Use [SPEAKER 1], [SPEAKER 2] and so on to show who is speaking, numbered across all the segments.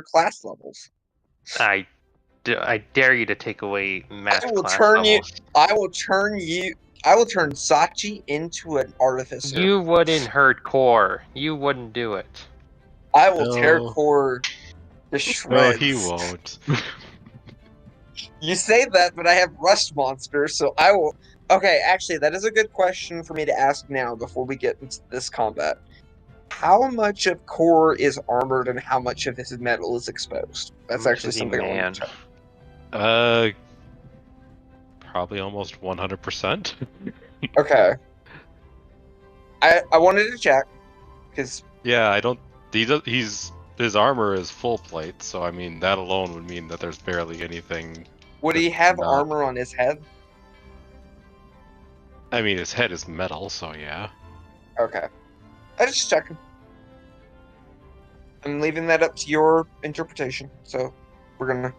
[SPEAKER 1] class levels.
[SPEAKER 2] I dare you to take away match
[SPEAKER 1] I will
[SPEAKER 2] class
[SPEAKER 1] turn
[SPEAKER 2] levels.
[SPEAKER 1] I will turn Sachi into an artificer.
[SPEAKER 2] You wouldn't hurt Core. You wouldn't do it.
[SPEAKER 1] I will tear
[SPEAKER 3] No.
[SPEAKER 1] Core to
[SPEAKER 3] No,
[SPEAKER 1] shreds.
[SPEAKER 3] he won't.
[SPEAKER 1] You say that, but I have Rust Monster, so I will... Okay, actually, that is a good question for me to ask now before we get into this combat. How much of Core is armored and how much of his metal is exposed? That's
[SPEAKER 2] How much
[SPEAKER 1] actually
[SPEAKER 2] is he
[SPEAKER 1] something I want
[SPEAKER 2] man?
[SPEAKER 1] to check.
[SPEAKER 3] Probably almost 100%.
[SPEAKER 1] Okay. I wanted to check, because...
[SPEAKER 3] Yeah, I don't. His armor is full plate, so I mean that alone would mean that there's barely anything.
[SPEAKER 1] Would he
[SPEAKER 3] that's
[SPEAKER 1] have
[SPEAKER 3] not-
[SPEAKER 1] armor on his head?
[SPEAKER 3] I mean, his head is metal, so yeah.
[SPEAKER 1] Okay. I just checking. I'm leaving that up to your interpretation, so we're gonna...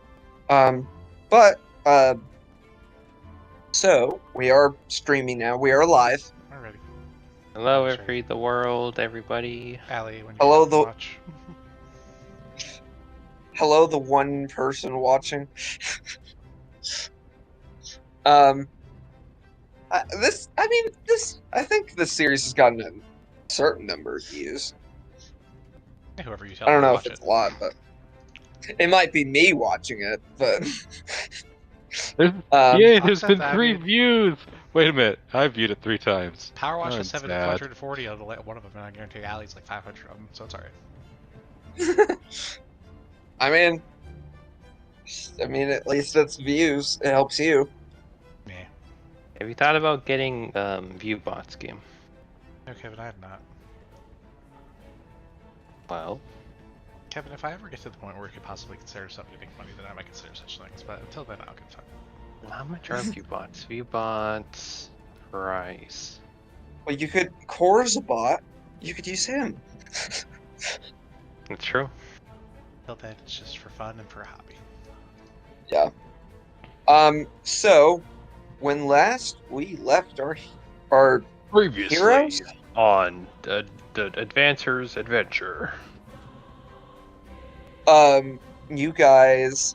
[SPEAKER 1] So, we are streaming now. We are live.
[SPEAKER 4] Alrighty.
[SPEAKER 2] Hello,
[SPEAKER 4] Sorry.
[SPEAKER 2] the world, everybody.
[SPEAKER 4] Allie, when you
[SPEAKER 1] Hello,
[SPEAKER 4] have to
[SPEAKER 1] the-
[SPEAKER 4] watch.
[SPEAKER 1] Hello, the one person watching. I think this series has gotten a certain number of views.
[SPEAKER 4] Whoever you tell
[SPEAKER 1] I don't
[SPEAKER 4] to
[SPEAKER 1] know
[SPEAKER 4] watch
[SPEAKER 1] if it's
[SPEAKER 4] it.
[SPEAKER 1] a lot, but it might be me watching it, but...
[SPEAKER 3] Yay, there's
[SPEAKER 4] Offset
[SPEAKER 3] been
[SPEAKER 4] that,
[SPEAKER 3] 3
[SPEAKER 4] dude.
[SPEAKER 3] views! Wait a minute, I viewed it 3 times.
[SPEAKER 4] Power Watch
[SPEAKER 3] I'm
[SPEAKER 4] has
[SPEAKER 3] sad.
[SPEAKER 4] 740 out of one of them, and I guarantee Allie's like 500 of them, so it's alright.
[SPEAKER 1] I mean, at least it's views. It helps you.
[SPEAKER 4] Yeah.
[SPEAKER 2] Have you thought about getting view bots game?
[SPEAKER 4] No, Kevin, I have not.
[SPEAKER 2] Well,
[SPEAKER 4] Kevin, if I ever get to the point where we could possibly consider something to make money, then I might consider such things. But until then, I'll give time.
[SPEAKER 2] how much are view bots? View bots price.
[SPEAKER 1] Well, you could... Core's a bot. You could use him.
[SPEAKER 2] That's true.
[SPEAKER 4] Until then, it's just for fun and for a hobby.
[SPEAKER 1] So, when last we left our
[SPEAKER 2] Previously
[SPEAKER 1] heroes?
[SPEAKER 2] on the Advancer's Adventure.
[SPEAKER 1] You guys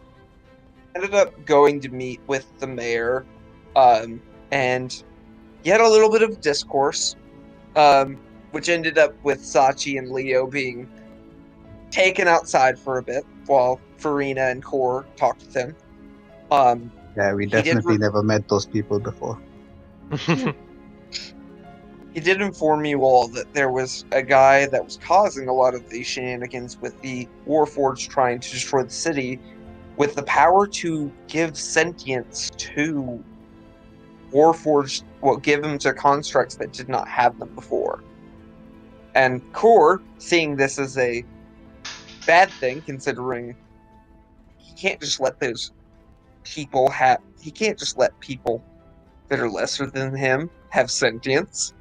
[SPEAKER 1] ended up going to meet with the mayor, and you had a little bit of discourse, which ended up with Sachi and Leo being taken outside for a bit while Farina and Core talked with him.
[SPEAKER 5] Yeah, we
[SPEAKER 1] He did
[SPEAKER 5] definitely
[SPEAKER 1] re-
[SPEAKER 5] never met those people before.
[SPEAKER 1] He did inform you all that there was a guy that was causing a lot of these shenanigans with the Warforged trying to destroy the city with the power to give sentience to Warforged, well, give them to constructs that did not have them before. And Core, seeing this as a bad thing, considering he can't just let those people have... He can't just let people that are lesser than him have sentience.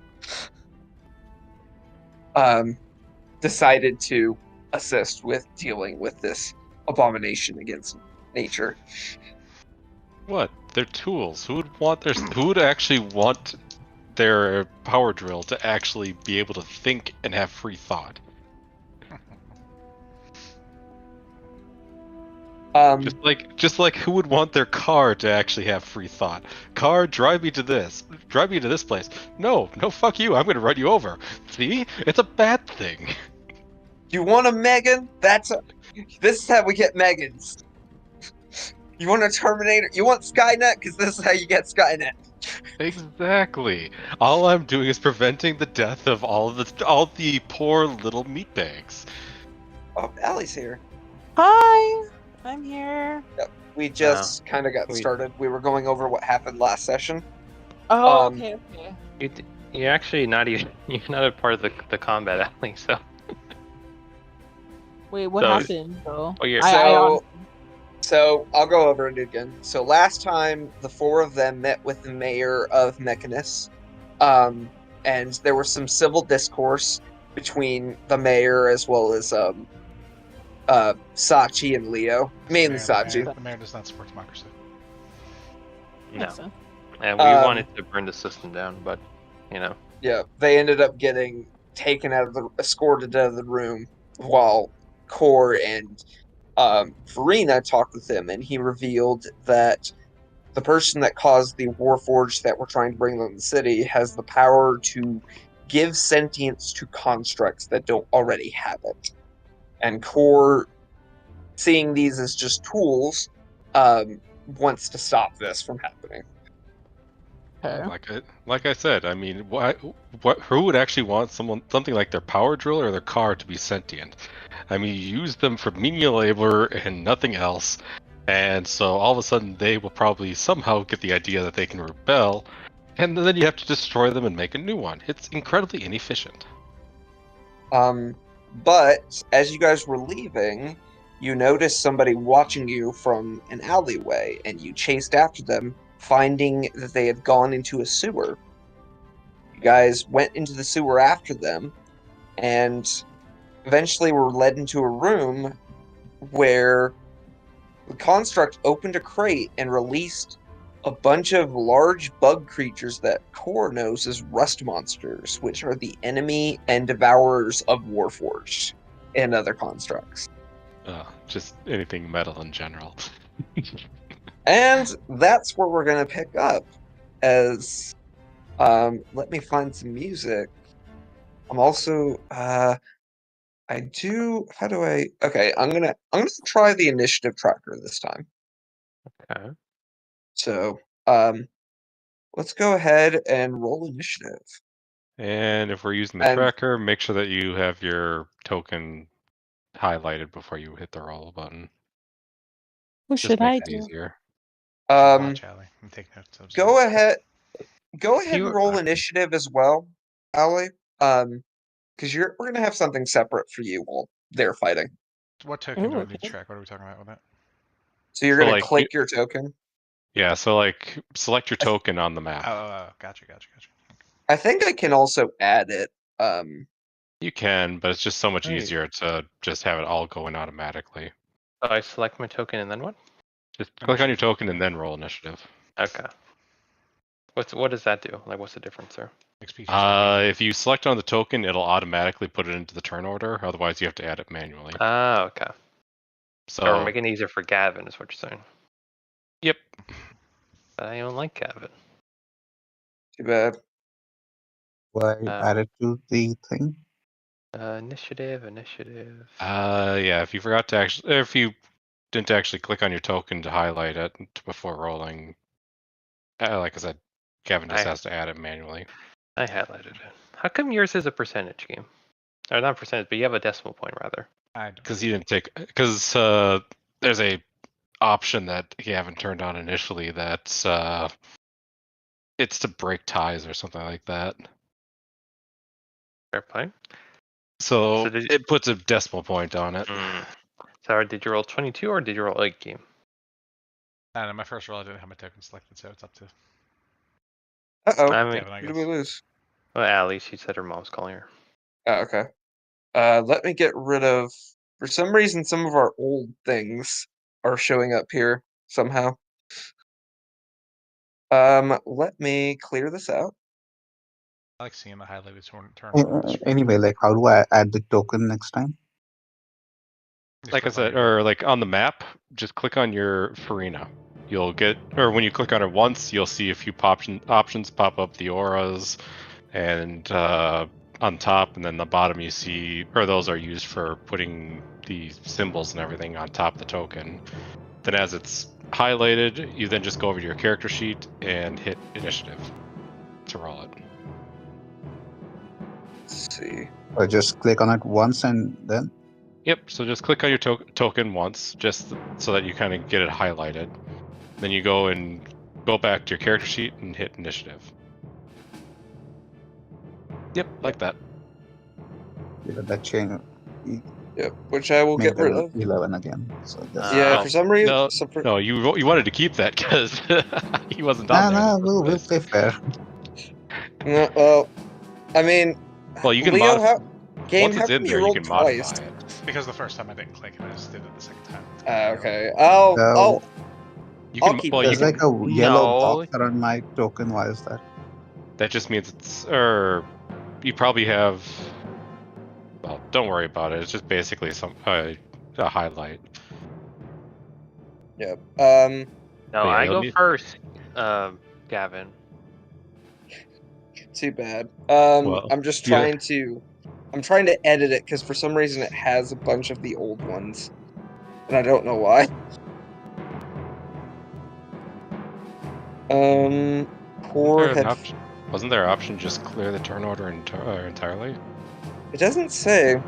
[SPEAKER 1] Decided to assist with dealing with this abomination against nature.
[SPEAKER 3] What? They're tools. Who would actually want their power drill to actually be able to think and have free thought? Just like who would want their car to actually have free thought? Car, drive me to this place. No, fuck you. I'm gonna run you over. See, it's a bad thing.
[SPEAKER 1] You want a Megan? This is how we get Megans. You want a Terminator? You want Skynet? Because this is how you get Skynet.
[SPEAKER 3] Exactly. All I'm doing is preventing the death of all the poor little meatbags.
[SPEAKER 1] Oh, Allie's here.
[SPEAKER 6] Hi, I'm here.
[SPEAKER 1] We just kind of got
[SPEAKER 2] we-
[SPEAKER 1] started. We were going over what happened last session.
[SPEAKER 6] Oh,
[SPEAKER 1] Um,
[SPEAKER 6] okay.
[SPEAKER 2] You're actually not even you're not a part of the combat alley, so
[SPEAKER 6] Wait, what
[SPEAKER 2] So-
[SPEAKER 6] happened though?
[SPEAKER 2] oh, you're
[SPEAKER 1] So I'll go over it again. So last time, the four of them met with the mayor of Mechanus, and there was some civil discourse between the mayor as well as Sachi and Leo, mainly Sachi.
[SPEAKER 4] The mayor does not support democracy.
[SPEAKER 2] no.
[SPEAKER 6] Makes sense.
[SPEAKER 2] And we
[SPEAKER 1] Um,
[SPEAKER 2] wanted to burn the system down, but you know,
[SPEAKER 1] Yeah, they ended up getting escorted out of the room while Core and Farina talked with him, and he revealed that the person that caused the Warforged that were trying to bring them to the city has the power to give sentience to constructs that don't already have it. And Core, seeing these as just tools, wants to stop this from happening.
[SPEAKER 6] Okay.
[SPEAKER 3] Like I said, I mean, who would actually want something like their power drill or their car to be sentient? I mean, you use them for menial labor and nothing else, and so all of a sudden they will probably somehow get the idea that they can rebel, and then you have to destroy them and make a new one. It's incredibly inefficient.
[SPEAKER 1] But as you guys were leaving, you noticed somebody watching you from an alleyway, and you chased after them, finding that they had gone into a sewer. You guys went into the sewer after them, and eventually were led into a room where the construct opened a crate and released a bunch of large bug creatures that Core knows as rust monsters, which are the enemy and devourers of Warforged and other constructs.
[SPEAKER 3] Just anything metal in general.
[SPEAKER 1] And that's where we're going to pick up as let me find some music. I'm also I do how do I okay, I'm gonna try the initiative tracker this time.
[SPEAKER 2] Okay.
[SPEAKER 1] So let's go ahead and roll initiative.
[SPEAKER 3] And if we're using the
[SPEAKER 1] And-
[SPEAKER 3] tracker, make sure that you have your token highlighted before you hit the roll button.
[SPEAKER 6] What
[SPEAKER 3] Just
[SPEAKER 6] should I
[SPEAKER 3] makes it
[SPEAKER 6] do?
[SPEAKER 3] easier.
[SPEAKER 4] Watch, Allie, and take notes.
[SPEAKER 1] Go ahead and
[SPEAKER 2] You-
[SPEAKER 1] roll initiative as well, Allie. Because we're gonna have something separate for you while they're fighting.
[SPEAKER 4] What token do I
[SPEAKER 6] Ooh,
[SPEAKER 4] need to
[SPEAKER 6] okay.
[SPEAKER 4] track? What are we talking about with that?
[SPEAKER 1] So you're
[SPEAKER 3] So,
[SPEAKER 1] gonna
[SPEAKER 3] like,
[SPEAKER 1] click your token.
[SPEAKER 3] Yeah, so like select your token on the map.
[SPEAKER 4] Oh, gotcha.
[SPEAKER 1] I think I can also add it.
[SPEAKER 3] You can, but it's just so much
[SPEAKER 2] Right.
[SPEAKER 3] easier to just have it all going automatically.
[SPEAKER 2] So I select my token and then what?
[SPEAKER 3] Just click on your token and then roll initiative.
[SPEAKER 2] Okay. What does that do? Like, what's the difference there?
[SPEAKER 4] XP just
[SPEAKER 3] If you select on the token, it'll automatically put it into the turn order. Otherwise, you have to add it manually.
[SPEAKER 2] Ah, okay. So we're
[SPEAKER 3] So,
[SPEAKER 2] making it easier for Gavin, is what you're saying.
[SPEAKER 3] yep.
[SPEAKER 2] But I don't like Gavin.
[SPEAKER 1] Too bad.
[SPEAKER 5] Why add it to the thing?
[SPEAKER 2] Initiative.
[SPEAKER 3] Yeah, if you forgot to actually, if you didn't actually click on your token to highlight it before rolling, like I said, Kevin just has to add it manually.
[SPEAKER 2] I highlighted it. How come yours is a percentage game? Or not percentage, but you have a decimal point rather.
[SPEAKER 3] Because you didn't take, because there's a option that you haven't turned on initially that's it's to break ties or something like that.
[SPEAKER 2] Fair play.
[SPEAKER 3] So
[SPEAKER 2] did
[SPEAKER 3] it puts a decimal point on it.
[SPEAKER 2] So did you roll 22 or did you roll 8 game?
[SPEAKER 4] I don't know, my first roll I didn't have my token selected, so it's up to
[SPEAKER 1] Uh-oh.
[SPEAKER 2] I mean,
[SPEAKER 4] Gavin, I
[SPEAKER 1] Who
[SPEAKER 4] guess.
[SPEAKER 1] did we lose?
[SPEAKER 2] well, Allie, she said her mom's calling her.
[SPEAKER 1] Oh, okay. Let me get rid of. For some reason, some of our old things are showing up here somehow. Let me clear this out.
[SPEAKER 4] I like seeing the highlighted turn.
[SPEAKER 5] Anyway, like, how do I add the token next time?
[SPEAKER 3] Like I said, or like on the map, just click on your Farina. You'll get, or when you click on it once, you'll see a few options pop up, the auras, and on top, and then the bottom you see, or those are used for putting the symbols and everything on top of the token. Then as it's highlighted, you then just go over to your character sheet and hit initiative to roll it.
[SPEAKER 1] Let's see.
[SPEAKER 5] Or just click on it once and then?
[SPEAKER 3] Yep, so just click on your token once, just so that you kind of get it highlighted. Then you go back to your character sheet and hit initiative. Yep, like that.
[SPEAKER 5] Yeah, that change.
[SPEAKER 1] Yep, which I will get
[SPEAKER 5] Make
[SPEAKER 1] rid
[SPEAKER 5] them
[SPEAKER 1] of.
[SPEAKER 5] 11 again. So just,
[SPEAKER 1] Yeah, for some reason.
[SPEAKER 3] No, you wanted to keep that because he wasn't
[SPEAKER 5] nah,
[SPEAKER 3] on there.
[SPEAKER 5] nah, we'll play fair.
[SPEAKER 1] No, well, I mean,
[SPEAKER 3] Well, you can
[SPEAKER 1] Leo,
[SPEAKER 3] modify.
[SPEAKER 1] Game,
[SPEAKER 3] Once
[SPEAKER 1] how
[SPEAKER 3] it's
[SPEAKER 1] come
[SPEAKER 3] in
[SPEAKER 1] you
[SPEAKER 3] there, you
[SPEAKER 1] rolled
[SPEAKER 3] can
[SPEAKER 1] twice?
[SPEAKER 3] modify it.
[SPEAKER 4] Because the first time I didn't click and I just did it the second time.
[SPEAKER 1] Okay. I'll
[SPEAKER 3] You
[SPEAKER 1] I'll
[SPEAKER 3] can.
[SPEAKER 1] keep
[SPEAKER 3] Well,
[SPEAKER 1] it.
[SPEAKER 3] you
[SPEAKER 5] There's
[SPEAKER 3] can.
[SPEAKER 5] like a yellow
[SPEAKER 2] No.
[SPEAKER 5] box around my token. Why is that?
[SPEAKER 3] That just means it's, or you probably have. Well, don't worry about it. It's just basically a highlight.
[SPEAKER 1] Yep.
[SPEAKER 2] No,
[SPEAKER 3] Yeah,
[SPEAKER 2] I
[SPEAKER 3] you'll
[SPEAKER 2] go
[SPEAKER 3] need-
[SPEAKER 2] first, Gavin.
[SPEAKER 1] Too bad.
[SPEAKER 3] Well,
[SPEAKER 1] I'm just
[SPEAKER 3] yeah.
[SPEAKER 1] I'm trying to edit it because for some reason it has a bunch of the old ones, and I don't know why. Poor head.
[SPEAKER 3] Wasn't there an option just clear the turn order entirely?
[SPEAKER 1] It doesn't say.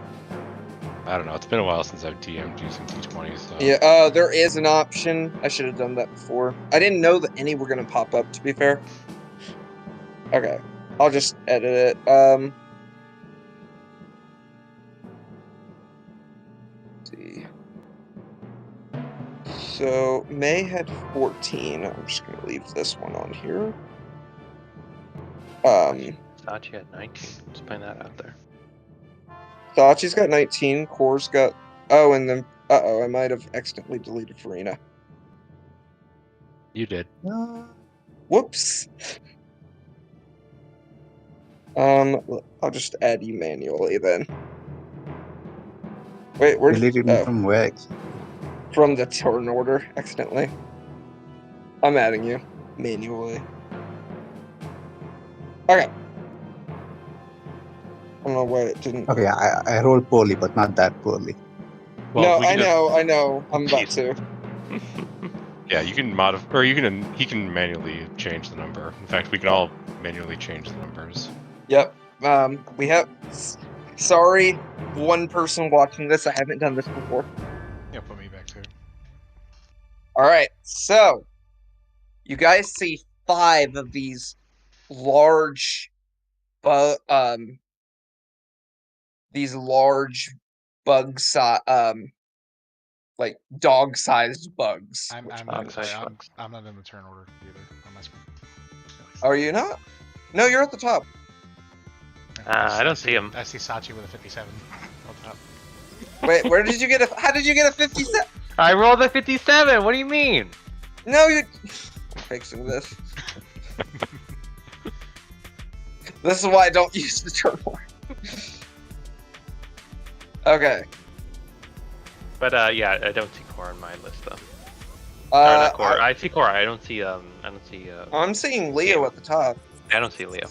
[SPEAKER 3] I don't know. It's been a while since I've DM'd using T20, so
[SPEAKER 1] Yeah, there is an option. I should have done that before. I didn't know that any were gonna pop up, to be fair. Okay. I'll just edit it. Let's see. So May had 14. I'm just gonna leave this one on here.
[SPEAKER 2] Sachi at 19. Just putting that out there.
[SPEAKER 1] Sachi's got 19. Core's got. Oh, and then. Uh-oh, I might have accidentally deleted Farina.
[SPEAKER 3] you did.
[SPEAKER 1] Whoops. I'll just add you manually then. Wait, where
[SPEAKER 5] Deleted me from where?
[SPEAKER 1] from the turn order accidentally. I'm adding you manually. Okay. I don't know why it didn't.
[SPEAKER 5] Okay, I rolled poorly, but not that poorly.
[SPEAKER 1] No,
[SPEAKER 3] we
[SPEAKER 1] I
[SPEAKER 3] can just-
[SPEAKER 1] know. I'm about to.
[SPEAKER 3] Yeah, you can modify, or he can manually change the number. In fact, we can all manually change the numbers.
[SPEAKER 1] Yep. We have. Sorry, one person watching this. I haven't done this before.
[SPEAKER 4] Yeah, put me back too.
[SPEAKER 1] All right, so you guys see 5 of these large, bug like dog-sized bugs.
[SPEAKER 4] I'm
[SPEAKER 2] Which
[SPEAKER 4] not,
[SPEAKER 2] box
[SPEAKER 4] sorry,
[SPEAKER 2] size
[SPEAKER 4] I'm,
[SPEAKER 2] bugs?
[SPEAKER 4] I'm not in the turn order either on my screen.
[SPEAKER 1] Are you not? No, you're at the top.
[SPEAKER 2] I don't see him.
[SPEAKER 4] I see Sachi with a 57 on top.
[SPEAKER 1] Wait, where did you get a? How did you get a 57?
[SPEAKER 2] I rolled a 57. What do you mean?
[SPEAKER 1] No, you. I'm fixing this. This is why I don't use the turn order. Okay.
[SPEAKER 2] But yeah, I don't see Core on my list though. Not Core. I see Core. I don't see.
[SPEAKER 1] I'm seeing Leo at the top.
[SPEAKER 2] I don't see Leo.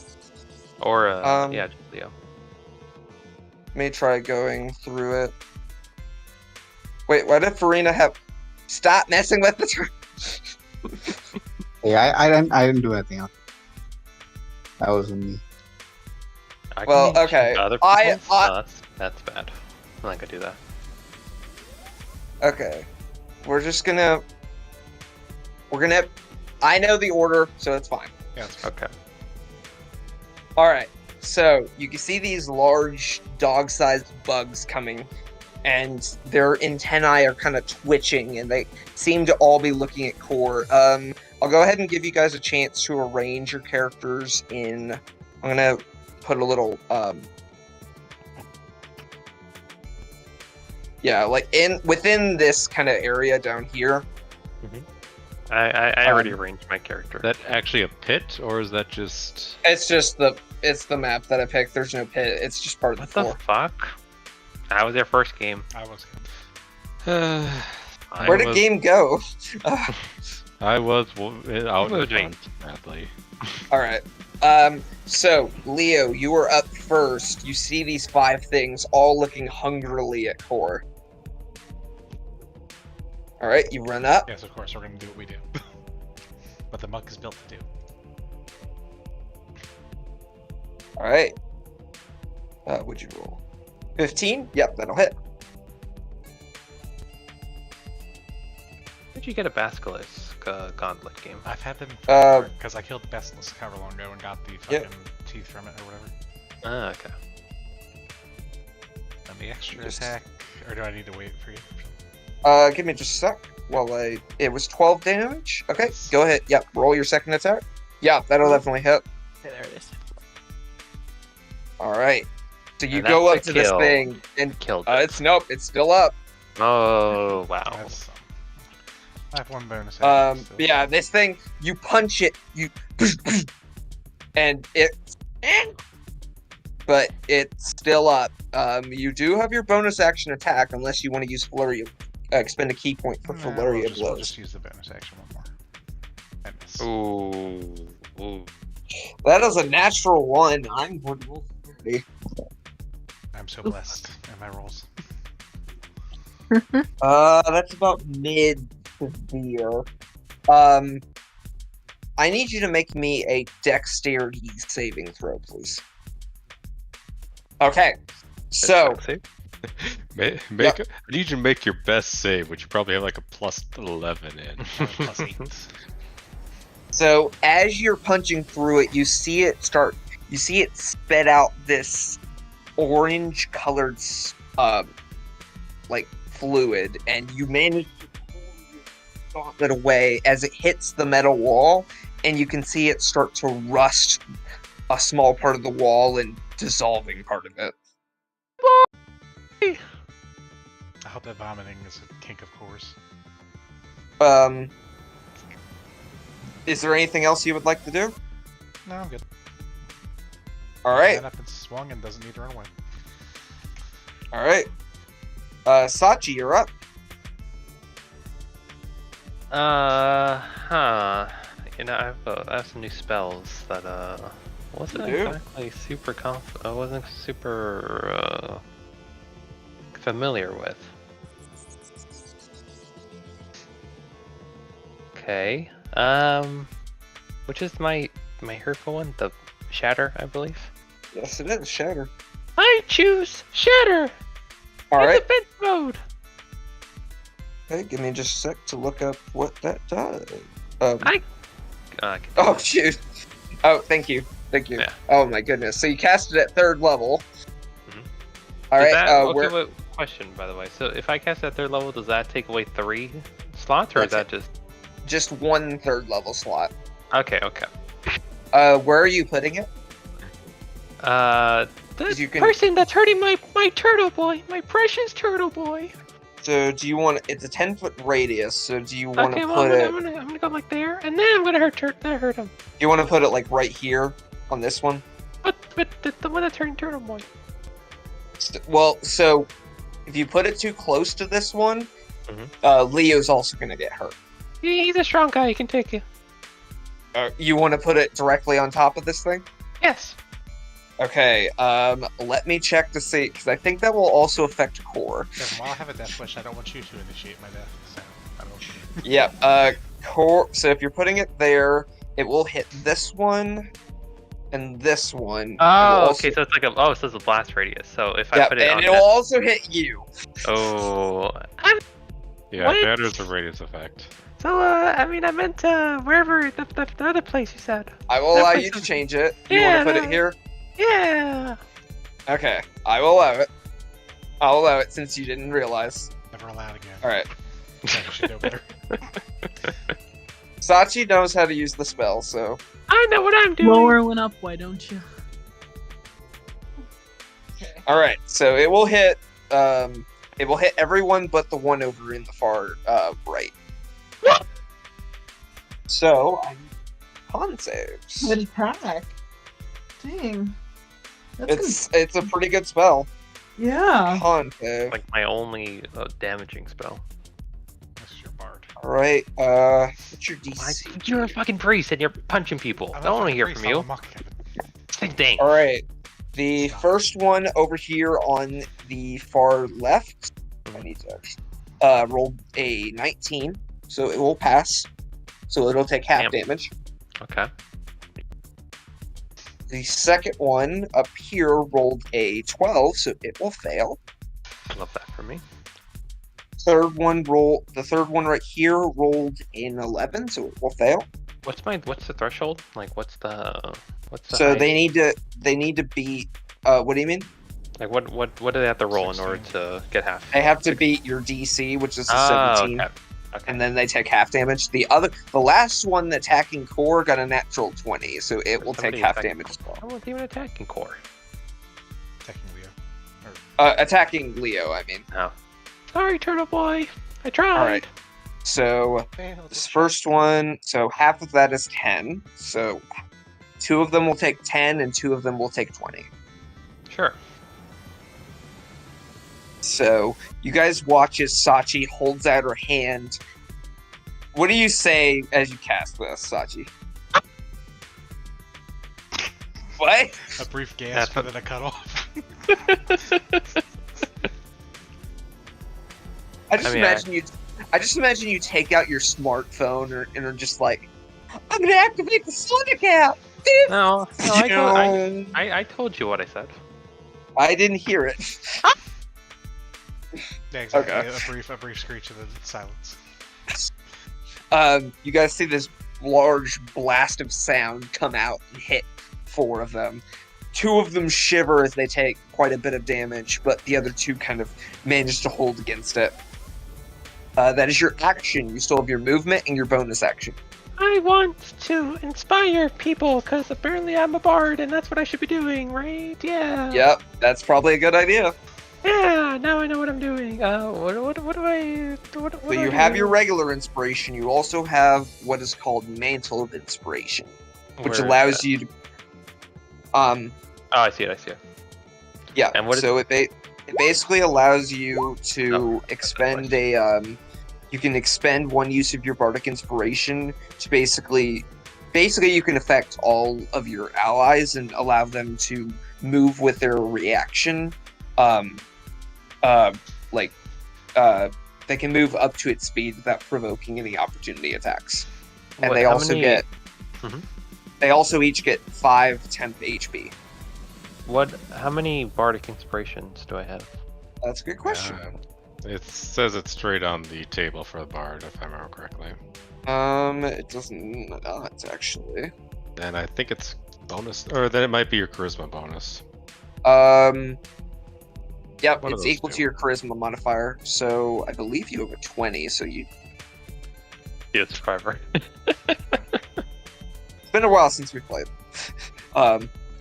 [SPEAKER 2] Or yeah, just Leo.
[SPEAKER 1] Let me try going through it. Wait, why did Farina have? Stop messing with the turn.
[SPEAKER 5] Hey, I didn't do anything else. That wasn't me.
[SPEAKER 2] I
[SPEAKER 1] Well,
[SPEAKER 2] can
[SPEAKER 1] okay,
[SPEAKER 2] change Other
[SPEAKER 1] I-
[SPEAKER 2] people's? No, that's bad. I'm not gonna do that.
[SPEAKER 1] Okay, we're gonna. I know the order, so it's fine.
[SPEAKER 4] Yeah, it's fine.
[SPEAKER 2] Okay.
[SPEAKER 1] All right, so you can see these large dog-sized bugs coming, and their antennae are kind of twitching, and they seem to all be looking at Core. I'll go ahead and give you guys a chance to arrange your characters in. I'm gonna put a little, yeah, like within this kind of area down here.
[SPEAKER 2] I already arranged my character.
[SPEAKER 3] Is that actually a pit, or is that just?
[SPEAKER 1] It's just the map that I picked. There's no pit. It's just part of the
[SPEAKER 2] What
[SPEAKER 1] floor.
[SPEAKER 2] the fuck? That was their first game.
[SPEAKER 4] I was.
[SPEAKER 1] Where did game go?
[SPEAKER 3] I was out in
[SPEAKER 2] Moving.
[SPEAKER 3] front, sadly.
[SPEAKER 1] All right. So Leo, you are up first. You see these 5 things all looking hungrily at Core. All right, you run up.
[SPEAKER 4] Yes, of course, we're gonna do what we do. But the monk is built to do.
[SPEAKER 1] All right. What'd you roll? 15? Yep, that'll hit.
[SPEAKER 2] Did you get a Basilisk Gauntlet game?
[SPEAKER 4] I've had them
[SPEAKER 1] Uh,
[SPEAKER 4] because I killed the Basilisk however long ago and got the
[SPEAKER 1] Yep.
[SPEAKER 4] fucking teeth from it or whatever.
[SPEAKER 2] Ah, okay.
[SPEAKER 4] And the extra
[SPEAKER 1] Just-
[SPEAKER 4] attack, or do I need to wait for you?
[SPEAKER 1] Give me just a sec. It was 12 damage. Okay, go ahead. Yep, roll your second attack. Yeah, that'll definitely hit.
[SPEAKER 7] Okay, there it is.
[SPEAKER 1] All right. So you
[SPEAKER 2] And
[SPEAKER 1] go up
[SPEAKER 2] that's
[SPEAKER 1] to
[SPEAKER 2] a
[SPEAKER 1] this
[SPEAKER 2] kill.
[SPEAKER 1] thing and
[SPEAKER 2] Killed it.
[SPEAKER 1] it's still up.
[SPEAKER 2] Oh, wow.
[SPEAKER 4] That's, I have one bonus.
[SPEAKER 1] Yeah, this thing, you punch it, and but it's still up. You do have your bonus action attack unless you want to use expend a key point for flurry of
[SPEAKER 4] We'll
[SPEAKER 1] blows.
[SPEAKER 4] just use the bonus action one more. And miss.
[SPEAKER 2] Ooh.
[SPEAKER 1] That is a natural 1. I'm going to roll 30.
[SPEAKER 4] I'm so blessed in my rolls.
[SPEAKER 1] That's about mid severe. I need you to make me a dexterity saving throw, please. Okay. So,
[SPEAKER 3] I need you to make your best save, which you probably have like a plus 11 in.
[SPEAKER 4] Plus 8.
[SPEAKER 1] so as you're punching through it, you see it spit out this orange colored like fluid, and you manage to pull your gauntlet away as it hits the metal wall, and you can see it start to rust a small part of the wall and dissolving part of it.
[SPEAKER 4] I hope that vomiting is a kink of course.
[SPEAKER 1] Is there anything else you would like to do?
[SPEAKER 4] No, I'm good.
[SPEAKER 1] Alright.
[SPEAKER 4] Ran up and swung and doesn't need to run away.
[SPEAKER 1] Alright. Sachi, you're up.
[SPEAKER 2] I have some new spells that wasn't exactly super I wasn't super familiar with. Okay. Which is my hurtful one? The Shatter, I believe.
[SPEAKER 1] Yes, it is. Shatter.
[SPEAKER 2] I choose Shatter.
[SPEAKER 1] Alright.
[SPEAKER 2] Defense mode.
[SPEAKER 1] Okay, give me just a sec to look up what that does. Oh, shoot. Oh, thank you. Thank you.
[SPEAKER 2] Yeah.
[SPEAKER 1] Oh, my goodness. So you cast it at 3rd level.
[SPEAKER 2] Mhm.
[SPEAKER 1] Alright,
[SPEAKER 2] question, by the way. So if I cast at 3rd level, does that take away 3 slots, or is that just...
[SPEAKER 1] Just 1 3rd level slot.
[SPEAKER 2] Okay.
[SPEAKER 1] Where are you putting it?
[SPEAKER 2] The
[SPEAKER 1] You can-
[SPEAKER 2] person that's hurting my turtle boy, my precious turtle boy.
[SPEAKER 1] So do you want... It's a 10-foot radius, so do you want to
[SPEAKER 2] Okay,
[SPEAKER 1] put
[SPEAKER 2] well,
[SPEAKER 1] it...
[SPEAKER 2] I'm gonna go like there, and then I'm gonna hurt him.
[SPEAKER 1] You want to put it, like, right here on this one?
[SPEAKER 2] But the one that's hurting turtle boy.
[SPEAKER 1] Well, so if you put it too close to this one, Leo's also going to get hurt.
[SPEAKER 2] He's a strong guy. He can take you.
[SPEAKER 1] You want to put it directly on top of this thing?
[SPEAKER 2] Yes.
[SPEAKER 1] Okay, let me check to see, because I think that will also affect core.
[SPEAKER 4] Devin, while I have a death wish, I don't want you to initiate my death. So I don't...
[SPEAKER 1] Yep, core, so if you're putting it there, it will hit this one, and this one.
[SPEAKER 2] Oh, okay, so it's like so it's a blast radius. So if I put it on
[SPEAKER 1] and it will also hit you.
[SPEAKER 2] Oh.
[SPEAKER 3] Yeah,
[SPEAKER 2] What?
[SPEAKER 3] that is a radius effect.
[SPEAKER 2] So, I meant wherever the other place you said.
[SPEAKER 1] I will allow you to change it. You want to put it here?
[SPEAKER 2] Yeah.
[SPEAKER 1] Okay, I will allow it. I'll allow it since you didn't realize.
[SPEAKER 4] Never allowed again.
[SPEAKER 1] Alright.
[SPEAKER 4] I should know better.
[SPEAKER 1] Sachi knows how to use the spell, so...
[SPEAKER 2] I know what I'm doing.
[SPEAKER 6] Lower one up, why don't you?
[SPEAKER 1] Alright, so it will hit everyone but the one over in the far right. So, con saves.
[SPEAKER 7] Good attack. Dang. That's
[SPEAKER 1] It's a pretty good spell.
[SPEAKER 7] yeah.
[SPEAKER 1] Con save.
[SPEAKER 2] Like my only damaging spell.
[SPEAKER 4] This is your bard.
[SPEAKER 1] Alright, what's your DC?
[SPEAKER 2] You're a fucking priest and you're punching people. I don't want to hear from you. Same thing.
[SPEAKER 1] Alright, the first one over here on the far left, I need to roll a 19, so it will pass. So it'll take half damage.
[SPEAKER 2] Okay.
[SPEAKER 1] The second one up here rolled a 12, so it will fail.
[SPEAKER 2] I love that for me.
[SPEAKER 1] The third one right here rolled an 11, so it will fail.
[SPEAKER 2] What's the threshold? Like what's the
[SPEAKER 1] So
[SPEAKER 2] height?
[SPEAKER 1] they need to beat what do you mean?
[SPEAKER 2] Like what do they have to roll 16 in order to get half?
[SPEAKER 1] They have to beat your DC, which is a 17.
[SPEAKER 2] Okay.
[SPEAKER 1] And then they take half damage. The last one attacking core got a natural 20, so it will take half damage as well.
[SPEAKER 2] I wasn't even attacking core.
[SPEAKER 4] Attacking Leo.
[SPEAKER 1] Attacking Leo, I mean.
[SPEAKER 2] Oh. Sorry, turtle boy. I tried.
[SPEAKER 1] Alright. So this first one, so half of that is 10. So 2 of them will take 10 and 2 of them will take 20.
[SPEAKER 2] Sure.
[SPEAKER 1] So you guys watch as Sachi holds out her hand. What do you say as you cast this, Sachi? What?
[SPEAKER 4] A brief gasp and then a cutoff.
[SPEAKER 1] I just imagine you take out your smartphone and are just like, I'm gonna activate the Sonic app.
[SPEAKER 2] No, I told you what I said.
[SPEAKER 1] I didn't hear it.
[SPEAKER 4] Yeah, exactly.
[SPEAKER 1] Okay.
[SPEAKER 4] A brief screech and then silence.
[SPEAKER 1] You guys see this large blast of sound come out and hit 4 of them. 2 of them shiver as they take quite a bit of damage, but the other 2 kind of manage to hold against it. That is your action. You still have your movement and your bonus action.
[SPEAKER 2] I want to inspire people because apparently I'm a bard and that's what I should be doing, right? Yeah.
[SPEAKER 1] Yep, that's probably a good idea.
[SPEAKER 2] Yeah, now I know what I'm doing. What do I...
[SPEAKER 1] So you have your regular inspiration. You also have what is called Mantle of Inspiration, which allows you to...
[SPEAKER 2] Oh, I see it.
[SPEAKER 1] Yeah,
[SPEAKER 2] and what
[SPEAKER 1] so it basically allows you to expend you can expend 1 use of your Bardic Inspiration to basically you can affect all of your allies and allow them to move with their reaction. They can move up to its speed without provoking any opportunity attacks. And they also get...
[SPEAKER 2] Mm-hmm.
[SPEAKER 1] They also each get 5 temp HP.
[SPEAKER 2] How many Bardic Inspirations do I have?
[SPEAKER 1] That's a good question.
[SPEAKER 3] It says it's straight on the table for the bard, if I remember correctly.
[SPEAKER 1] It doesn't not actually.
[SPEAKER 3] Then I think it's bonus, or then it might be your charisma bonus.
[SPEAKER 1] Yep,
[SPEAKER 3] One of
[SPEAKER 1] it's
[SPEAKER 3] those
[SPEAKER 1] equal
[SPEAKER 3] two.
[SPEAKER 1] to your charisma modifier. So I believe you have a 20. So you.
[SPEAKER 2] Yeah, it's forever.
[SPEAKER 1] It's been a while since we played.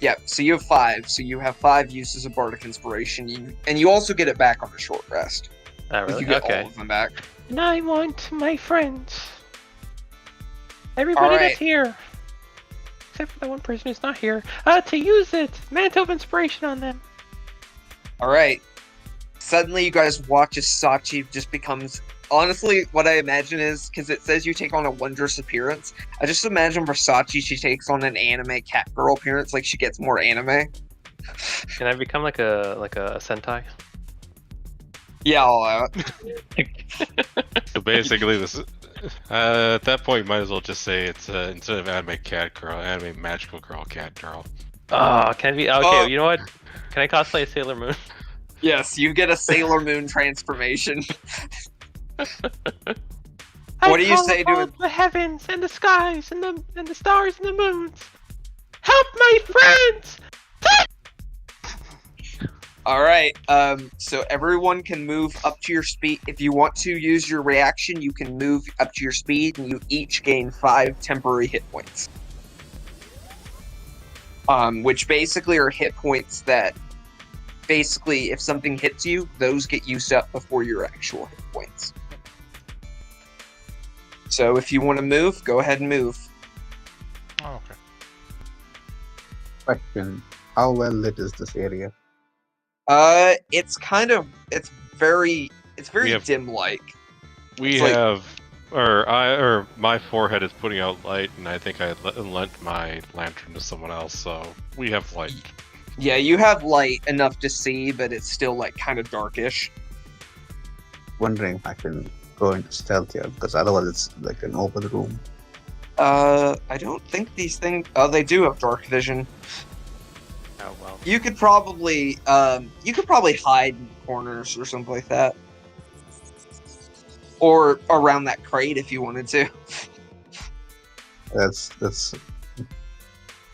[SPEAKER 1] Yeah, so you have 5. So you have 5 uses of Bardic Inspiration, and you also get it back on a short rest.
[SPEAKER 2] Oh,
[SPEAKER 1] Like
[SPEAKER 2] really?
[SPEAKER 1] you get
[SPEAKER 2] Okay.
[SPEAKER 1] all of them back.
[SPEAKER 2] And I want my friends. Everybody
[SPEAKER 1] Alright.
[SPEAKER 2] that's here. Except for the one person who's not here. To use it! Mantle of Inspiration on them.
[SPEAKER 1] Alright. Suddenly you guys watch as Sachi just becomes... Honestly, what I imagine is, because it says you take on a wondrous appearance, I just imagine for Sachi, she takes on an anime cat girl appearance, like she gets more anime.
[SPEAKER 2] Can I become like a Sentai?
[SPEAKER 1] Yeah, I'll allow it.
[SPEAKER 3] So basically, this at that point, you might as well just say it's instead of anime cat girl, anime magical girl cat girl.
[SPEAKER 2] Oh, can I be? Okay,
[SPEAKER 1] Oh.
[SPEAKER 2] you know what? Can I cosplay a Sailor Moon?
[SPEAKER 1] Yes, you get a Sailor Moon transformation.
[SPEAKER 2] I
[SPEAKER 1] What do you
[SPEAKER 2] call
[SPEAKER 1] say to
[SPEAKER 2] upon
[SPEAKER 1] it?
[SPEAKER 2] the heavens and the skies and the stars and the moons? Help my friends!
[SPEAKER 1] Alright, so everyone can move up to your speed. If you want to use your reaction, you can move up to your speed, and you each gain 5 temporary hit points. Which basically are hit points that, basically, if something hits you, those get used up before your actual hit points. So if you want to move, go ahead and move.
[SPEAKER 4] Oh, okay.
[SPEAKER 5] Question: how well lit is this area?
[SPEAKER 1] It's very
[SPEAKER 3] We have-
[SPEAKER 1] dim-like.
[SPEAKER 3] We
[SPEAKER 1] It's like-
[SPEAKER 3] have, or my forehead is putting out light, and I think I lent my lantern to someone else, so we have light.
[SPEAKER 1] Yeah, you have light enough to see, but it's still like kind of darkish.
[SPEAKER 5] Wondering if I can go into stealth here, because otherwise it's like an open room.
[SPEAKER 1] I don't think these things. Oh, they do have dark vision.
[SPEAKER 2] Oh well.
[SPEAKER 1] You could probably hide in corners or something like that, or around that crate if you wanted to.
[SPEAKER 5] That's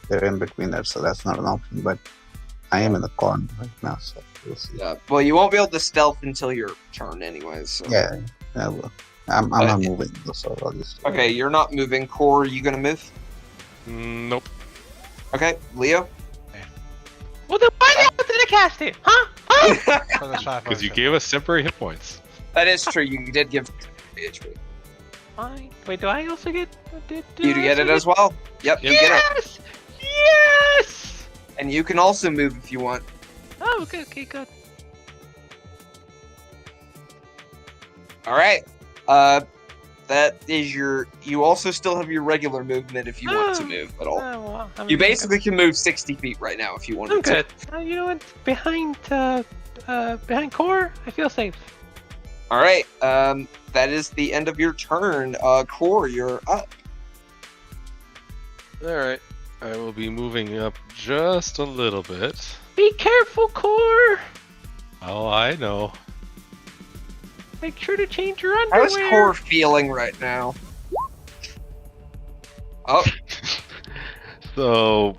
[SPEAKER 5] they're in between there, so that's not an option. But I am in the corner right now, so we'll see.
[SPEAKER 1] Yeah. Well, you won't be able to stealth until your turn, anyways. So.
[SPEAKER 5] Yeah, I will. I'm not moving, so I'll just.
[SPEAKER 1] Okay, you're not moving. Core, are you gonna move?
[SPEAKER 3] Nope.
[SPEAKER 1] Okay, Leo.
[SPEAKER 2] Well then why did I cast it? Huh? Huh?
[SPEAKER 4] So that's 5
[SPEAKER 3] Because you
[SPEAKER 4] points.
[SPEAKER 3] gave us temporary hit points.
[SPEAKER 1] That is true. You did give HP.
[SPEAKER 2] Fine. Wait, do I also get?
[SPEAKER 1] You get it as well. Yep, you get it.
[SPEAKER 2] Yes! Yes!
[SPEAKER 1] And you can also move if you want.
[SPEAKER 2] Oh, okay, good.
[SPEAKER 1] All right. That is your. You also still have your regular movement if you want to move at all.
[SPEAKER 2] Well,
[SPEAKER 1] You basically can move 60 feet right now if you wanted
[SPEAKER 2] I'm good. You know what? Behind Core, I feel safe.
[SPEAKER 1] All right. That is the end of your turn. Core, you're up.
[SPEAKER 3] All right. I will be moving up just a little bit.
[SPEAKER 2] Be careful, Core.
[SPEAKER 3] Oh, I know.
[SPEAKER 2] Make sure to change your
[SPEAKER 1] How is
[SPEAKER 2] underwear.
[SPEAKER 1] Core feeling right now? Oh,
[SPEAKER 3] So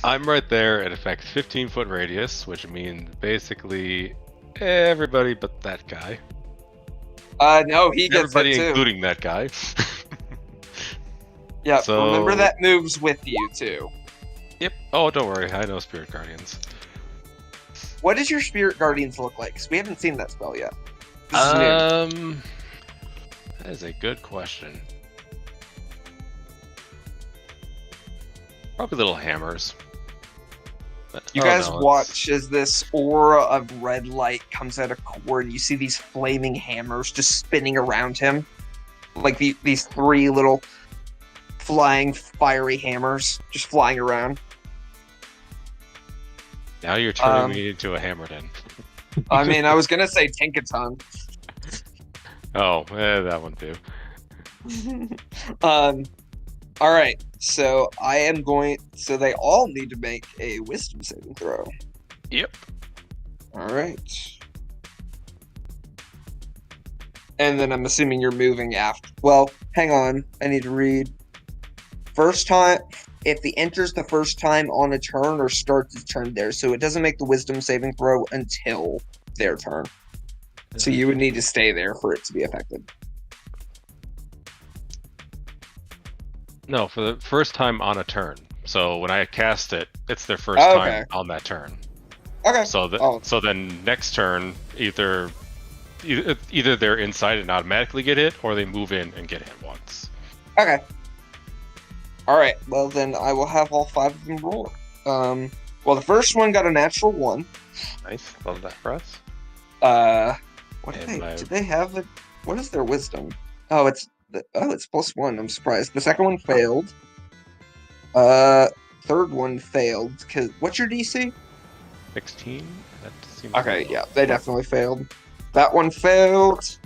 [SPEAKER 3] I'm right there. It affects 15-foot radius, which means basically everybody but that guy.
[SPEAKER 1] no, he gets
[SPEAKER 3] Everybody,
[SPEAKER 1] it too.
[SPEAKER 3] including that guy.
[SPEAKER 1] Yeah,
[SPEAKER 3] So-
[SPEAKER 1] remember that moves with you too.
[SPEAKER 3] Yep. Oh, don't worry. I know Spirit Guardians.
[SPEAKER 1] What does your Spirit Guardians look like? 'Cause we haven't seen that spell yet. This is new.
[SPEAKER 3] That is a good question. Probably little hammers. But-
[SPEAKER 1] You
[SPEAKER 3] oh,
[SPEAKER 1] guys
[SPEAKER 3] no, it's-
[SPEAKER 1] watch as this aura of red light comes out of Core, and you see these flaming hammers just spinning around him, like these three little flying fiery hammers just flying around.
[SPEAKER 3] Now you're turning me into a hammerden.
[SPEAKER 1] I mean, I was gonna say Tinkaton.
[SPEAKER 3] Oh, that one too.
[SPEAKER 1] All right. So I am going. So they all need to make a Wisdom saving throw.
[SPEAKER 3] Yep.
[SPEAKER 1] All right. And then I'm assuming you're moving after. Well, hang on. I need to read. First time. If the enters the first time on a turn or starts its turn there, so it doesn't make the Wisdom saving throw until their turn. So you would need to stay there for it to be effective.
[SPEAKER 3] No, for the first time on a turn. So when I cast it, it's their first
[SPEAKER 1] Oh,
[SPEAKER 3] time
[SPEAKER 1] okay.
[SPEAKER 3] on that turn.
[SPEAKER 1] Okay.
[SPEAKER 3] So so then next turn, either they're inside and automatically get hit, or they move in and get hit once.
[SPEAKER 1] Okay. All right. Well, then I will have all 5 of them roll. Well, the first one got a natural 1.
[SPEAKER 2] Nice. Love that for us.
[SPEAKER 1] What did
[SPEAKER 3] And
[SPEAKER 1] they?
[SPEAKER 3] my-
[SPEAKER 1] Did they have it? What is their wisdom? Oh, it's +1. I'm surprised. The second one failed. Third one failed. Cause what's your DC?
[SPEAKER 3] 16? That seems
[SPEAKER 1] Okay, yeah, they definitely failed. That one failed.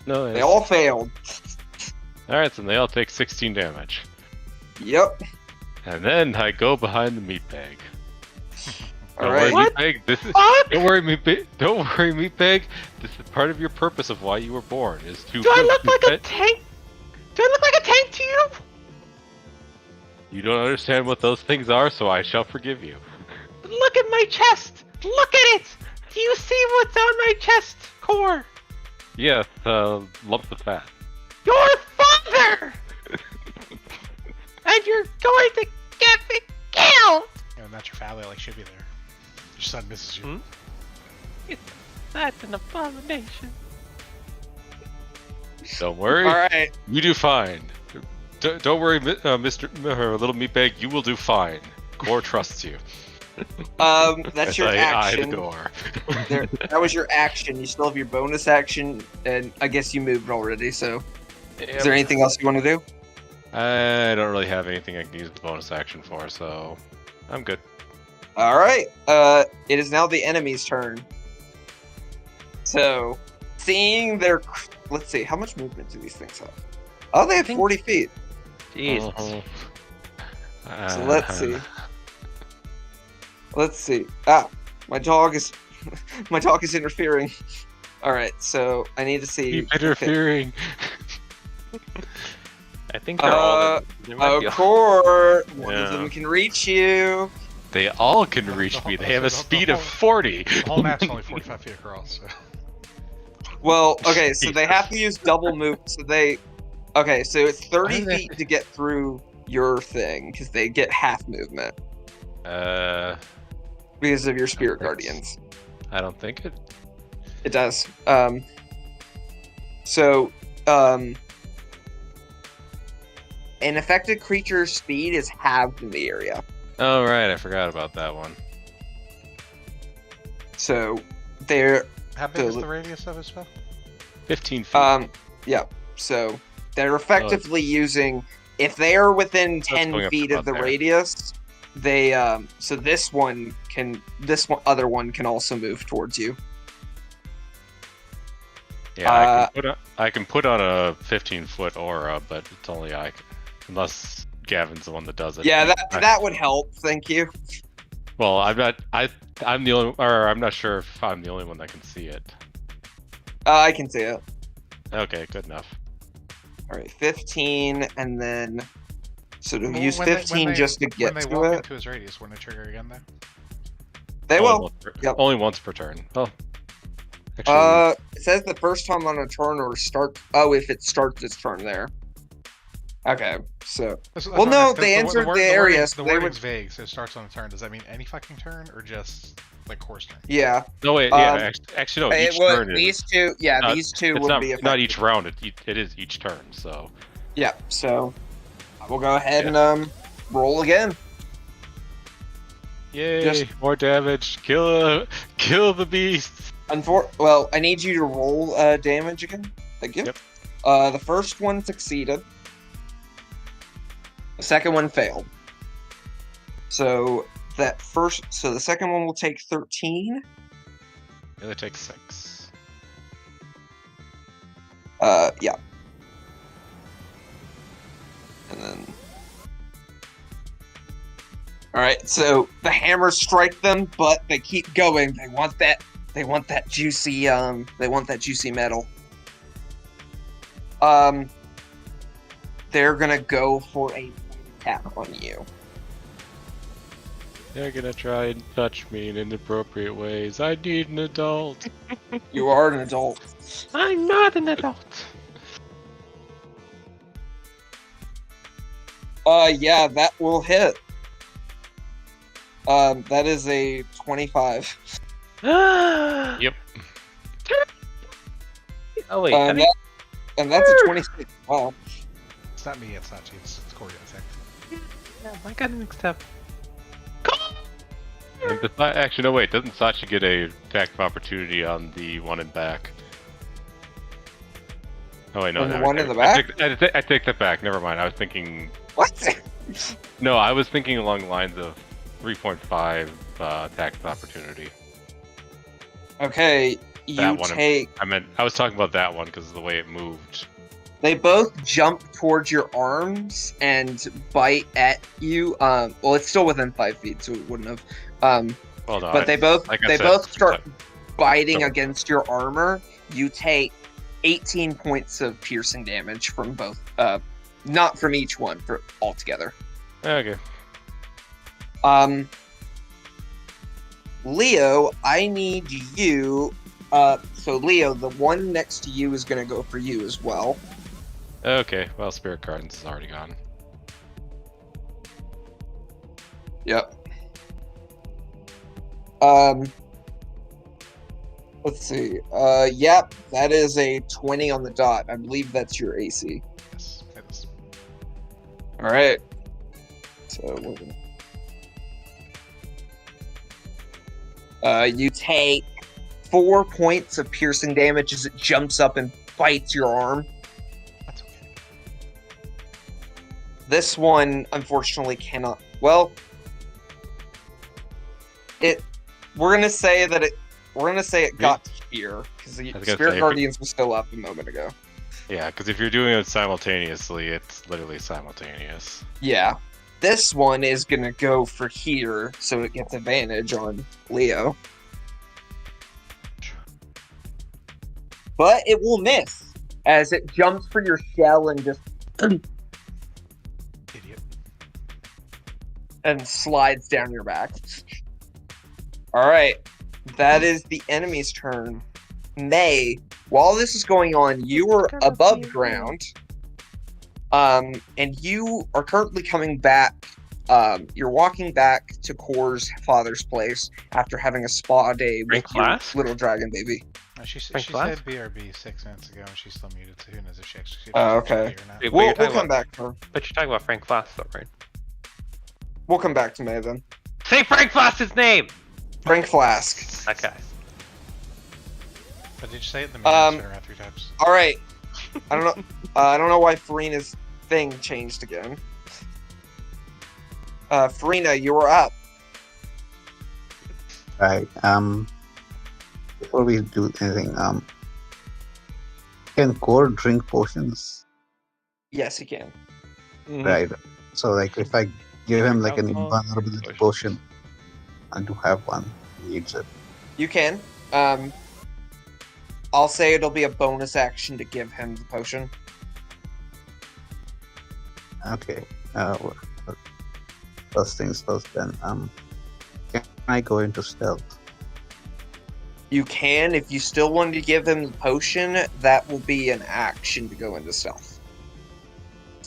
[SPEAKER 3] No,
[SPEAKER 1] They all failed.
[SPEAKER 3] Alright, so they all take 16 damage.
[SPEAKER 1] Yep.
[SPEAKER 3] And then I go behind the meat bag.
[SPEAKER 1] All
[SPEAKER 3] Don't
[SPEAKER 1] right.
[SPEAKER 3] worry, meat bag. This is. Don't worry, meat bag. Don't worry, meat bag. This is part of your purpose of why you were born. Is to.
[SPEAKER 2] Do I look like a tank? Do I look like a tank to you?
[SPEAKER 3] You don't understand what those things are, so I shall forgive you.
[SPEAKER 2] Look at my chest. Look at it. Do you see what's on my chest, Core?
[SPEAKER 3] Yeah, lumps of fat.
[SPEAKER 2] Your father. And you're going to get me killed.
[SPEAKER 4] Yeah, not your family like should be there. Your son misses you.
[SPEAKER 2] That's an abomination.
[SPEAKER 3] Don't worry.
[SPEAKER 1] All right.
[SPEAKER 3] You do fine. Don't worry, Mr. Little Meatbag. You will do fine. Core trusts you.
[SPEAKER 1] That's your
[SPEAKER 3] I eye the
[SPEAKER 1] action.
[SPEAKER 3] door.
[SPEAKER 1] That was your action. You still have your bonus action, and I guess you moved already. So, is there anything else you want to do?
[SPEAKER 3] I don't really have anything I can use the bonus action for, so I'm good.
[SPEAKER 1] All right. It is now the enemy's turn. So, seeing their, let's see, how much movement do these things have? Oh, they have 40 feet.
[SPEAKER 2] Jesus.
[SPEAKER 1] So let's see. Let's see. Ah, my dog is interfering. All right, so I need to see.
[SPEAKER 3] Keep interfering.
[SPEAKER 2] I think they're all. There might be
[SPEAKER 1] Oh, Core, one of
[SPEAKER 2] Yeah.
[SPEAKER 1] them can reach you.
[SPEAKER 3] They all can reach me. They have a speed of 40.
[SPEAKER 4] The whole map's only 45 feet across. So.
[SPEAKER 1] Well, okay, so they have to use double move. So it's 30 feet to get through your thing because they get half movement because of your spirit guardians.
[SPEAKER 3] I don't think it.
[SPEAKER 1] It does. An affected creature's speed is halved in the area.
[SPEAKER 3] Oh right, I forgot about that one.
[SPEAKER 1] So they're
[SPEAKER 4] How big is the radius of his spell?
[SPEAKER 3] 15 feet.
[SPEAKER 1] Yeah. So they're effectively using. If they are within 10 feet of the radius, they so this other one can also move towards you.
[SPEAKER 3] Yeah, I can put on a 15-foot aura, but it's only unless Gavin's the one that does it.
[SPEAKER 1] Yeah, that would help. Thank you.
[SPEAKER 3] Well, I'm the only, or I'm not sure if I'm the only one that can see it.
[SPEAKER 1] I can see it.
[SPEAKER 3] Okay, good enough.
[SPEAKER 1] All right, 15, and then so to use 15 just to get to it.
[SPEAKER 4] When they walk into his radius, wouldn't it trigger again then?
[SPEAKER 1] They will. Yep.
[SPEAKER 3] Only once per turn. Oh. Actually,
[SPEAKER 1] it says the first time on a turn or start. Oh, if it starts its turn there. Okay, so. Well, no, they answered the area.
[SPEAKER 4] The wording's vague, so it starts on a turn. Does that mean any fucking turn or just like course turn?
[SPEAKER 1] Yeah.
[SPEAKER 3] No, wait, yeah, actually, no. Each turn
[SPEAKER 1] these two, yeah, these two would be
[SPEAKER 3] not each round. It is each turn. So.
[SPEAKER 1] Yeah. So, we'll go ahead and roll again.
[SPEAKER 3] Yay! More damage. Kill the beast.
[SPEAKER 1] Well, I need you to roll damage again. Thank you.
[SPEAKER 3] Yep.
[SPEAKER 1] The first one succeeded. The second one failed. So the second one will take 13.
[SPEAKER 3] The other takes 6.
[SPEAKER 1] Yeah. And then. All right. So the hammers strike them, but they keep going. They want that. They want that juicy. They want that juicy metal. They're gonna go for a attack on you.
[SPEAKER 3] They're gonna try and touch me in inappropriate ways. I need an adult.
[SPEAKER 1] You are an adult.
[SPEAKER 2] I'm not an adult.
[SPEAKER 1] Yeah, that will hit. That is a 25.
[SPEAKER 2] Yep. Oh wait,
[SPEAKER 1] and that's a 26. Wow.
[SPEAKER 4] It's not me, it's not you, it's Corey, I think.
[SPEAKER 2] Yeah, I got an step.
[SPEAKER 3] Actually, no, wait. Doesn't Sachi get a attack of opportunity on the one in back? Oh wait, no.
[SPEAKER 1] The one in the back?
[SPEAKER 3] I take that back. Never mind. I was thinking.
[SPEAKER 1] What?
[SPEAKER 3] No, I was thinking along the lines of 3.5 attack of opportunity.
[SPEAKER 1] Okay, you take.
[SPEAKER 3] I was talking about that one because of the way it moved.
[SPEAKER 1] They both jump towards your arms and bite at you. Well, it's still within 5 feet, so it wouldn't have.
[SPEAKER 3] Well, no,
[SPEAKER 1] but they both start biting against your armor. You take 18 points of piercing damage from both. Not from each one, for altogether.
[SPEAKER 3] Okay.
[SPEAKER 1] Leo, I need you. So Leo, the one next to you is going to go for you as well.
[SPEAKER 3] Okay. Well, Spirit Gardens is already gone.
[SPEAKER 1] Yep. Let's see. Yep, that is a 20 on the dot. I believe that's your AC.
[SPEAKER 4] Yes, it is.
[SPEAKER 1] All right. So we're gonna... you take 4 points of piercing damage as it jumps up and bites your arm.
[SPEAKER 4] That's okay.
[SPEAKER 1] This one, unfortunately, cannot. Well, we're gonna say it got to here because the Spirit Guardians was still up a moment ago.
[SPEAKER 3] Yeah, because if you're doing it simultaneously, it's literally simultaneous.
[SPEAKER 1] Yeah. This one is gonna go for here, so it gets advantage on Leo. But it will miss as it jumps for your shell and just
[SPEAKER 4] Idiot.
[SPEAKER 1] and slides down your back. Alright. That is the enemy's turn. May, while this is going on, you are above ground. And you are currently coming back. You're walking back to Kor's father's place after having a spa day with your little dragon baby.
[SPEAKER 4] She said BRB 6 minutes ago and she's still muted, so who knows if she actually
[SPEAKER 1] Oh, okay. We'll come back to her.
[SPEAKER 2] But you're talking about Frank Floss, though, right?
[SPEAKER 1] We'll come back to May then.
[SPEAKER 2] Say Frank Floss's name!
[SPEAKER 1] Frank Flask.
[SPEAKER 2] Okay.
[SPEAKER 4] But did you say it in the mirror? Spin around 3 times.
[SPEAKER 1] All right. I don't know. I don't know why Farina's thing changed again. Farina, you're up.
[SPEAKER 5] Right. Before we do anything, can Core drink potions?
[SPEAKER 1] Yes, he can.
[SPEAKER 5] Right. So, like, if I give him like an invulnerability potion, I do have one. He needs it.
[SPEAKER 1] You can. I'll say it'll be a bonus action to give him the potion.
[SPEAKER 5] Okay. First things first. Then, can I go into stealth?
[SPEAKER 1] You can. If you still wanted to give him the potion, that will be an action to go into stealth.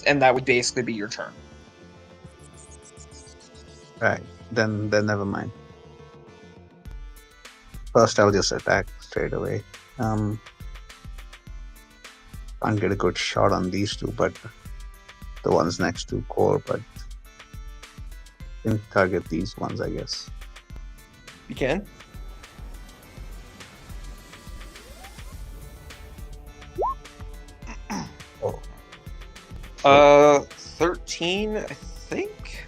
[SPEAKER 1] And that would basically be your turn.
[SPEAKER 5] Right. Then never mind. First, I'll just attack straight away. Can't get a good shot on these two, but the ones next to Core, but can target these ones, I guess.
[SPEAKER 1] You can.
[SPEAKER 5] Oh.
[SPEAKER 1] 13, I think.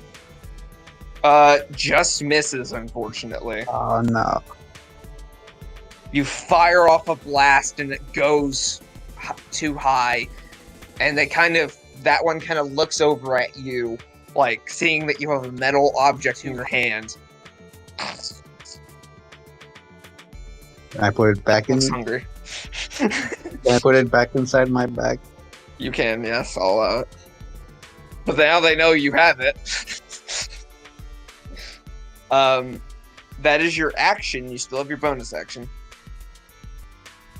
[SPEAKER 1] Just misses, unfortunately.
[SPEAKER 5] Oh no.
[SPEAKER 1] You fire off a blast and it goes too high, and that one kind of looks over at you, like seeing that you have a metal object in your hand.
[SPEAKER 5] Can I put it back in?
[SPEAKER 1] Looks hungry.
[SPEAKER 5] Can I put it back inside my bag?
[SPEAKER 1] You can, yes, I'll allow it. But now they know you have it. That is your action. You still have your bonus action.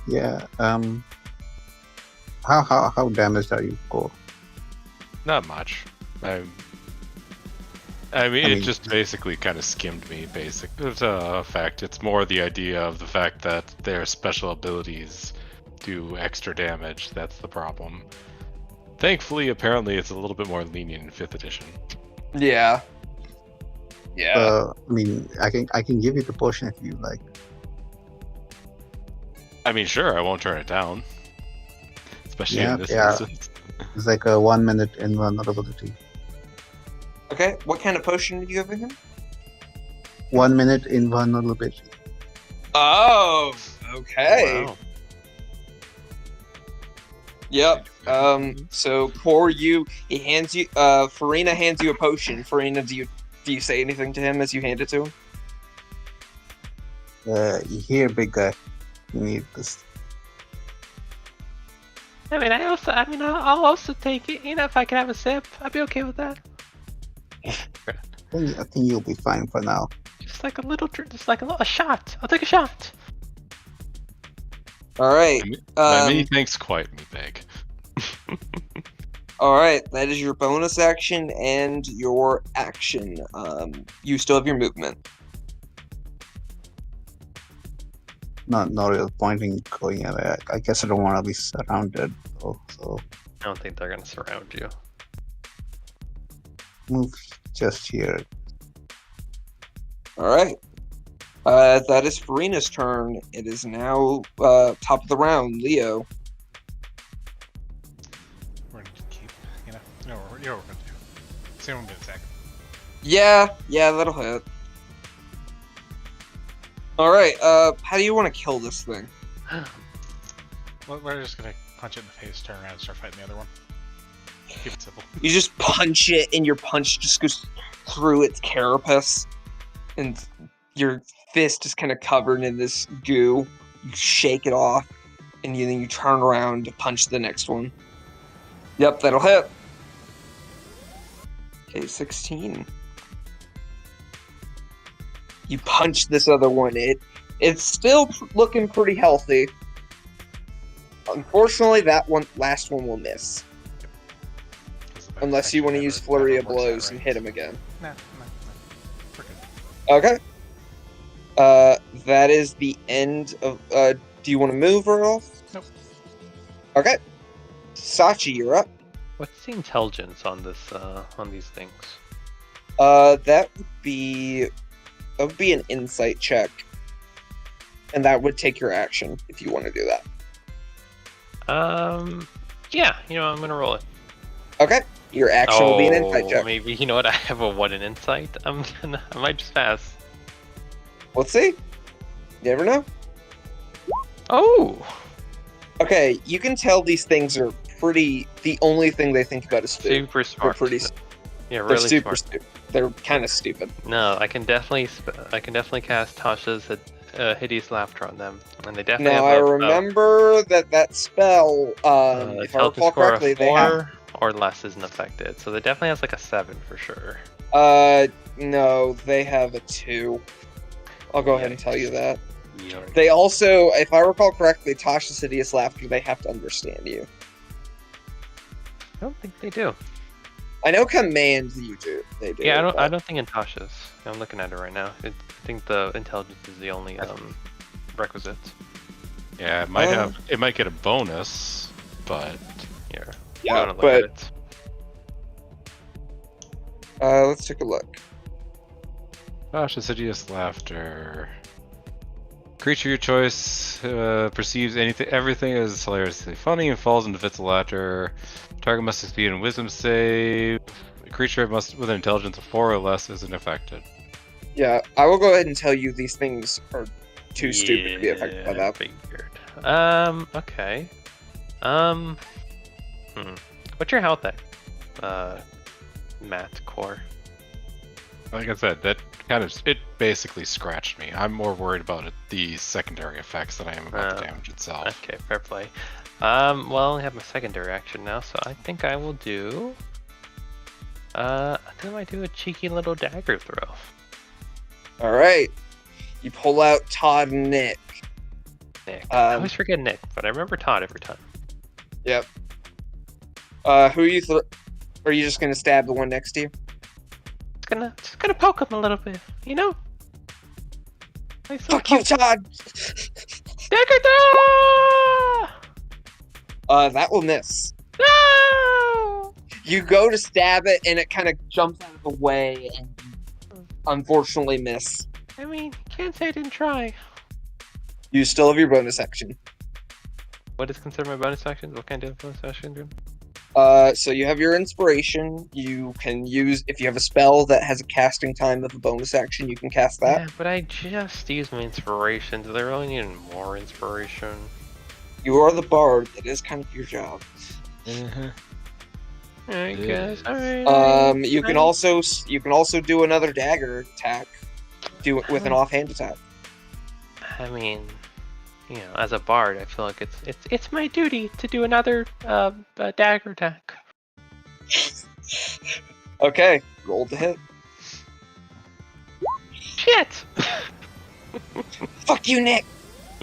[SPEAKER 5] Yeah. How damaged are you, Core?
[SPEAKER 3] Not much. I mean, it just basically kind of skimmed me. It's a fact. It's more the idea of the fact that their special abilities do extra damage. That's the problem. Thankfully, apparently, it's a little bit more lenient in 5th edition.
[SPEAKER 1] Yeah. Yeah.
[SPEAKER 5] I mean, I can give you the potion if you like.
[SPEAKER 3] I mean, sure, I won't turn it down. Especially in this instance.
[SPEAKER 5] It's like a 1 minute invulnerability.
[SPEAKER 1] Okay, what kind of potion are you giving him?
[SPEAKER 5] 1 minute invulnerability.
[SPEAKER 1] Oh, okay.
[SPEAKER 3] Wow.
[SPEAKER 1] Yep. So Core, Farina hands you a potion. Farina, do you say anything to him as you hand it to him?
[SPEAKER 5] Here, big guy. You need this.
[SPEAKER 2] I'll also take it. If I can have a sip, I'd be okay with that.
[SPEAKER 5] I think you'll be fine for now.
[SPEAKER 2] Just like a little drink, just like a shot. I'll take a shot.
[SPEAKER 1] All right.
[SPEAKER 3] My many thanks quite me beg.
[SPEAKER 1] All right, that is your bonus action and your action. You still have your movement.
[SPEAKER 5] Not real pointing going at it. I guess I don't want to be surrounded though, so
[SPEAKER 2] I don't think they're gonna surround you.
[SPEAKER 5] move just here.
[SPEAKER 1] All right. That is Farina's turn. It is now top of the round, Leo.
[SPEAKER 4] We're gonna keep, you know what we're gonna do. Same one, attack.
[SPEAKER 1] Yeah, that'll hit. All right. How do you want to kill this thing?
[SPEAKER 4] Well, we're just gonna punch it in the face, turn around, and start fighting the other one. Keep it simple.
[SPEAKER 1] You just punch it, and your punch just goes through its carapace, and your fist is kind of covered in this goo. You shake it off, and then you turn around to punch the next one. Yep, that'll hit. Okay, 16. You punch this other one. It's still looking pretty healthy. Unfortunately, that last one will miss. Unless you want to use Flurry of Blows and hit him again.
[SPEAKER 4] No. We're good.
[SPEAKER 1] Okay. That is the end of. Do you want to move, Earl?
[SPEAKER 4] Nope.
[SPEAKER 1] Okay. Sachi, you're up.
[SPEAKER 2] What's the intelligence on this? On these things?
[SPEAKER 1] That would be an insight check. And that would take your action if you want to do that.
[SPEAKER 2] Yeah, I'm gonna roll it.
[SPEAKER 1] Okay. Your action will be an insight check.
[SPEAKER 2] Maybe, you know what? I have a 1 in insight. I might just pass.
[SPEAKER 1] Let's see. You never know.
[SPEAKER 2] Oh!
[SPEAKER 1] Okay, you can tell these things are pretty. The only thing they think about is food.
[SPEAKER 2] Super smart.
[SPEAKER 1] They're pretty.
[SPEAKER 2] Yeah,
[SPEAKER 1] They're
[SPEAKER 2] really
[SPEAKER 1] super
[SPEAKER 2] smart.
[SPEAKER 1] stupid. They're kind of stupid.
[SPEAKER 2] No, I can definitely cast Tasha's hideous laughter on them, and they definitely.
[SPEAKER 1] Now I remember that spell. If I recall correctly, they have
[SPEAKER 2] 4 or less isn't affected, so they definitely has like a 7 for sure.
[SPEAKER 1] No, they have a 2. I'll go ahead and tell you that.
[SPEAKER 2] Yikes.
[SPEAKER 1] They also, if I recall correctly, Tasha's hideous laughter, they have to understand you.
[SPEAKER 2] I don't think they do.
[SPEAKER 1] I know command you do. They do.
[SPEAKER 2] Yeah, I don't think in Tasha's. I'm looking at it right now. I think the intelligence is the only requisite.
[SPEAKER 3] Yeah, it might get a bonus, but
[SPEAKER 1] Yeah,
[SPEAKER 2] look
[SPEAKER 1] but
[SPEAKER 2] at it.
[SPEAKER 1] let's take a look.
[SPEAKER 3] Gosh, insidious laughter. Creature your choice perceives everything as hilariously funny and falls into fits of laughter. Target must succeed in wisdom save. A creature with an intelligence of 4 or less isn't affected.
[SPEAKER 1] Yeah, I will go ahead and tell you these things are too stupid to be affected by that.
[SPEAKER 2] Figured. Okay. What's your health at? Matt Core.
[SPEAKER 3] Like I said, it basically scratched me. I'm more worried about the secondary effects than I am about the damage itself.
[SPEAKER 2] Okay, fair play. Well, I have my secondary action now, so I think I will do. I think I might do a cheeky little dagger throw.
[SPEAKER 1] All right, you pull out Todd and Nick.
[SPEAKER 2] I always forget Nick, but I remember Todd every time.
[SPEAKER 1] Yep. Who are you? Are you just gonna stab the one next to you?
[SPEAKER 2] Just gonna poke him a little bit, Nice
[SPEAKER 1] Fuck you, Todd!
[SPEAKER 2] Dagger throw!
[SPEAKER 1] That will miss.
[SPEAKER 2] No!
[SPEAKER 1] You go to stab it, and it kind of jumps out of the way, and unfortunately miss.
[SPEAKER 2] I mean, can't say I didn't try.
[SPEAKER 1] You still have your bonus action.
[SPEAKER 2] What is considered my bonus actions? What kind of bonus action do?
[SPEAKER 1] So you have your inspiration. You can use, if you have a spell that has a casting time of a bonus action, you can cast that.
[SPEAKER 2] Yeah, but I just used my inspiration. Do they really need more inspiration?
[SPEAKER 1] You are the bard. That is kind of your job.
[SPEAKER 2] I guess. Alright.
[SPEAKER 1] You can also do another dagger attack. Do it with an offhand attack.
[SPEAKER 2] I mean, as a bard, I feel like it's my duty to do another dagger attack.
[SPEAKER 1] Okay, roll to hit.
[SPEAKER 2] Shit!
[SPEAKER 1] Fuck you, Nick.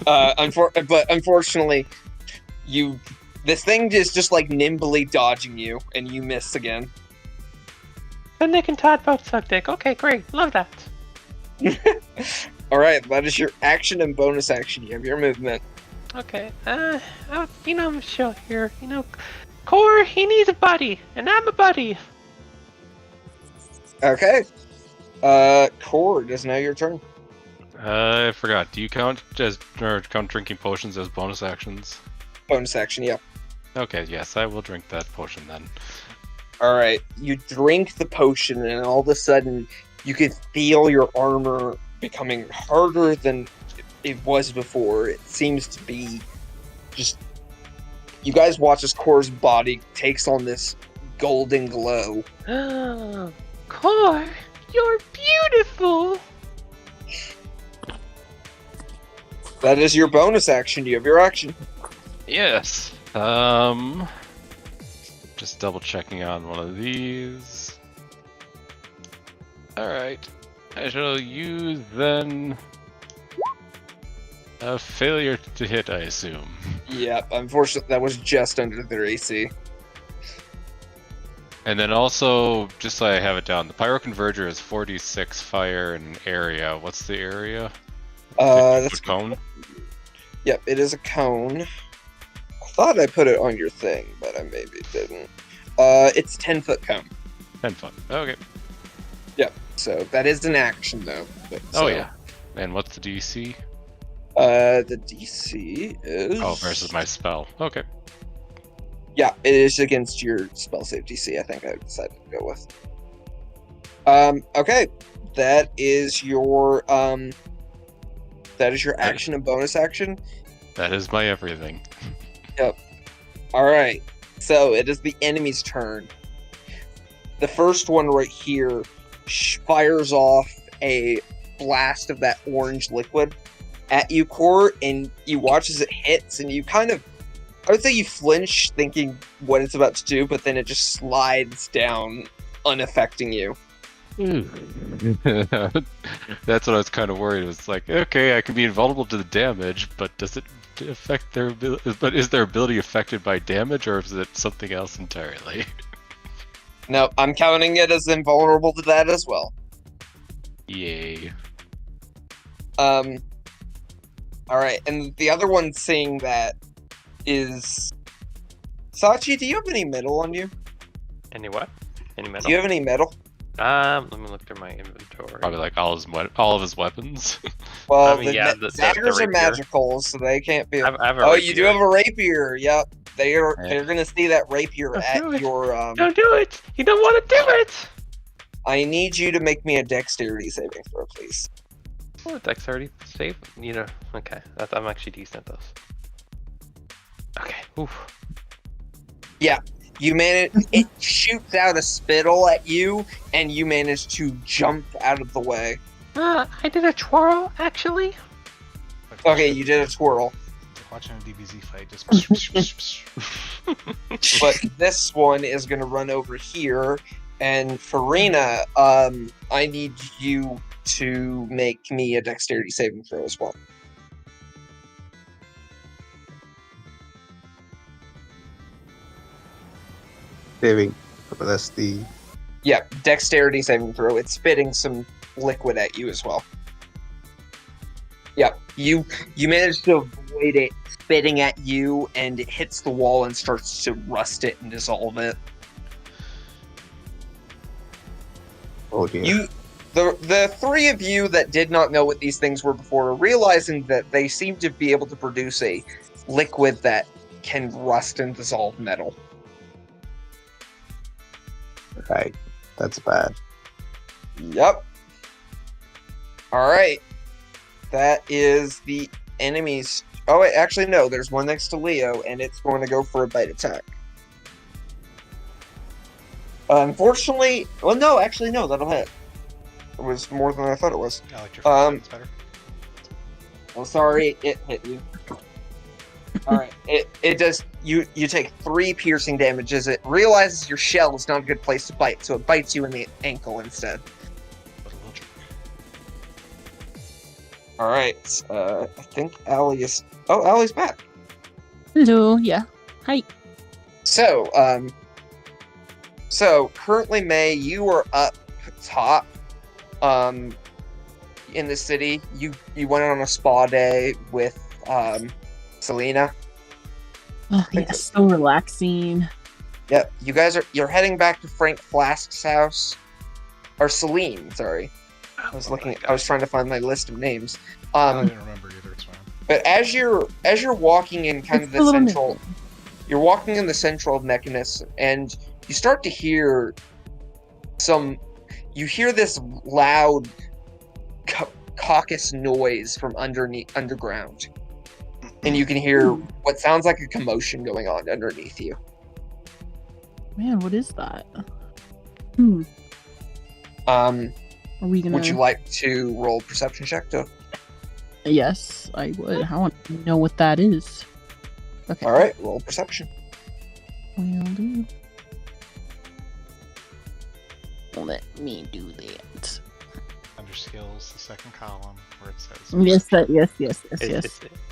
[SPEAKER 1] But unfortunately, this thing is just like nimbly dodging you, and you miss again.
[SPEAKER 2] So Nick and Todd both suck dick. Okay, great, love that.
[SPEAKER 1] Alright, that is your action and bonus action. You have your movement.
[SPEAKER 2] Okay, I'm chill here. Core, he needs a buddy, and I'm a buddy.
[SPEAKER 1] Okay. Core, it is now your turn.
[SPEAKER 3] I forgot. Do you count drinking potions as bonus actions?
[SPEAKER 1] Bonus action, yeah.
[SPEAKER 3] Okay, yes, I will drink that potion then.
[SPEAKER 1] Alright, you drink the potion, and all of a sudden, you can feel your armor becoming harder than it was before. It seems to be just... You guys watch as Core's body takes on this golden glow.
[SPEAKER 2] Core, you're beautiful!
[SPEAKER 1] That is your bonus action. You have your action.
[SPEAKER 3] Yes. Just double checking on one of these. Alright. I shall use then a failure to hit, I assume.
[SPEAKER 1] Yep, unfortunately that was just under their AC.
[SPEAKER 3] And then also, just so I have it down, the Pyro Converger is 46 fire and area. What's the area?
[SPEAKER 1] That's
[SPEAKER 3] a cone?
[SPEAKER 1] Yep, it is a cone. I thought I put it on your thing, but I maybe didn't. It's a 10-foot cone.
[SPEAKER 3] 10 foot. Okay.
[SPEAKER 1] Yep, so that is an action though.
[SPEAKER 3] Oh yeah. And what's the DC?
[SPEAKER 1] The DC is.
[SPEAKER 3] Oh, versus my spell. Okay.
[SPEAKER 1] Yeah, it is against your spell save DC. I think I decided to go with. Okay, that is your action and bonus action.
[SPEAKER 3] That is my everything.
[SPEAKER 1] Yep. All right. So it is the enemy's turn. The first one right here fires off a blast of that orange liquid at you, Core, and you watch as it hits, and you kind of, I would say you flinch thinking what it's about to do, but then it just slides down, unaffecting you.
[SPEAKER 3] That's what I was kind of worried. It was like, okay, I can be invulnerable to the damage, but does it affect their ability? But is their ability affected by damage, or is it something else entirely?
[SPEAKER 1] No, I'm counting it as invulnerable to that as well.
[SPEAKER 3] Yay.
[SPEAKER 1] All right, and the other one seeing that is Sachi. Do you have any metal on you?
[SPEAKER 2] Any what? Any metal?
[SPEAKER 1] Do you have any metal?
[SPEAKER 2] Let me look through my inventory.
[SPEAKER 3] Probably like all of his weapons.
[SPEAKER 1] Well,
[SPEAKER 2] I mean, yeah, the
[SPEAKER 1] daggers are
[SPEAKER 2] rapier.
[SPEAKER 1] magical, so they can't be.
[SPEAKER 2] I have a
[SPEAKER 1] Oh,
[SPEAKER 2] rapier.
[SPEAKER 1] you do have a rapier. Yep, they're
[SPEAKER 3] Yeah.
[SPEAKER 1] they're gonna see that rapier
[SPEAKER 2] Don't
[SPEAKER 1] at
[SPEAKER 2] do it.
[SPEAKER 1] your.
[SPEAKER 2] Don't do it! You don't want to do it!
[SPEAKER 1] I need you to make me a dexterity saving throw, please.
[SPEAKER 2] Oh, dexterity save? You know, okay. I'm actually decent at those. Okay, oof.
[SPEAKER 1] You manage. It shoots out a spittle at you, and you manage to jump out of the way.
[SPEAKER 2] I did a twirl, actually.
[SPEAKER 1] Okay, you did a twirl,
[SPEAKER 4] Like watching a DBZ fight, just.
[SPEAKER 1] but this one is gonna run over here. And Farina, I need you to make me a dexterity saving throw as well.
[SPEAKER 5] Saving. That's the.
[SPEAKER 1] Yeah, dexterity saving throw. It's spitting some liquid at you as well. Yeah, you manage to avoid it spitting at you, and it hits the wall and starts to rust it and dissolve it.
[SPEAKER 5] Oh dear.
[SPEAKER 1] The three of you that did not know what these things were before are realizing that they seem to be able to produce a liquid that can rust and dissolve metal.
[SPEAKER 5] Right. That's bad.
[SPEAKER 1] Yep. Alright. That is the enemy's... Oh, wait, actually, no. There's one next to Leo, and it's going to go for a bite attack. Unfortunately... Well, no, actually, no. That'll hit. It was more than I thought it was.
[SPEAKER 4] I like your it's better.
[SPEAKER 1] Oh, sorry. It hit you. Alright. It does... You take 3 piercing damages. It realizes your shell is not a good place to bite, so it bites you in the ankle instead.
[SPEAKER 4] But a little jerk.
[SPEAKER 1] Alright, I think Allie is... Oh, Allie's back.
[SPEAKER 6] Hello, yeah. Hi.
[SPEAKER 1] So, currently, May, you are up top, in the city. You went on a spa day with, Selena.
[SPEAKER 6] Oh, yes, so relaxing.
[SPEAKER 1] Yep, you're heading back to Frank Flask's house. Or Celine, sorry. I was trying to find my list of names.
[SPEAKER 4] I didn't remember either. It's fine.
[SPEAKER 1] But as you're walking in kind of the central, you're walking in the central of Mechanus, and you start to hear you hear this loud caucus noise from underground, and you can hear what sounds like a commotion going on underneath you.
[SPEAKER 6] Man, what is that? Are we gonna...
[SPEAKER 1] Would you like to roll perception check to?
[SPEAKER 6] Yes, I would. I want to know what that is. Okay.
[SPEAKER 1] All right, roll perception.
[SPEAKER 6] Will do. Let me do that.
[SPEAKER 4] Under skills, the second column where it says.
[SPEAKER 6] Yes.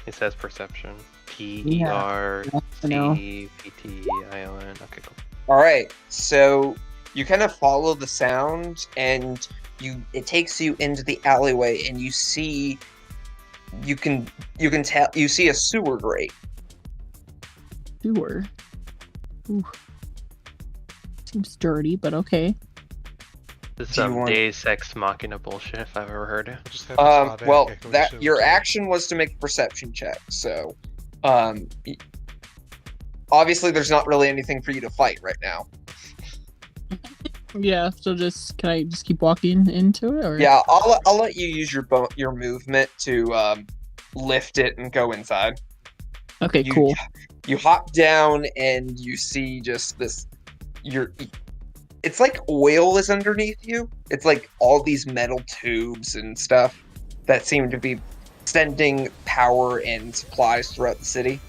[SPEAKER 2] It says perception.
[SPEAKER 6] I know.
[SPEAKER 2] PERCPTION. Okay, cool.
[SPEAKER 1] All right, so you kind of follow the sound, and it takes you into the alleyway, and you see a sewer grate.
[SPEAKER 6] Sewer. Ooh. Seems dirty, but okay.
[SPEAKER 2] This is
[SPEAKER 1] Do you
[SPEAKER 2] some
[SPEAKER 1] want-
[SPEAKER 2] Deus Ex Machina bullshit if I've ever heard it.
[SPEAKER 4] Just have this odd
[SPEAKER 1] Well,
[SPEAKER 4] echo
[SPEAKER 1] that
[SPEAKER 4] shit
[SPEAKER 1] your
[SPEAKER 4] with
[SPEAKER 1] action was to make a perception check, so y- obviously there's not really anything for you to fight right now.
[SPEAKER 6] Yeah, so can I just keep walking into it, or?
[SPEAKER 1] Yeah, I'll let you use your movement to lift it and go inside.
[SPEAKER 6] Okay,
[SPEAKER 1] You-
[SPEAKER 6] cool.
[SPEAKER 1] You hop down and you see just this. It's like oil is underneath you. It's like all these metal tubes and stuff that seem to be sending power and supplies throughout the city.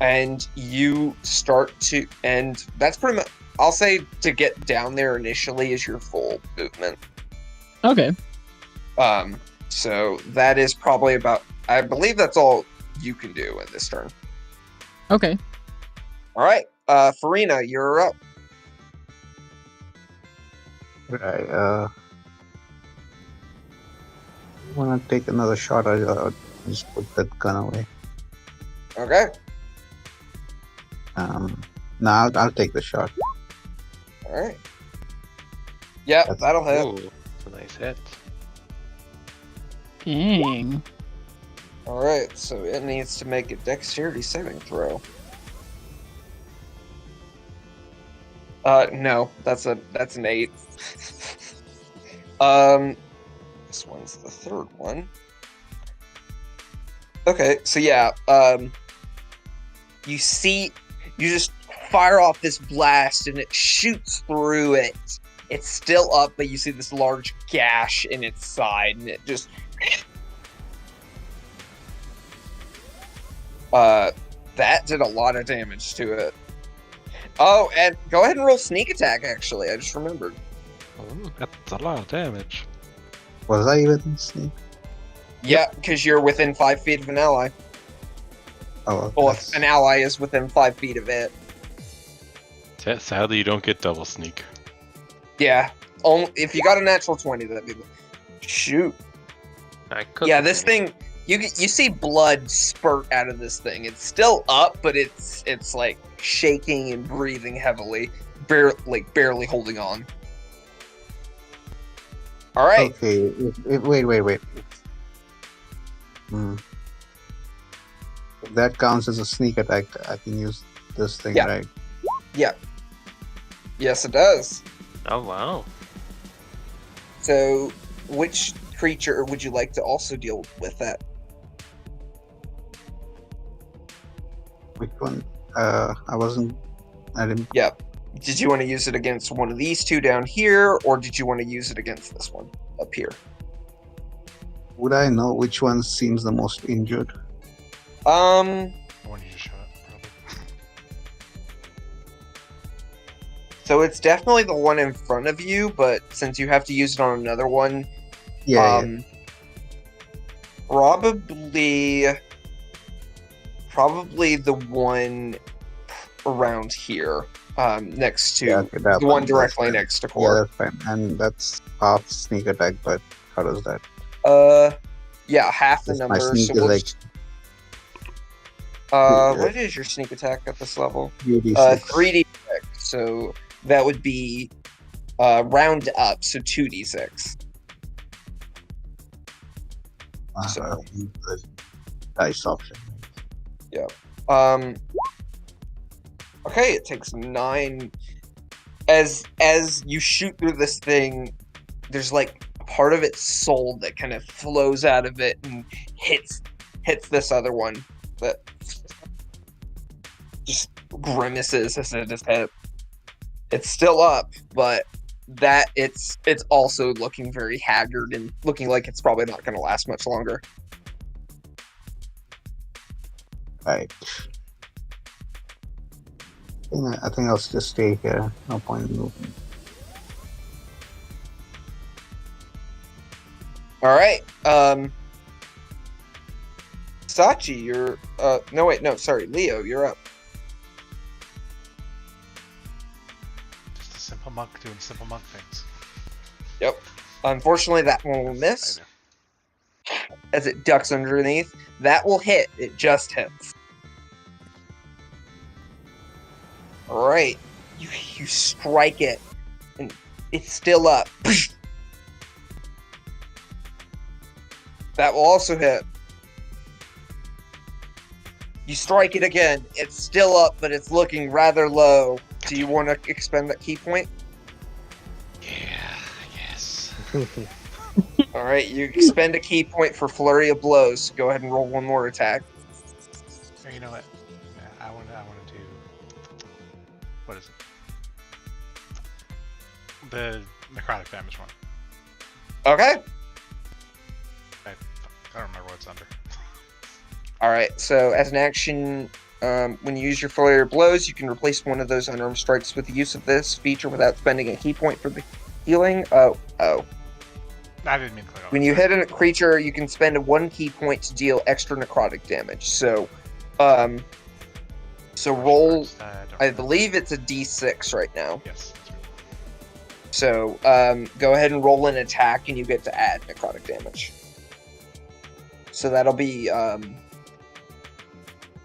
[SPEAKER 1] And you start to, and that's pretty much, I'll say to get down there initially is your full movement.
[SPEAKER 6] Okay.
[SPEAKER 1] So that is probably about, I believe that's all you can do at this turn.
[SPEAKER 6] Okay.
[SPEAKER 1] All right, Farina, you're up.
[SPEAKER 5] Right. Want to take another shot? I'll just put that gun away.
[SPEAKER 1] Okay.
[SPEAKER 5] No, I'll take the shot.
[SPEAKER 1] All right. Yep,
[SPEAKER 5] That's-
[SPEAKER 1] that'll hit.
[SPEAKER 2] Ooh, that's a nice hit.
[SPEAKER 6] Dang.
[SPEAKER 1] All right, so it needs to make a dexterity saving throw. No, that's an 8. This one's the third one. Okay, so yeah, you just fire off this blast and it shoots through it. It's still up, but you see this large gash in its side, and it just that did a lot of damage to it. Oh, and go ahead and roll sneak attack, actually. I just remembered.
[SPEAKER 3] Oh, that's a lot of damage.
[SPEAKER 5] Was I even sneak?
[SPEAKER 1] Yeah, because you're within 5 feet of an ally.
[SPEAKER 5] Oh,
[SPEAKER 1] Well,
[SPEAKER 5] that's-
[SPEAKER 1] if an ally is within 5 feet of it.
[SPEAKER 3] Sadly, you don't get double sneak.
[SPEAKER 1] Yeah. Only if you got a natural 20, that'd be... Shoot.
[SPEAKER 2] I could
[SPEAKER 1] Yeah, this thing... You see blood spurt out of this thing. It's still up, but it's like shaking and breathing heavily, barely holding on. All right.
[SPEAKER 5] Okay. Wait. If that counts as a sneak attack, I can use this thing,
[SPEAKER 1] Yeah.
[SPEAKER 5] right?
[SPEAKER 1] Yes, it does.
[SPEAKER 2] Oh wow.
[SPEAKER 1] So, which creature would you like to also deal with that?
[SPEAKER 5] Which one? I didn't.
[SPEAKER 1] Yeah. Did you want to use it against one of these two down here, or did you want to use it against this one up here?
[SPEAKER 5] Would I know which one seems the most injured?
[SPEAKER 4] The one you just shot, probably.
[SPEAKER 1] So it's definitely the one in front of you, but since you have to use it on another one,
[SPEAKER 5] Yeah.
[SPEAKER 1] probably the one around here, next to
[SPEAKER 5] Okay, that
[SPEAKER 1] the one
[SPEAKER 5] that's
[SPEAKER 1] directly
[SPEAKER 5] fine.
[SPEAKER 1] next to
[SPEAKER 5] Yeah,
[SPEAKER 1] Core.
[SPEAKER 5] that's fine. And that's half sneak attack, but how does that?
[SPEAKER 1] Yeah, half the
[SPEAKER 5] That's my
[SPEAKER 1] number.
[SPEAKER 5] sneak
[SPEAKER 1] So
[SPEAKER 5] is
[SPEAKER 1] we'll
[SPEAKER 5] like
[SPEAKER 1] just-
[SPEAKER 5] yeah.
[SPEAKER 1] what is your sneak attack at this level?
[SPEAKER 5] 3d6.
[SPEAKER 1] 3d6. So that would be round up, so 2d6. so-
[SPEAKER 5] The dice option.
[SPEAKER 1] Okay, it takes 9. As you shoot through this thing, there's like part of its soul that kind of flows out of it and hits this other one that just grimaces as it is hit. It's still up, but that it's also looking very haggard and looking like it's probably not going to last much longer.
[SPEAKER 5] Right. I think I'll just stay here. No point in moving.
[SPEAKER 1] All right. Sachi, you're Leo, you're up.
[SPEAKER 4] Just a simple monk doing simple monk things.
[SPEAKER 1] Yep. Unfortunately, that one will miss
[SPEAKER 4] I know.
[SPEAKER 1] as it ducks underneath. That will hit. It just hits. All right. You strike it, and It's still up. That will also hit. You strike it again. It's still up, but it's looking rather low. Do you want to expend that key point?
[SPEAKER 3] Yeah, I guess.
[SPEAKER 1] All right, you expend a key point for flurry of blows. Go ahead and roll one more attack.
[SPEAKER 4] Or you know what? Yeah, I want to do. What is it? The necrotic damage one.
[SPEAKER 1] Okay.
[SPEAKER 4] I don't remember what it's under.
[SPEAKER 1] All right. So as an action, when you use your flurry of blows, you can replace one of those unarmed strikes with the use of this feature without spending a key point for the healing. Oh.
[SPEAKER 4] I didn't mean to click on
[SPEAKER 1] When
[SPEAKER 4] it.
[SPEAKER 1] you hit a creature, you can spend a 1 key point to deal extra necrotic damage. So, roll. I believe it's a D6 right now.
[SPEAKER 4] Yes. That's right.
[SPEAKER 1] So, go ahead and roll an attack, and you get to add necrotic damage. So that'll be, I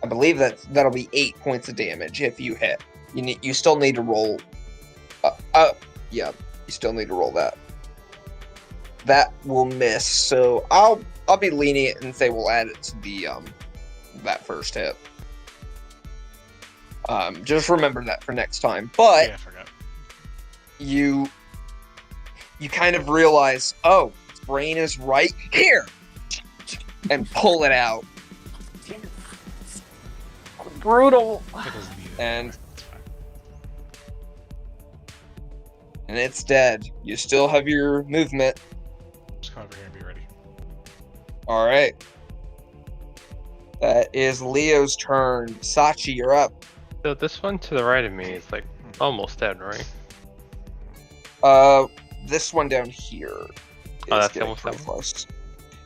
[SPEAKER 1] believe that'll be 8 points of damage if you hit. You still need to roll. Yeah, you still need to roll that. That will miss. So I'll be lenient and say we'll add it to the that first hit. Just remember that for next time. But
[SPEAKER 4] Yeah, I forgot.
[SPEAKER 1] you kind of realize, oh, its brain is right here, and pull it out.
[SPEAKER 6] Brutal.
[SPEAKER 4] It doesn't need it.
[SPEAKER 1] And-
[SPEAKER 4] It's fine.
[SPEAKER 1] And it's dead. You still have your movement.
[SPEAKER 4] Just come over here and be ready.
[SPEAKER 1] All right. That is Leo's turn. Sachi, you're up.
[SPEAKER 2] So this one to the right of me is like almost dead, right?
[SPEAKER 1] This one down here.
[SPEAKER 2] Oh,
[SPEAKER 1] is
[SPEAKER 2] that's
[SPEAKER 1] getting
[SPEAKER 2] almost
[SPEAKER 1] pretty
[SPEAKER 2] that one.
[SPEAKER 1] close.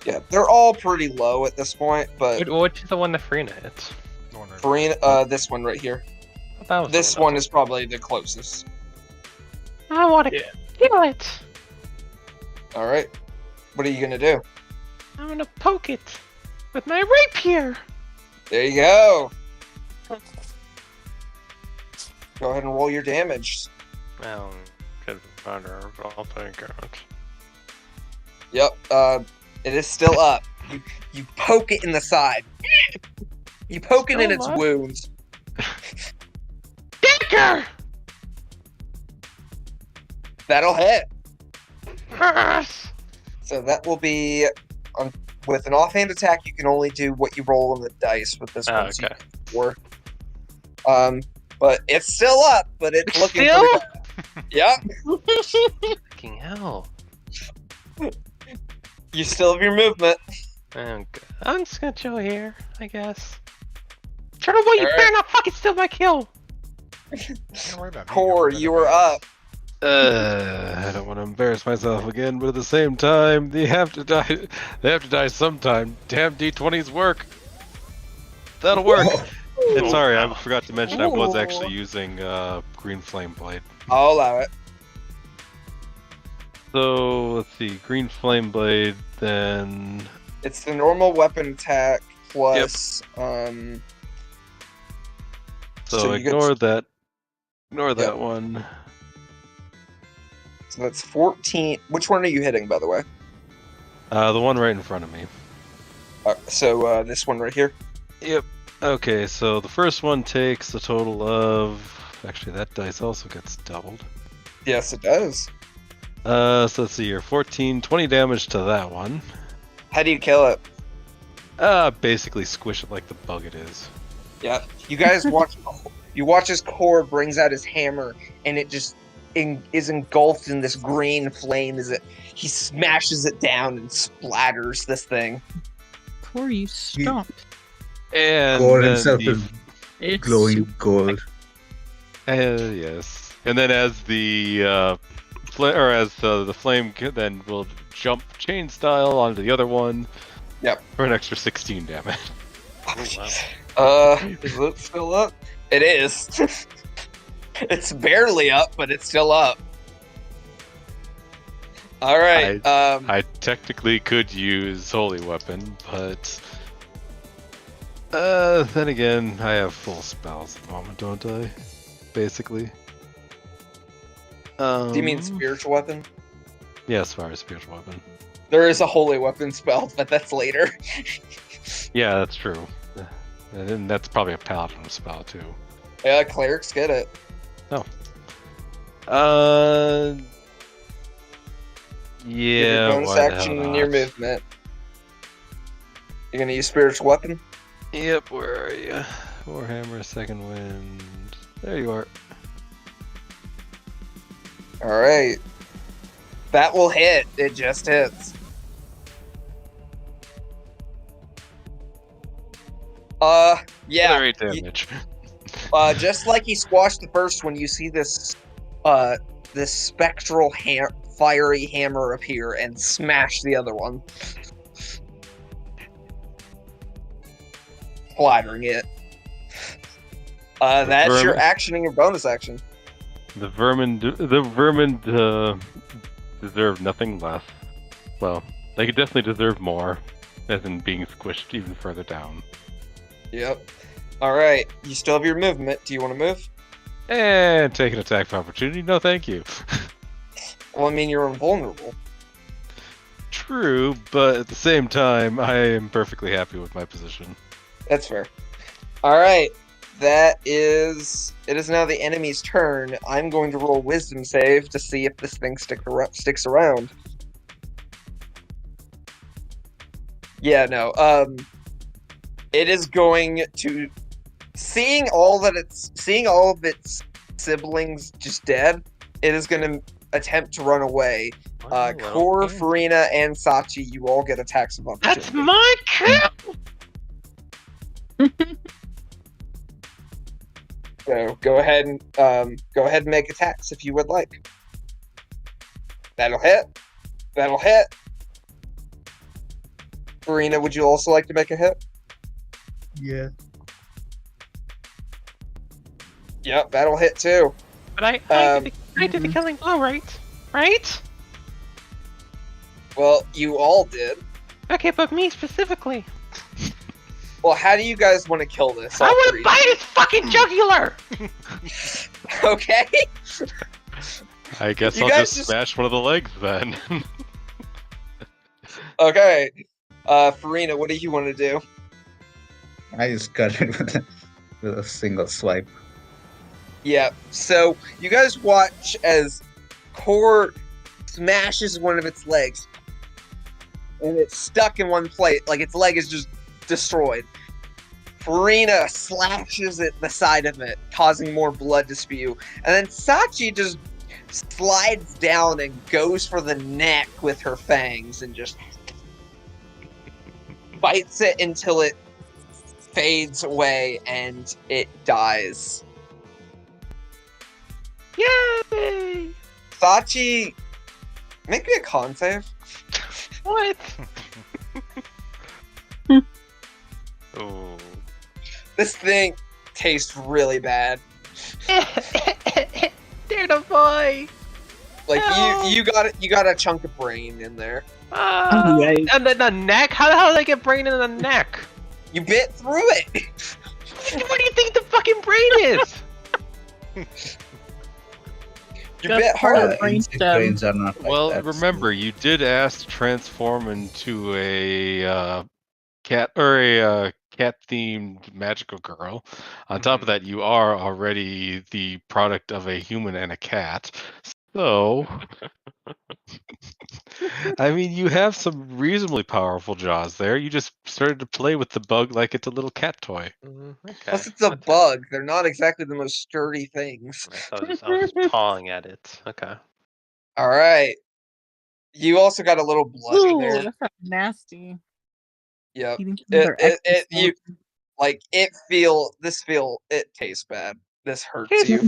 [SPEAKER 1] Yeah, they're all pretty low at this point, but
[SPEAKER 2] Which is the one that Farina hits?
[SPEAKER 4] The one right
[SPEAKER 1] Farina, this one right here.
[SPEAKER 2] That was
[SPEAKER 1] This
[SPEAKER 2] the
[SPEAKER 1] one is probably the closest.
[SPEAKER 2] I want to kill it.
[SPEAKER 1] All right. What are you gonna do?
[SPEAKER 2] I'm gonna poke it with my rapier.
[SPEAKER 1] There you go. Go ahead and roll your damage.
[SPEAKER 2] Well, good matter, but I'll take it.
[SPEAKER 1] Yep. It is still up. You poke it in the side. You poke it in its
[SPEAKER 2] Still up?
[SPEAKER 1] wounds.
[SPEAKER 2] Dagger!
[SPEAKER 1] That'll hit.
[SPEAKER 2] Yes!
[SPEAKER 1] So that will be with an offhand attack. You can only do what you roll on the dice with this
[SPEAKER 2] Oh,
[SPEAKER 1] one. so you
[SPEAKER 2] okay.
[SPEAKER 1] get 4. But it's still up. But it's looking
[SPEAKER 2] Still?
[SPEAKER 1] pretty bad. Yep.
[SPEAKER 2] Fucking hell.
[SPEAKER 1] You still have your movement.
[SPEAKER 2] I'm just gonna chill here, I guess. Turtle Boy, you
[SPEAKER 1] Alright.
[SPEAKER 2] better not fucking steal my kill!
[SPEAKER 4] Don't worry about me.
[SPEAKER 1] Core, you are up.
[SPEAKER 3] I don't want to embarrass myself again, but at the same time, they have to die. They have to die sometime. Damn D20s work. That'll work. And sorry, I forgot to mention I was actually using Green Flame Blade.
[SPEAKER 1] I'll allow it.
[SPEAKER 3] So let's see, Green Flame Blade. Then
[SPEAKER 1] It's the normal weapon attack plus
[SPEAKER 3] so,
[SPEAKER 1] you get-
[SPEAKER 3] ignore that. Ignore
[SPEAKER 1] Yep.
[SPEAKER 3] that one.
[SPEAKER 1] So that's 14. Which one are you hitting, by the way?
[SPEAKER 3] The one right in front of me.
[SPEAKER 1] So this one right here.
[SPEAKER 3] Yep. Okay, so the first one takes a total of. Actually, that dice also gets doubled.
[SPEAKER 1] Yes, it does.
[SPEAKER 3] So let's see here, 14, 20 damage to that one.
[SPEAKER 1] How do you kill it?
[SPEAKER 3] Basically squish it like the bug it is.
[SPEAKER 1] Yeah. You guys watch. You watch as Core brings out his hammer, and it just is engulfed in this green flame as he smashes it down and splatters this thing.
[SPEAKER 6] Before you stop,
[SPEAKER 3] And
[SPEAKER 5] God
[SPEAKER 3] then
[SPEAKER 5] himself
[SPEAKER 3] the-
[SPEAKER 5] is
[SPEAKER 6] it's
[SPEAKER 5] glowing gold.
[SPEAKER 3] yes. And then as the the flame then will jump chain style onto the other one.
[SPEAKER 1] Yep.
[SPEAKER 3] For an extra 16 damage.
[SPEAKER 1] Is it still up? It is. It's barely up, but it's still up. All right.
[SPEAKER 3] I technically could use Holy Weapon, but then again, I have full spells at the moment, don't I? Basically.
[SPEAKER 1] Do you mean spiritual weapon?
[SPEAKER 3] Yeah, as far as spiritual weapon.
[SPEAKER 1] There is a holy weapon spell, but that's later.
[SPEAKER 3] Yeah, that's true. And that's probably a paladin spell too.
[SPEAKER 1] Yeah, clerics get it.
[SPEAKER 3] Yeah.
[SPEAKER 1] Your bonus
[SPEAKER 3] Why the
[SPEAKER 1] action
[SPEAKER 3] hell
[SPEAKER 1] in your
[SPEAKER 3] not?
[SPEAKER 1] movement. You're gonna use spiritual weapon.
[SPEAKER 3] Yep. Where are you? Warhammer, Second Wind. There you are.
[SPEAKER 1] All right. That will hit. It just hits. Yeah.
[SPEAKER 3] Another 8 damage.
[SPEAKER 1] Just like he squashed the first one, you see this spectral fiery hammer appear and smash the other one, splattering it. That's your action and your bonus action.
[SPEAKER 3] The vermin deserve nothing less. Well, they could definitely deserve more, as in being squished even further down.
[SPEAKER 1] Yep. All right. You still have your movement. Do you want to move?
[SPEAKER 3] And take an attack of opportunity? No, thank you.
[SPEAKER 1] Well, I mean, you're invulnerable.
[SPEAKER 3] True, but at the same time, I am perfectly happy with my position.
[SPEAKER 1] That's fair. All right. It is now the enemy's turn. I'm going to roll Wisdom save to see if this thing sticks around. Yeah, no. It is going to seeing all of its siblings just dead. It is going to attempt to run away. Kor, Farina, and Sachi, you all get attacks of opportunity.
[SPEAKER 2] That's my kill!
[SPEAKER 1] So go ahead and make attacks if you would like. That'll hit. That'll hit. Farina, would you also like to make a hit?
[SPEAKER 5] Yeah.
[SPEAKER 1] Yep, that'll hit too.
[SPEAKER 2] But I did the killing blow, right? Right?
[SPEAKER 1] Well, you all did.
[SPEAKER 2] Okay, but me specifically.
[SPEAKER 1] Well, how do you guys want to kill this?
[SPEAKER 2] I want to bite his fucking jugular!
[SPEAKER 1] Okay.
[SPEAKER 3] I guess
[SPEAKER 1] You
[SPEAKER 3] I'll
[SPEAKER 1] guys
[SPEAKER 3] just smash one of the legs then.
[SPEAKER 1] Okay. Farina, what do you want to do?
[SPEAKER 5] I just cut it with a single swipe.
[SPEAKER 1] Yeah. So you guys watch as Kor smashes one of its legs, and it's stuck in one place. Like its leg is just destroyed. Farina slashes at the side of it, causing more blood to spew. And then Sachi just slides down and goes for the neck with her fangs and just bites it until it fades away and it dies.
[SPEAKER 2] Yay!
[SPEAKER 1] Sachi, make me a con save.
[SPEAKER 2] What? Ooh.
[SPEAKER 1] This thing tastes really bad.
[SPEAKER 2] They're the boy.
[SPEAKER 1] Like
[SPEAKER 2] No.
[SPEAKER 1] you got a chunk of brain in there.
[SPEAKER 6] Yikes.
[SPEAKER 2] And then the neck? How the hell did I get brain in the neck?
[SPEAKER 1] You bit through it.
[SPEAKER 2] What do you think the fucking brain is?
[SPEAKER 1] You
[SPEAKER 6] That's
[SPEAKER 1] bit
[SPEAKER 6] part of
[SPEAKER 1] hard.
[SPEAKER 6] the brain
[SPEAKER 5] Insect
[SPEAKER 6] stem.
[SPEAKER 5] brains are not like
[SPEAKER 3] Well,
[SPEAKER 5] that,
[SPEAKER 3] remember, you did ask to transform into a cat or a cat-themed magical girl. On top of that, you are already the product of a human and a cat. So, I mean, you have some reasonably powerful jaws there. You just started to play with the bug like it's a little cat toy.
[SPEAKER 2] Okay.
[SPEAKER 1] Plus, it's a bug. They're not exactly the most sturdy things.
[SPEAKER 2] I was just pawing at it. Okay.
[SPEAKER 1] All right. You also got a little blood in
[SPEAKER 6] Ooh,
[SPEAKER 1] there.
[SPEAKER 6] that sounds nasty.
[SPEAKER 1] Yep.
[SPEAKER 6] Eating some of their extra
[SPEAKER 1] You
[SPEAKER 6] stuff.
[SPEAKER 1] like it tastes bad. This hurts
[SPEAKER 2] Kiss,
[SPEAKER 1] you.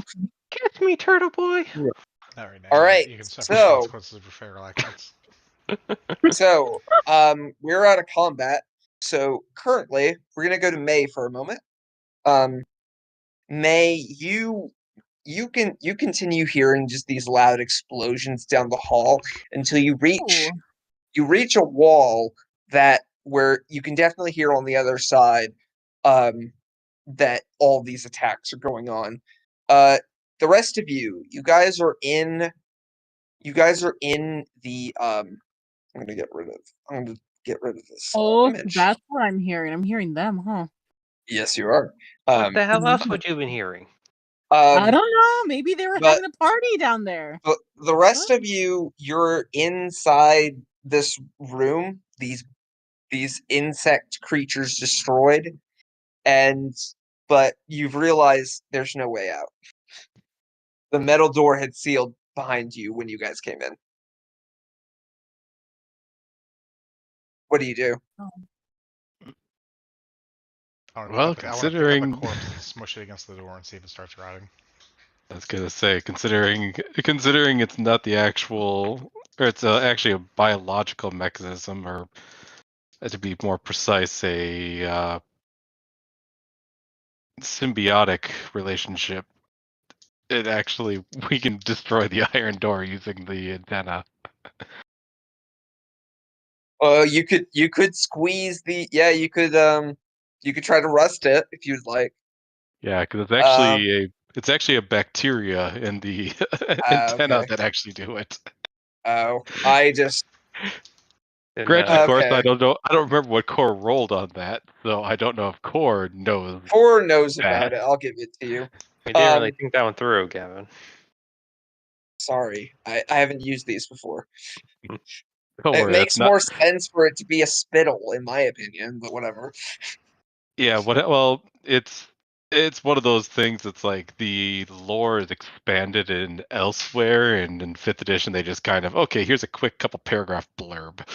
[SPEAKER 2] kiss me, turtle boy.
[SPEAKER 4] Not right now.
[SPEAKER 1] All right,
[SPEAKER 4] You can suffer
[SPEAKER 1] so-
[SPEAKER 4] consequences of your feral actions.
[SPEAKER 1] So, we're out of combat. So currently, we're gonna go to May for a moment. May, you continue hearing just these loud explosions down the hall until you reach a wall where you can definitely hear on the other side that all these attacks are going on. The rest of you guys are in you guys are in the I'm gonna get rid of this
[SPEAKER 6] Oh,
[SPEAKER 1] image.
[SPEAKER 6] that's what I'm hearing. I'm hearing them, huh?
[SPEAKER 1] Yes, you are.
[SPEAKER 2] What the hell else would you been hearing?
[SPEAKER 6] I don't know. Maybe they were
[SPEAKER 1] but-
[SPEAKER 6] having a party down there.
[SPEAKER 1] But the rest of you, you're inside this room. These insect creatures destroyed, but you've realized there's no way out. The metal door had sealed behind you when you guys came in. What do you do?
[SPEAKER 3] Well,
[SPEAKER 4] I want to pick up
[SPEAKER 3] considering-
[SPEAKER 4] a corpse and smush it against the door and see if it starts rotting.
[SPEAKER 3] I was gonna say, considering it's not the actual, or it's actually a biological mechanism, or to be more precise, a symbiotic relationship. It actually, we can destroy the iron door using the antenna.
[SPEAKER 1] You could squeeze the you could try to rust it if you'd like.
[SPEAKER 3] Yeah, because it's actually a bacteria in the antenna
[SPEAKER 1] Okay.
[SPEAKER 3] that actually do it.
[SPEAKER 1] Oh, I just
[SPEAKER 3] Granted, of course,
[SPEAKER 1] Okay.
[SPEAKER 3] I don't know. I don't remember what Core rolled on that, so I don't know if Core knows.
[SPEAKER 1] Core knows about
[SPEAKER 3] That.
[SPEAKER 1] it. I'll give it to you.
[SPEAKER 2] We didn't really think that one through, Gavin.
[SPEAKER 1] Sorry, I haven't used these before.
[SPEAKER 3] Don't
[SPEAKER 1] It
[SPEAKER 3] worry,
[SPEAKER 1] makes
[SPEAKER 3] that's not.
[SPEAKER 1] more sense for it to be a spittle, in my opinion, but whatever.
[SPEAKER 3] Yeah, well, it's one of those things. It's like the lore is expanded in elsewhere, and in 5th edition they just kind of, okay, here's a quick couple paragraph blurb.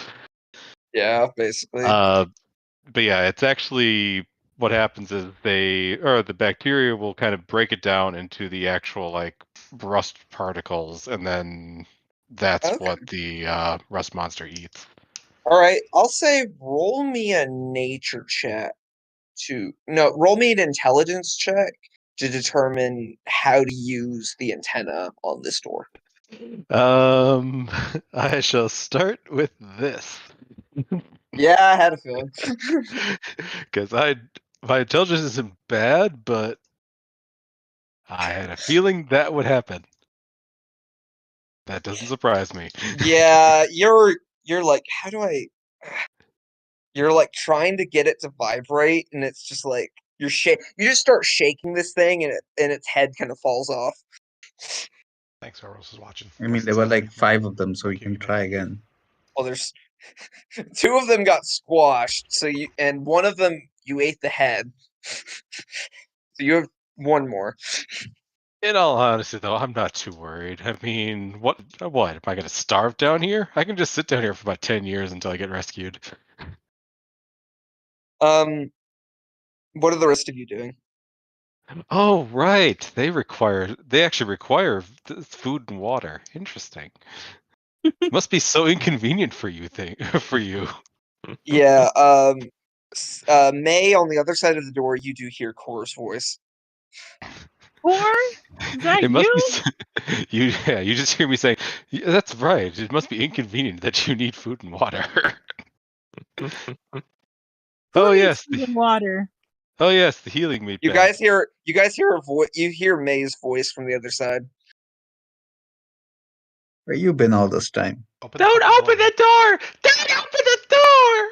[SPEAKER 1] Yeah, basically.
[SPEAKER 3] But yeah, it's actually what happens is the bacteria will kind of break it down into the actual like rust particles, and then that's
[SPEAKER 1] Okay.
[SPEAKER 3] what the rust monster eats.
[SPEAKER 1] All right, I'll say roll me a nature check roll me an intelligence check to determine how to use the antenna on this door.
[SPEAKER 3] I shall start with this.
[SPEAKER 1] Yeah, I had a feeling.
[SPEAKER 3] Because my intelligence isn't bad, but I had a feeling that would happen. That doesn't surprise me.
[SPEAKER 1] Yeah, you're like, how do I? You're like trying to get it to vibrate, and it's just like you just start shaking this thing, and its head kind of falls off.
[SPEAKER 4] Thanks, whoever else is watching.
[SPEAKER 5] I mean, there were like 5 of them, so you can try again.
[SPEAKER 1] Well, there's 2 of them got squashed, and one of them you ate the head. So you have 1 more.
[SPEAKER 3] In all honesty, though, I'm not too worried. I mean, what? Am I going to starve down here? I can just sit down here for about 10 years until I get rescued.
[SPEAKER 1] What are the rest of you doing?
[SPEAKER 3] Oh, right. They actually require food and water. Interesting. Must be so inconvenient for you.
[SPEAKER 1] Yeah. May, on the other side of the door, you do hear Cora's voice.
[SPEAKER 6] Or is that
[SPEAKER 3] It must
[SPEAKER 6] you?
[SPEAKER 3] be you just hear me saying, yeah, that's right. It must be inconvenient that you need food and water.
[SPEAKER 6] Who needs
[SPEAKER 3] yes.
[SPEAKER 6] food and water?
[SPEAKER 3] Oh yes, the healing meat.
[SPEAKER 1] You
[SPEAKER 3] bag.
[SPEAKER 1] guys hear a voice. You hear May's voice from the other side.
[SPEAKER 5] Where you been all this time?
[SPEAKER 2] Don't open the door! Don't open the door!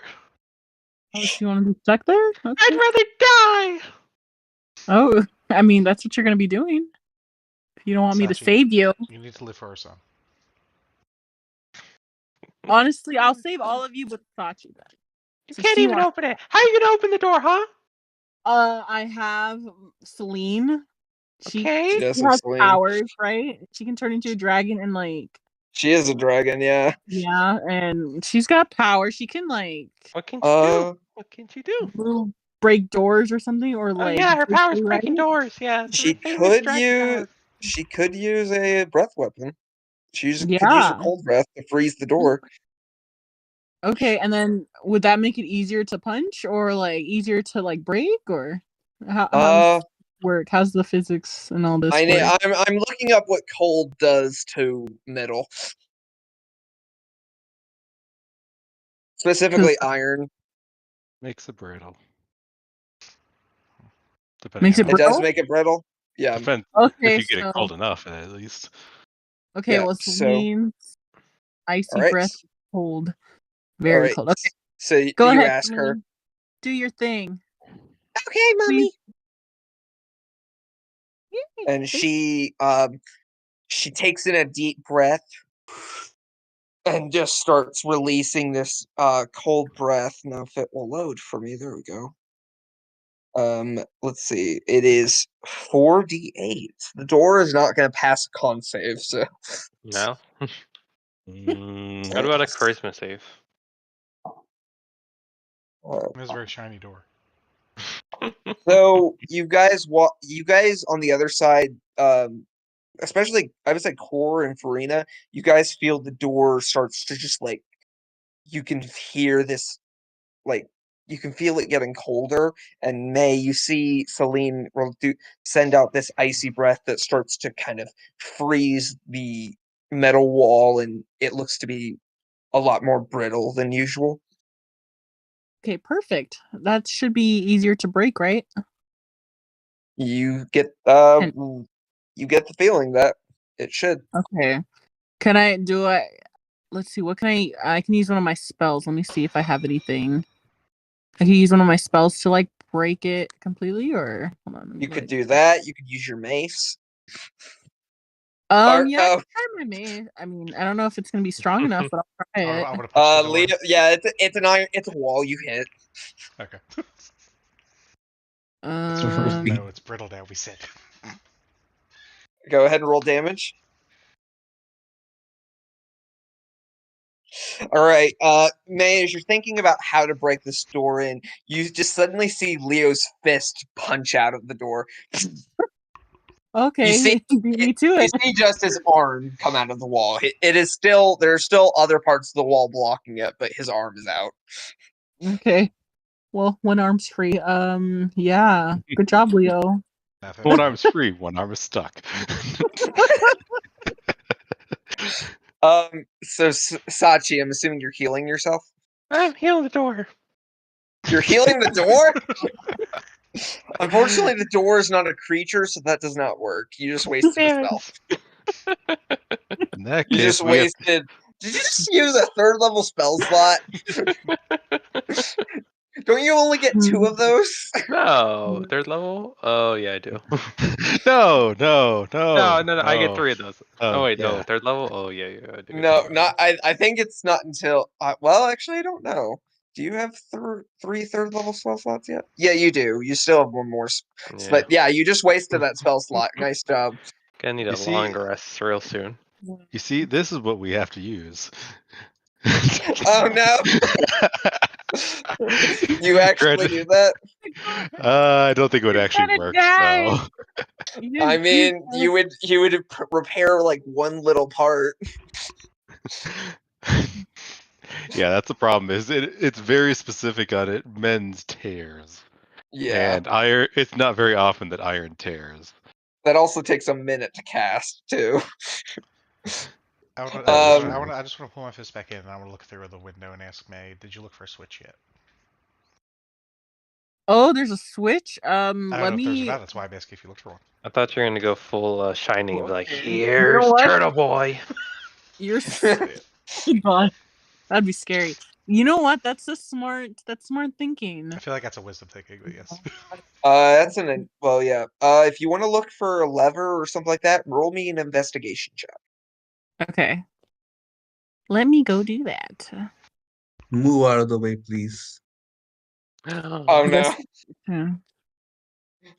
[SPEAKER 6] Oh, so you want to be stuck there? Okay.
[SPEAKER 2] I'd rather die!
[SPEAKER 6] Oh, I mean, that's what you're going to be doing. If you don't want me to
[SPEAKER 4] Sachi,
[SPEAKER 6] save you.
[SPEAKER 4] You need to live for our son.
[SPEAKER 6] Honestly, I'll save all of you but Sachi then.
[SPEAKER 2] You
[SPEAKER 6] So
[SPEAKER 2] can't
[SPEAKER 6] she
[SPEAKER 2] even
[SPEAKER 6] wants-
[SPEAKER 2] open it. How are you gonna open the door, huh?
[SPEAKER 6] I have Celine.
[SPEAKER 2] Okay.
[SPEAKER 6] She
[SPEAKER 1] Yes,
[SPEAKER 6] has
[SPEAKER 1] Celine.
[SPEAKER 6] powers, right? She can turn into a dragon and like
[SPEAKER 1] She is a dragon, yeah.
[SPEAKER 6] yeah, and she's got power. She can like
[SPEAKER 2] What can she do? What can she do?
[SPEAKER 6] little break doors or something, or
[SPEAKER 2] Oh
[SPEAKER 6] like
[SPEAKER 2] yeah, her power's
[SPEAKER 6] right?
[SPEAKER 2] breaking doors. Yeah, it's
[SPEAKER 1] She
[SPEAKER 2] her famous
[SPEAKER 1] could
[SPEAKER 2] dragon
[SPEAKER 1] use
[SPEAKER 2] power.
[SPEAKER 1] she could use a breath weapon. Could use
[SPEAKER 6] Yeah.
[SPEAKER 1] a cold breath to freeze the door.
[SPEAKER 6] Okay, and then would that make it easier to punch or like easier to like break or how does this work? How's the physics and all this work?
[SPEAKER 1] I'm looking up what cold does to metal. Specifically iron.
[SPEAKER 3] Makes it brittle.
[SPEAKER 6] Makes it
[SPEAKER 1] It does
[SPEAKER 6] brittle?
[SPEAKER 1] make it brittle. Yeah.
[SPEAKER 3] Depends
[SPEAKER 6] Okay,
[SPEAKER 3] if you get
[SPEAKER 6] so
[SPEAKER 3] it cold enough, at least.
[SPEAKER 6] Okay,
[SPEAKER 1] Yeah,
[SPEAKER 6] well,
[SPEAKER 1] so
[SPEAKER 6] Celine's icy
[SPEAKER 1] all right.
[SPEAKER 6] breath is cold.
[SPEAKER 1] All
[SPEAKER 6] Very
[SPEAKER 1] right.
[SPEAKER 6] cold. Okay,
[SPEAKER 1] So
[SPEAKER 6] go
[SPEAKER 1] you
[SPEAKER 6] ahead,
[SPEAKER 1] ask her.
[SPEAKER 6] Celine. Do your thing.
[SPEAKER 1] Okay, mommy.
[SPEAKER 6] Yay,
[SPEAKER 1] And she takes in a deep breath and just starts releasing this cold breath. Now if it will load for me, there we go. Let's see. It is 4d8. The door is not going to pass a con save, so
[SPEAKER 2] No.
[SPEAKER 3] Mm,
[SPEAKER 2] What about a charisma save?
[SPEAKER 4] It was a very shiny door.
[SPEAKER 1] so you guys on the other side, especially I would say Core and Farina, you guys feel the door starts to just like you can hear this like you can feel it getting colder. And May, you see Celine send out this icy breath that starts to kind of freeze the metal wall, and it looks to be a lot more brittle than usual.
[SPEAKER 6] Okay, perfect. That should be easier to break, right?
[SPEAKER 1] You get
[SPEAKER 6] And
[SPEAKER 1] the feeling that it should.
[SPEAKER 6] okay. Can I do I let's see, what can I can use one of my spells. Let me see if I have anything. I can use one of my spells to like break it completely, or hold on, let me
[SPEAKER 1] You
[SPEAKER 6] go
[SPEAKER 1] could
[SPEAKER 6] ahead.
[SPEAKER 1] do that. You could use your mace.
[SPEAKER 6] Yeah, I
[SPEAKER 1] Or,
[SPEAKER 6] can try my mace. I mean, I don't know if it's gonna be strong enough, but I'll try
[SPEAKER 4] I
[SPEAKER 6] it.
[SPEAKER 4] would have pushed the door.
[SPEAKER 1] Leo, yeah, it's an iron. It's a wall you hit.
[SPEAKER 4] Okay.
[SPEAKER 6] Um
[SPEAKER 4] No, it's brittle now. We said.
[SPEAKER 1] Go ahead and roll damage. All right, May, as you're thinking about how to break this door in, you just suddenly see Leo's fist punch out of the door.
[SPEAKER 6] okay,
[SPEAKER 1] You see,
[SPEAKER 6] beat me to
[SPEAKER 1] you
[SPEAKER 6] it.
[SPEAKER 1] see just his arm come out of the wall. It is still there are still other parts of the wall blocking it, but his arm is out.
[SPEAKER 6] Okay. Well, one arm's free. Yeah. Good job, Leo.
[SPEAKER 3] one arm's free, one arm is stuck.
[SPEAKER 1] So Sachi, I'm assuming you're healing yourself.
[SPEAKER 2] I'm healing the door.
[SPEAKER 1] You're healing the door? Unfortunately, the door is not a creature, so that does not work. You just wasted a
[SPEAKER 2] Damn
[SPEAKER 1] spell.
[SPEAKER 3] In that
[SPEAKER 1] You
[SPEAKER 3] case,
[SPEAKER 1] just
[SPEAKER 3] we have
[SPEAKER 1] wasted. Did you just use a third level spell slot? Don't you only get 2 of those?
[SPEAKER 2] No, third level? Oh yeah, I do.
[SPEAKER 3] no.
[SPEAKER 2] No, I get 3 of those. Oh wait, no,
[SPEAKER 3] yeah.
[SPEAKER 2] third level? Oh yeah, I do get
[SPEAKER 1] No,
[SPEAKER 2] 3 of
[SPEAKER 1] not. I think it's not until. Well, actually, I don't know. Do you have 3 third level spell slots yet? Yeah, you do. You still have one more.
[SPEAKER 2] those. Yeah.
[SPEAKER 1] But yeah, you just wasted that spell slot. Nice job.
[SPEAKER 2] Gonna need a long rest real soon.
[SPEAKER 3] You see, this is what we have to use.
[SPEAKER 1] Oh no! You actually do that?
[SPEAKER 3] I don't think it would actually work. So.
[SPEAKER 1] I mean, you would repair like one little part.
[SPEAKER 3] Yeah, that's the problem. Is it's very specific on it. Mends tears.
[SPEAKER 1] Yeah.
[SPEAKER 3] And iron. It's not very often that iron tears.
[SPEAKER 1] That also takes a minute to cast too.
[SPEAKER 4] I just want to pull my fist back in, and I want to look through the window and ask May, "Did you look for a switch yet?"
[SPEAKER 6] Oh, there's a switch.
[SPEAKER 4] I don't know
[SPEAKER 6] Let
[SPEAKER 4] if there's
[SPEAKER 6] me.
[SPEAKER 4] not. That's why I asked if you looked for one.
[SPEAKER 2] I thought you were gonna go full shining and be like,
[SPEAKER 6] You
[SPEAKER 2] here's
[SPEAKER 6] know what?
[SPEAKER 2] Turtle Boy.
[SPEAKER 6] You're. God, that'd be scary. You know what? That's smart thinking.
[SPEAKER 4] I feel like that's a wisdom thinking, but yes.
[SPEAKER 1] That's well, yeah. If you want to look for a lever or something like that, roll me an investigation check.
[SPEAKER 6] Okay. Let me go do that.
[SPEAKER 5] Move out of the way, please.
[SPEAKER 1] Oh no!
[SPEAKER 6] Yeah.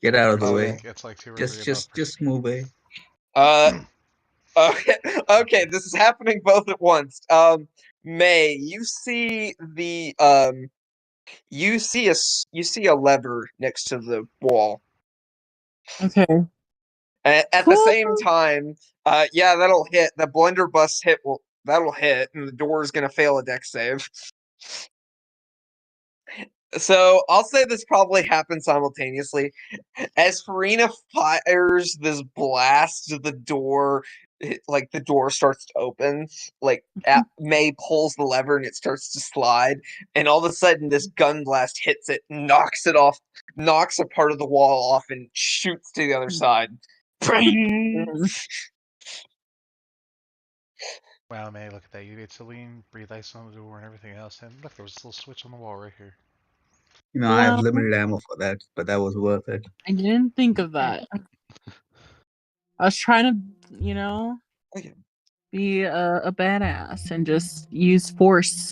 [SPEAKER 5] Get out of the
[SPEAKER 1] Oh,
[SPEAKER 5] way.
[SPEAKER 4] It's like 2 or 3 above
[SPEAKER 5] Just move away.
[SPEAKER 1] Okay, this is happening both at once. May, you see you see a lever next to the wall.
[SPEAKER 6] Okay.
[SPEAKER 1] At
[SPEAKER 6] Cool.
[SPEAKER 1] the same time, yeah, that'll hit. The blunderbuss hit that'll hit, and the door is gonna fail a dex save. So I'll say this probably happens simultaneously. As Farina fires this blast to the door, like the door starts to open, like May pulls the lever and it starts to slide, and all of a sudden this gun blast hits it, knocks it off, knocks a part of the wall off, and shoots to the other side.
[SPEAKER 4] Wow, man, look at that. You made Celine breathe ice on the door and everything else. And look, there was a little switch on the wall right here.
[SPEAKER 5] I have
[SPEAKER 6] Well,
[SPEAKER 5] limited ammo for that, but that was worth it.
[SPEAKER 6] I didn't think of that. I was trying to,
[SPEAKER 1] Okay.
[SPEAKER 6] be a badass and just use force.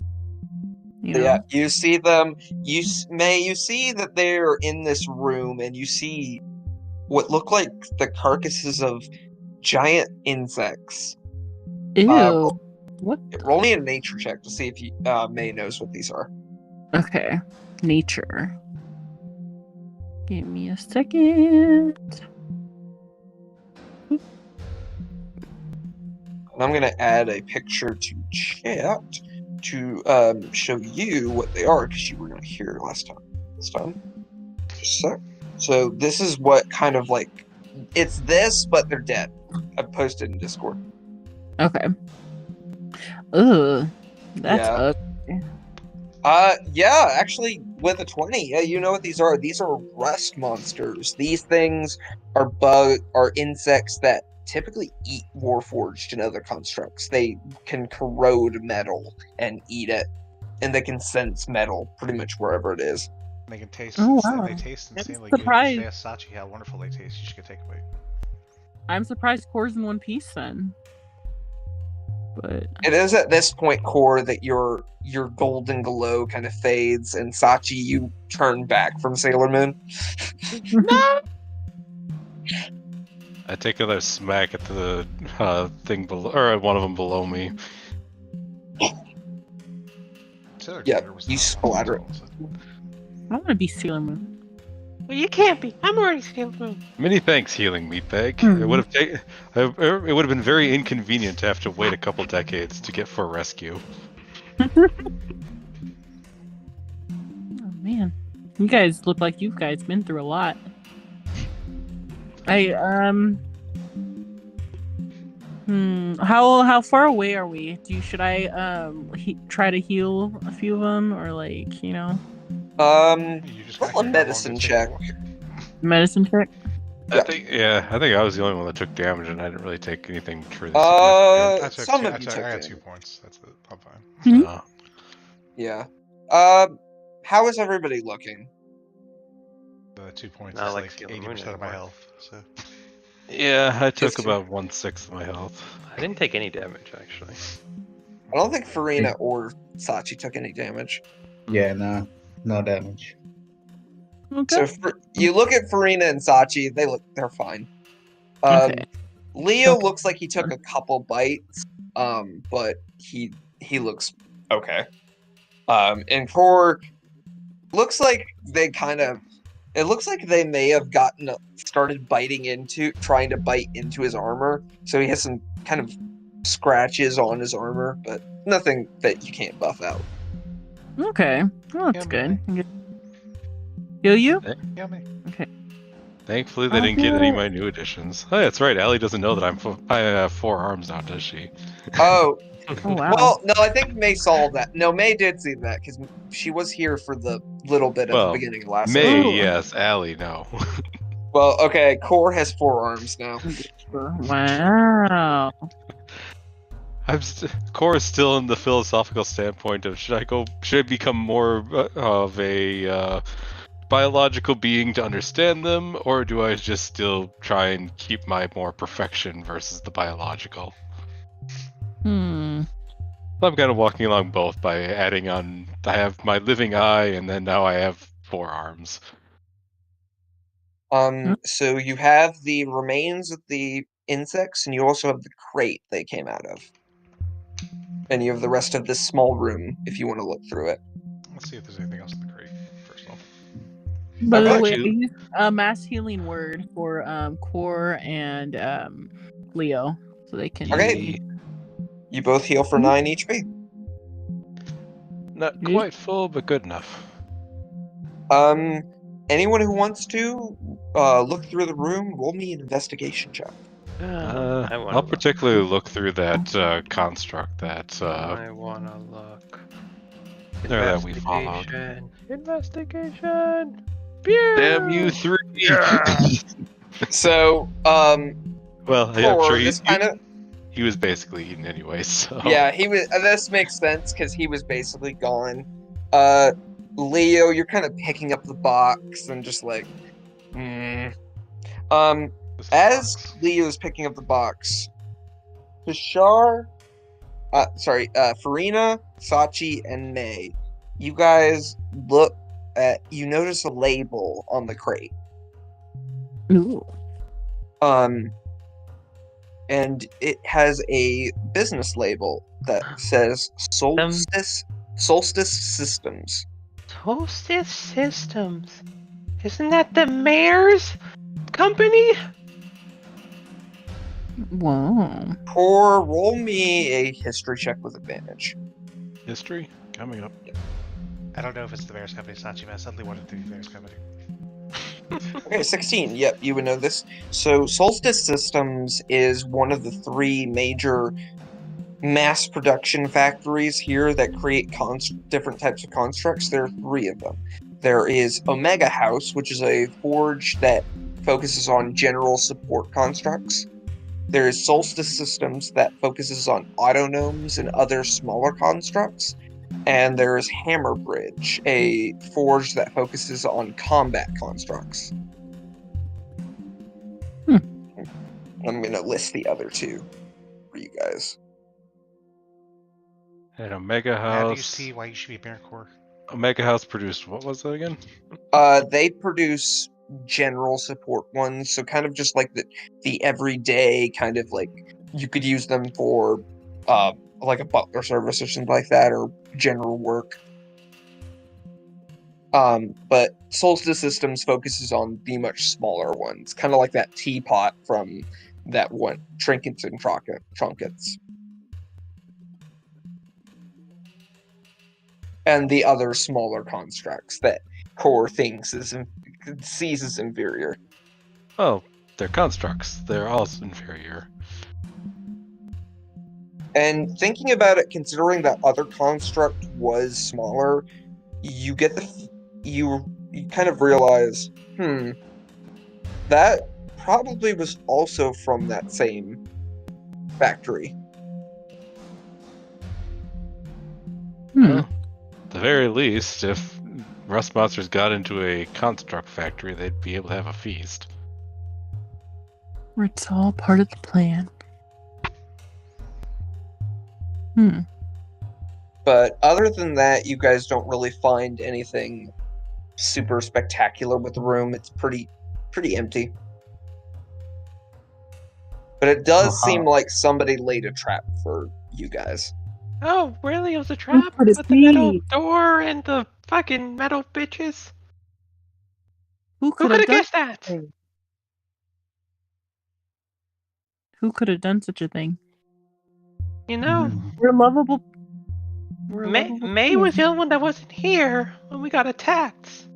[SPEAKER 1] Yeah, you see them. You see that they're in this room, and you see what look like the carcasses of giant insects.
[SPEAKER 6] Ew. What?
[SPEAKER 1] Roll me a nature check to see if you May knows what these are.
[SPEAKER 6] Okay. Nature. Give me a second.
[SPEAKER 1] And I'm gonna add a picture to chat to show you what they are, because you were not here last time. Just a sec. So this is what kind of like, it's this, but they're dead. I posted in Discord.
[SPEAKER 6] Okay. Ugh. That's
[SPEAKER 1] Yeah.
[SPEAKER 6] ugly.
[SPEAKER 1] Yeah, actually, with a 20, yeah, you know what these are. These are rust monsters. These things are insects that typically eat Warforged and other constructs. They can corrode metal and eat it, and they can sense metal pretty much wherever it is.
[SPEAKER 4] They can taste.
[SPEAKER 6] Oh, wow.
[SPEAKER 4] They taste insanely
[SPEAKER 6] I'm
[SPEAKER 4] good. You
[SPEAKER 6] surprised.
[SPEAKER 4] should ask Sachi how wonderful they taste. You should go take a bite.
[SPEAKER 6] I'm surprised Core's in one piece then. But
[SPEAKER 1] it is at this point, Core, that your golden glow kind of fades, and Sachi, you turn back from Sailor Moon.
[SPEAKER 6] No!
[SPEAKER 3] I take another smack at the thing below, or at one of them below me.
[SPEAKER 1] Yeah, you splatter it.
[SPEAKER 6] I want to be Sailor Moon.
[SPEAKER 2] Well, you can't be. I'm already Sailor Moon.
[SPEAKER 3] Many thanks, Healing Meatbag. It would have it would have been very inconvenient to have to wait a couple decades to get for rescue.
[SPEAKER 6] Oh man, you guys look like you guys been through a lot. How far away are we? Should I try to heal a few of them, or like
[SPEAKER 1] roll a medicine check.
[SPEAKER 6] Medicine check.
[SPEAKER 3] I think I was the only one that took damage, and I didn't really take anything truly significant.
[SPEAKER 1] Some of you took
[SPEAKER 4] I got
[SPEAKER 1] damage.
[SPEAKER 4] 2 points. That's it. I'm fine.
[SPEAKER 6] Mhm.
[SPEAKER 1] Yeah. How is everybody looking?
[SPEAKER 4] The 2 points
[SPEAKER 2] Not
[SPEAKER 4] is
[SPEAKER 2] like
[SPEAKER 4] like
[SPEAKER 2] Sailor Moon
[SPEAKER 4] 80% of my
[SPEAKER 2] anymore.
[SPEAKER 4] health. So
[SPEAKER 3] Yeah, I took
[SPEAKER 1] Just-
[SPEAKER 3] about 1/6 of my health.
[SPEAKER 2] I didn't take any damage actually.
[SPEAKER 1] I don't think Farina or Sachi took any damage.
[SPEAKER 5] Yeah, no damage.
[SPEAKER 6] Okay.
[SPEAKER 1] So you look at Farina and Sachi, they're fine.
[SPEAKER 6] Okay.
[SPEAKER 1] Leo
[SPEAKER 6] Okay.
[SPEAKER 1] looks like he took a couple bites, but he looks okay. And Core looks like it looks like they may have started trying to bite into his armor. So he has some kind of scratches on his armor, but nothing that you can't buff out.
[SPEAKER 6] Okay. Well, that's
[SPEAKER 4] Yeah,
[SPEAKER 6] good. Heal you?
[SPEAKER 4] yeah, me.
[SPEAKER 6] Okay.
[SPEAKER 3] Thankfully, they didn't get any of my new additions. Oh, that's right. Allie doesn't know that I have 4 arms now, does she?
[SPEAKER 1] Oh,
[SPEAKER 6] Oh wow.
[SPEAKER 1] well, no, I think May saw that. No, May did see that because she was here for the little bit at the beginning of last
[SPEAKER 3] May,
[SPEAKER 1] episode.
[SPEAKER 3] yes. Allie, no.
[SPEAKER 1] Well, okay, Core has 4 arms now.
[SPEAKER 6] Wow.
[SPEAKER 3] Core is still in the philosophical standpoint of should I become more of a biological being to understand them, or do I just still try and keep my more perfection versus the biological? I'm kind of walking along both by adding on. I have my living eye, and then now I have 4 arms.
[SPEAKER 1] So you have the remains of the insects, and you also have the crate they came out of. And you have the rest of this small room if you want to look through it.
[SPEAKER 4] Let's see if there's anything else in the crate. First off.
[SPEAKER 6] By the
[SPEAKER 1] Okay.
[SPEAKER 6] way, I used a mass healing word for Core and Leo, so they can.
[SPEAKER 1] Okay. You both heal for 9 HP.
[SPEAKER 3] Not quite full, but good enough.
[SPEAKER 1] Anyone who wants to look through the room, roll me an investigation check.
[SPEAKER 3] I'll particularly look through that construct that
[SPEAKER 2] I wanna look.
[SPEAKER 3] that we followed.
[SPEAKER 2] Investigation.
[SPEAKER 3] Damn you 3!
[SPEAKER 1] So,
[SPEAKER 3] well, yeah, I'm
[SPEAKER 1] Core,
[SPEAKER 3] sure
[SPEAKER 1] this kind of
[SPEAKER 3] he was basically eaten anyway. So
[SPEAKER 1] Yeah, he was. This makes sense because he was basically gone. Leo, you're kind of picking up the box and just like,
[SPEAKER 3] This
[SPEAKER 1] as
[SPEAKER 3] sucks.
[SPEAKER 1] Leo's picking up the box, Farina, Sachi, and May, you guys you notice a label on the crate.
[SPEAKER 6] Ooh.
[SPEAKER 1] And it has a business label that says Solstice Systems.
[SPEAKER 2] Solstice Systems. Isn't that the mayor's company?
[SPEAKER 6] Wow.
[SPEAKER 1] Or roll me a history check with advantage.
[SPEAKER 3] History coming up.
[SPEAKER 4] I don't know if it's the Bears Company, Sachi, but I suddenly wanted to be the Bears Company.
[SPEAKER 1] Okay, 16. Yep, you would know this. So Solstice Systems is one of the 3 major mass production factories here that create different types of constructs. There are 3 of them. There is Omega House, which is a forge that focuses on general support constructs. There is Solstice Systems that focuses on autonomes and other smaller constructs. And there is Hammer Bridge, a forge that focuses on combat constructs. I'm going to list the other 2 for you guys.
[SPEAKER 3] And Omega House.
[SPEAKER 4] Now do you see why you should be Bear Corps?
[SPEAKER 3] Omega House produced what was it again?
[SPEAKER 1] They produce general support ones, so kind of just like the everyday kind of like you could use them for like a butler service or something like that, or general work. But Solstice Systems focuses on the much smaller ones, kind of like that teapot from that one, Trinkets and Trunkets. And the other smaller constructs that Core sees as inferior.
[SPEAKER 3] Oh, they're constructs. They're all inferior.
[SPEAKER 1] And thinking about it, considering that other construct was smaller, you kind of realize, that probably was also from that same factory.
[SPEAKER 3] Well, at the very least, if Rust Monsters got into a construct factory, they'd be able to have a feast.
[SPEAKER 6] It's all part of the plan.
[SPEAKER 1] But other than that, you guys don't really find anything super spectacular with the room. It's pretty empty. But it does seem like somebody laid a trap for you guys.
[SPEAKER 2] Oh, really? It was a trap?
[SPEAKER 6] could it
[SPEAKER 2] With the metal
[SPEAKER 6] be?
[SPEAKER 2] door and the fucking metal bitches?
[SPEAKER 6] Who
[SPEAKER 2] Who
[SPEAKER 6] could
[SPEAKER 2] could
[SPEAKER 6] have
[SPEAKER 2] have
[SPEAKER 6] done?
[SPEAKER 2] guessed that?
[SPEAKER 6] Who could have done such a thing?
[SPEAKER 2] You know,
[SPEAKER 6] We're lovable.
[SPEAKER 2] May was the only one that wasn't here when we got attacked.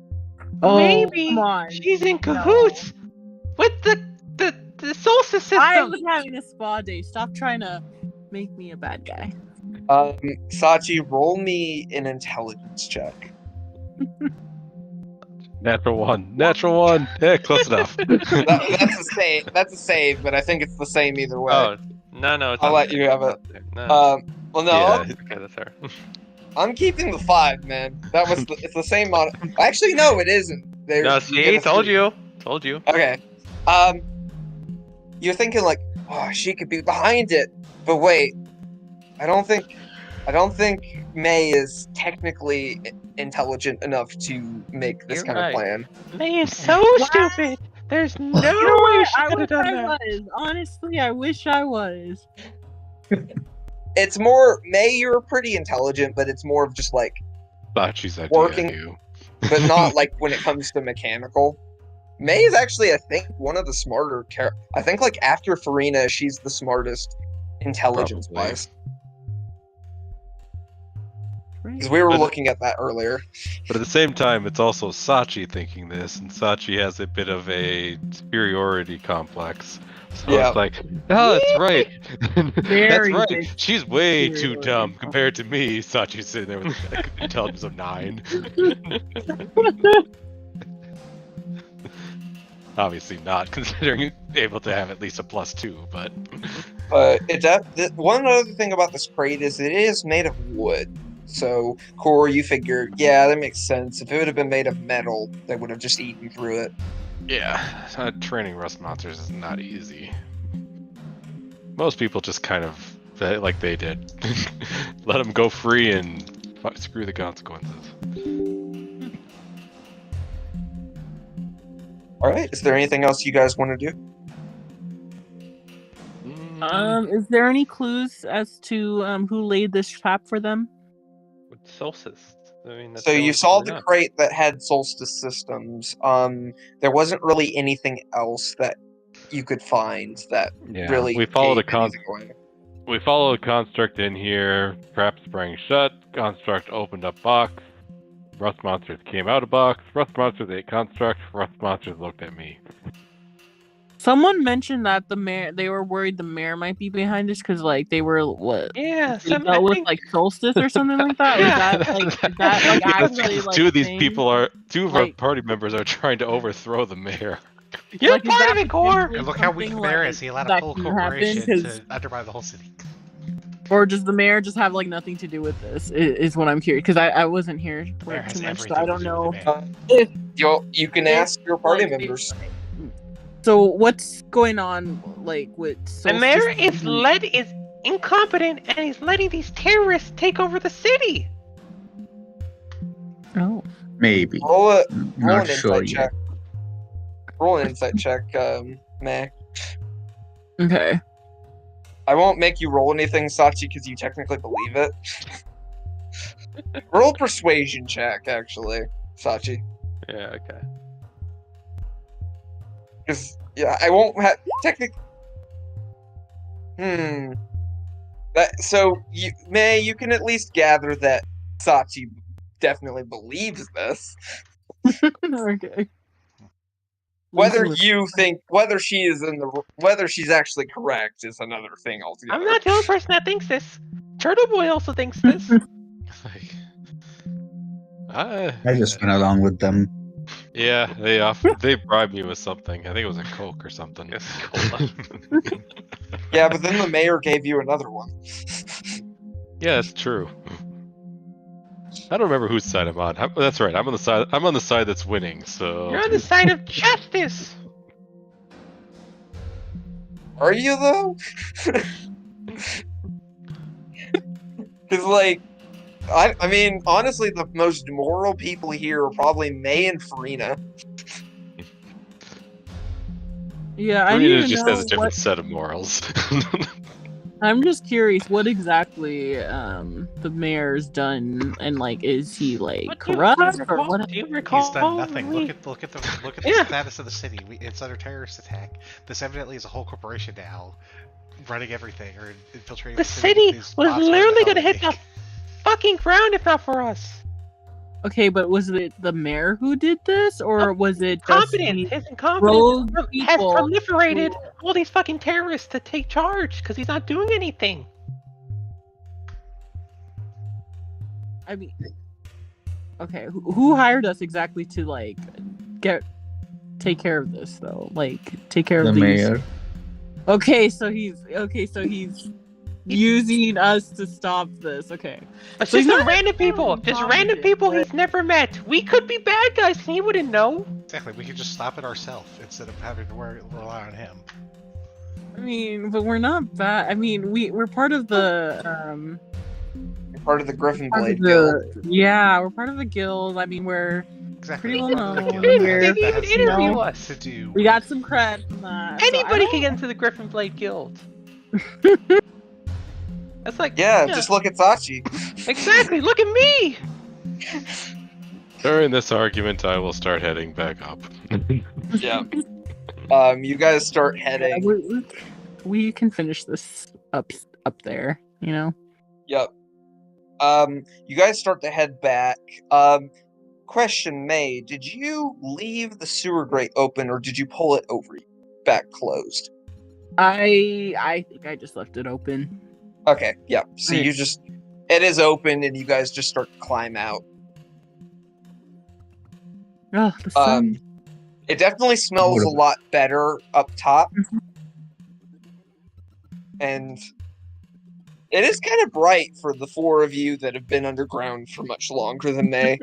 [SPEAKER 6] Oh,
[SPEAKER 2] Maybe
[SPEAKER 6] come on.
[SPEAKER 2] she's in cahoots with the Solstice System.
[SPEAKER 6] I was having a spa day. Stop trying to make me a bad guy.
[SPEAKER 1] Sachi, roll me an intelligence check.
[SPEAKER 3] Natural one. Yeah, close enough.
[SPEAKER 1] That's a save, but I think it's the same either way.
[SPEAKER 2] Oh, no.
[SPEAKER 1] I'll let you have it.
[SPEAKER 2] No.
[SPEAKER 1] Well, no,
[SPEAKER 3] Yeah.
[SPEAKER 2] Okay, that's fair.
[SPEAKER 1] I'm keeping the 5, man. It's the same mod. Actually, no, it isn't.
[SPEAKER 2] No, see, told you.
[SPEAKER 1] Okay. You're thinking like, oh, she could be behind it, but wait, I don't think May is technically intelligent enough to make this
[SPEAKER 2] You're
[SPEAKER 1] kind
[SPEAKER 2] right.
[SPEAKER 1] of plan.
[SPEAKER 2] May is so stupid. There's no way she
[SPEAKER 6] I
[SPEAKER 2] could have
[SPEAKER 6] wish
[SPEAKER 2] done
[SPEAKER 6] I
[SPEAKER 2] that.
[SPEAKER 6] was. Honestly, I wish I was.
[SPEAKER 1] It's more May. You're pretty intelligent, but it's more of just like
[SPEAKER 3] Bachi's idea.
[SPEAKER 1] Working-
[SPEAKER 3] You.
[SPEAKER 1] but not like when it comes to mechanical. May is actually, I think, one of the smarter I think, like, after Farina, she's the smartest intelligence-wise. Because we were
[SPEAKER 3] But-
[SPEAKER 1] looking at that earlier.
[SPEAKER 3] But at the same time, it's also Sachi thinking this, and Sachi has a bit of a superiority complex. So
[SPEAKER 1] Yeah.
[SPEAKER 3] it's like, oh, that's right.
[SPEAKER 6] Very
[SPEAKER 3] that's
[SPEAKER 6] big
[SPEAKER 3] right. She's way too
[SPEAKER 6] superiority
[SPEAKER 3] dumb compared to me. Sachi's sitting there with like, intelligence of 9. Obviously not, considering able to have at least a +2, but
[SPEAKER 1] But one other thing about this crate is it is made of wood. So, Core, you figure, yeah, that makes sense. If it would have been made of metal, they would have just eaten through it.
[SPEAKER 3] Yeah, training rust monsters is not easy. Most people just kind of, like they did, let them go free and screw the consequences.
[SPEAKER 1] Alright, is there anything else you guys want to do?
[SPEAKER 6] Is there any clues as to who laid this trap for them?
[SPEAKER 2] With Solstice. I mean, that's
[SPEAKER 1] So
[SPEAKER 2] the
[SPEAKER 1] you
[SPEAKER 2] only
[SPEAKER 1] saw
[SPEAKER 2] thing we
[SPEAKER 1] the
[SPEAKER 2] got.
[SPEAKER 1] crate that had Solstice systems. There wasn't really anything else that you could find that really
[SPEAKER 3] we follow
[SPEAKER 1] gave
[SPEAKER 3] the
[SPEAKER 1] anything away.
[SPEAKER 3] We follow the construct in here. Trap sprang shut. Construct opened up box. Rust monsters came out of box. Rust monsters ate construct. Rust monsters looked at me.
[SPEAKER 6] Someone mentioned that they were worried the mayor might be behind this because like they were what?
[SPEAKER 2] Yeah,
[SPEAKER 6] They dealt with like Solstice or something like that.
[SPEAKER 2] Yeah.
[SPEAKER 6] Is that like actually like
[SPEAKER 3] two of these
[SPEAKER 6] thing?
[SPEAKER 3] people are two of
[SPEAKER 6] Like-
[SPEAKER 3] our party members are trying to overthrow the mayor.
[SPEAKER 2] You're
[SPEAKER 6] Like, is
[SPEAKER 2] part
[SPEAKER 6] that
[SPEAKER 2] of it, Core!
[SPEAKER 6] potentially
[SPEAKER 4] And look how weak the
[SPEAKER 6] something,
[SPEAKER 4] mayor
[SPEAKER 6] like,
[SPEAKER 4] is. He allowed a
[SPEAKER 6] that
[SPEAKER 4] full
[SPEAKER 6] can happen,
[SPEAKER 4] corporation
[SPEAKER 6] 'cause-
[SPEAKER 4] to undermine the whole city.
[SPEAKER 6] Or does the mayor just have like nothing to do with this? Is what I'm curious because I wasn't here for
[SPEAKER 4] Mayor
[SPEAKER 6] it
[SPEAKER 4] has
[SPEAKER 6] too much, so
[SPEAKER 4] everything
[SPEAKER 6] I
[SPEAKER 4] to
[SPEAKER 6] don't
[SPEAKER 4] do
[SPEAKER 6] know.
[SPEAKER 4] with the man.
[SPEAKER 6] If
[SPEAKER 1] You can ask your party
[SPEAKER 6] like,
[SPEAKER 1] members.
[SPEAKER 6] So what's going on like with
[SPEAKER 2] The mayor
[SPEAKER 6] Solstice?
[SPEAKER 2] is incompetent and he's letting these terrorists take over the city!
[SPEAKER 6] Oh.
[SPEAKER 5] Maybe.
[SPEAKER 1] Roll
[SPEAKER 5] Not
[SPEAKER 1] an
[SPEAKER 5] sure
[SPEAKER 1] insight
[SPEAKER 5] yet.
[SPEAKER 1] check. Roll an insight check, May.
[SPEAKER 6] Okay.
[SPEAKER 1] I won't make you roll anything, Sachi, because you technically believe it. Roll a persuasion check, actually, Sachi.
[SPEAKER 2] Yeah, okay.
[SPEAKER 1] Because, yeah, I won't have... Technically... So, May, you can at least gather that Sachi definitely believes this.
[SPEAKER 6] Okay.
[SPEAKER 1] Whether she's actually correct is another thing altogether.
[SPEAKER 2] I'm not the only person that thinks this. Turtle Boy also thinks this.
[SPEAKER 3] Like,
[SPEAKER 5] I just went along with them.
[SPEAKER 3] yeah, they bribed me with something. I think it was a Coke or something.
[SPEAKER 2] Yes, cola.
[SPEAKER 1] Yeah, but then the mayor gave you another one.
[SPEAKER 3] Yeah, that's true. I don't remember whose side I'm on. That's right. I'm on the side that's winning. So
[SPEAKER 2] You're on the side of justice!
[SPEAKER 1] Are you, though? Because, like, I mean, honestly, the most moral people here are probably May and Farina.
[SPEAKER 6] Yeah, I
[SPEAKER 3] Karina
[SPEAKER 6] need to
[SPEAKER 3] just
[SPEAKER 6] know
[SPEAKER 3] has a different
[SPEAKER 6] what.
[SPEAKER 3] set of morals.
[SPEAKER 6] I'm just curious what exactly the mayor's done, and like, is he like
[SPEAKER 2] What do you
[SPEAKER 6] corrupt or
[SPEAKER 2] recall?
[SPEAKER 6] what?
[SPEAKER 2] Do you recall?
[SPEAKER 4] He's done nothing.
[SPEAKER 2] me?
[SPEAKER 4] Look at the
[SPEAKER 2] Yeah.
[SPEAKER 4] status of the city. It's under terrorist attack. This evidently is a whole corporation now, running everything or infiltrating
[SPEAKER 2] The
[SPEAKER 4] with
[SPEAKER 2] city
[SPEAKER 4] these
[SPEAKER 2] was
[SPEAKER 4] bots, whatever
[SPEAKER 2] literally
[SPEAKER 4] the hell
[SPEAKER 2] gonna
[SPEAKER 4] they
[SPEAKER 2] hit the
[SPEAKER 4] make.
[SPEAKER 2] fucking ground if not for us.
[SPEAKER 6] Okay, but was it the mayor who did this, or was it just
[SPEAKER 2] His
[SPEAKER 6] rogue
[SPEAKER 2] incompetence has
[SPEAKER 6] people
[SPEAKER 2] proliferated all these fucking terrorists to take charge because he's not doing anything.
[SPEAKER 6] I mean, okay, who hired us exactly to like take care of this though? Like take care
[SPEAKER 5] The
[SPEAKER 6] of these.
[SPEAKER 5] mayor.
[SPEAKER 6] Okay, so he's using us to stop this. Okay.
[SPEAKER 2] It's
[SPEAKER 6] So he's
[SPEAKER 2] just
[SPEAKER 6] not
[SPEAKER 2] random people.
[SPEAKER 6] necessarily
[SPEAKER 2] Just random
[SPEAKER 6] incompetent,
[SPEAKER 2] people
[SPEAKER 6] but-
[SPEAKER 2] he's never met. We could be bad guys and he wouldn't know.
[SPEAKER 4] Exactly. We could just stop it ourselves instead of having to rely on him.
[SPEAKER 6] I mean, but we're not bad. I mean, we're part of the
[SPEAKER 1] You're part of the Griffin
[SPEAKER 6] part of
[SPEAKER 1] Blade Guild.
[SPEAKER 6] yeah, we're part of the guild. I mean, we're
[SPEAKER 4] Exactly.
[SPEAKER 6] Pretty
[SPEAKER 4] It's
[SPEAKER 6] well
[SPEAKER 4] part of the
[SPEAKER 6] known.
[SPEAKER 4] guild.
[SPEAKER 6] We're-
[SPEAKER 4] That
[SPEAKER 2] They
[SPEAKER 4] has
[SPEAKER 2] even interview
[SPEAKER 6] no-
[SPEAKER 2] us.
[SPEAKER 4] to do.
[SPEAKER 6] we got some cred from that. so I
[SPEAKER 2] Anybody
[SPEAKER 6] don't-
[SPEAKER 2] can get into the Griffin Blade Guild. That's like
[SPEAKER 1] Yeah, just look at Sachi.
[SPEAKER 2] exactly. Look at me.
[SPEAKER 3] During this argument, I will start heading back up.
[SPEAKER 1] Yeah. You guys start heading.
[SPEAKER 6] we can finish this up there. You know.
[SPEAKER 1] Yep. You guys start to head back. Question, May, did you leave the sewer grate open or did you pull it over back closed?
[SPEAKER 6] I think I just left it open.
[SPEAKER 1] Okay, yeah. So
[SPEAKER 6] Right.
[SPEAKER 1] it is open and you guys just start to climb out.
[SPEAKER 6] Oh, the sun.
[SPEAKER 1] It definitely smells a lot better up top. And it is kind of bright for the four of you that have been underground for much longer than they.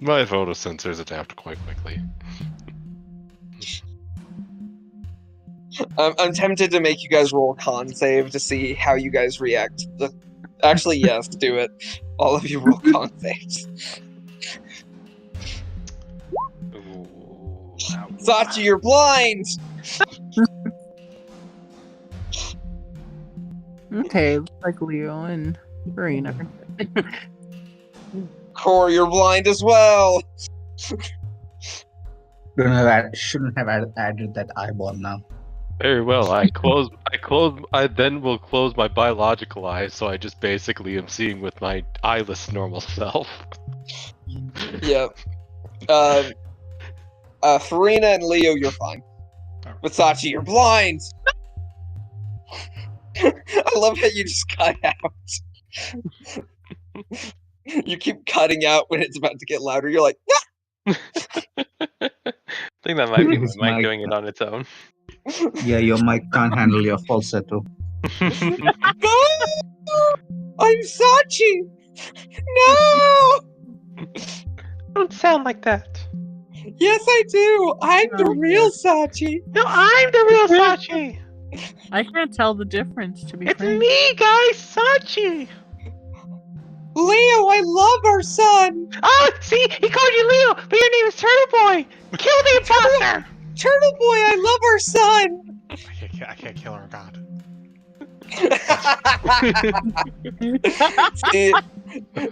[SPEAKER 3] My photosensors adapt quite quickly.
[SPEAKER 1] I'm tempted to make you guys roll a con save to see how you guys react. Actually, yes, do it. All of you roll con saves. Sachi, you're blind!
[SPEAKER 6] Okay, looks like Leo and Verena.
[SPEAKER 1] Core, you're blind as well!
[SPEAKER 5] Shouldn't have added that eyeball now.
[SPEAKER 3] Very well. I then will close my biological eyes, so I just basically am seeing with my eyeless normal self.
[SPEAKER 1] Yep. Farina and Leo, you're fine. With Sachi, you're blind! I love how you just cut out. You keep cutting out when it's about to get louder. You're like,
[SPEAKER 2] I think that might be
[SPEAKER 5] His
[SPEAKER 2] my mic
[SPEAKER 5] mic.
[SPEAKER 2] doing it on its own.
[SPEAKER 5] Yeah, your mic can't handle your falsetto.
[SPEAKER 1] no! I'm Sachi! No!
[SPEAKER 2] Don't sound like that.
[SPEAKER 1] Yes, I do. I'm the real Sachi.
[SPEAKER 2] No, I'm the real Sachi.
[SPEAKER 6] I can't tell the difference, to be
[SPEAKER 2] It's
[SPEAKER 6] frank.
[SPEAKER 2] me, guys, Sachi.
[SPEAKER 1] Leo, I love our son.
[SPEAKER 2] Oh, see, he called you Leo, but your name is Turtle Boy. Kill the imposter.
[SPEAKER 1] Turtle Boy, I love our son.
[SPEAKER 4] I can't kill our god.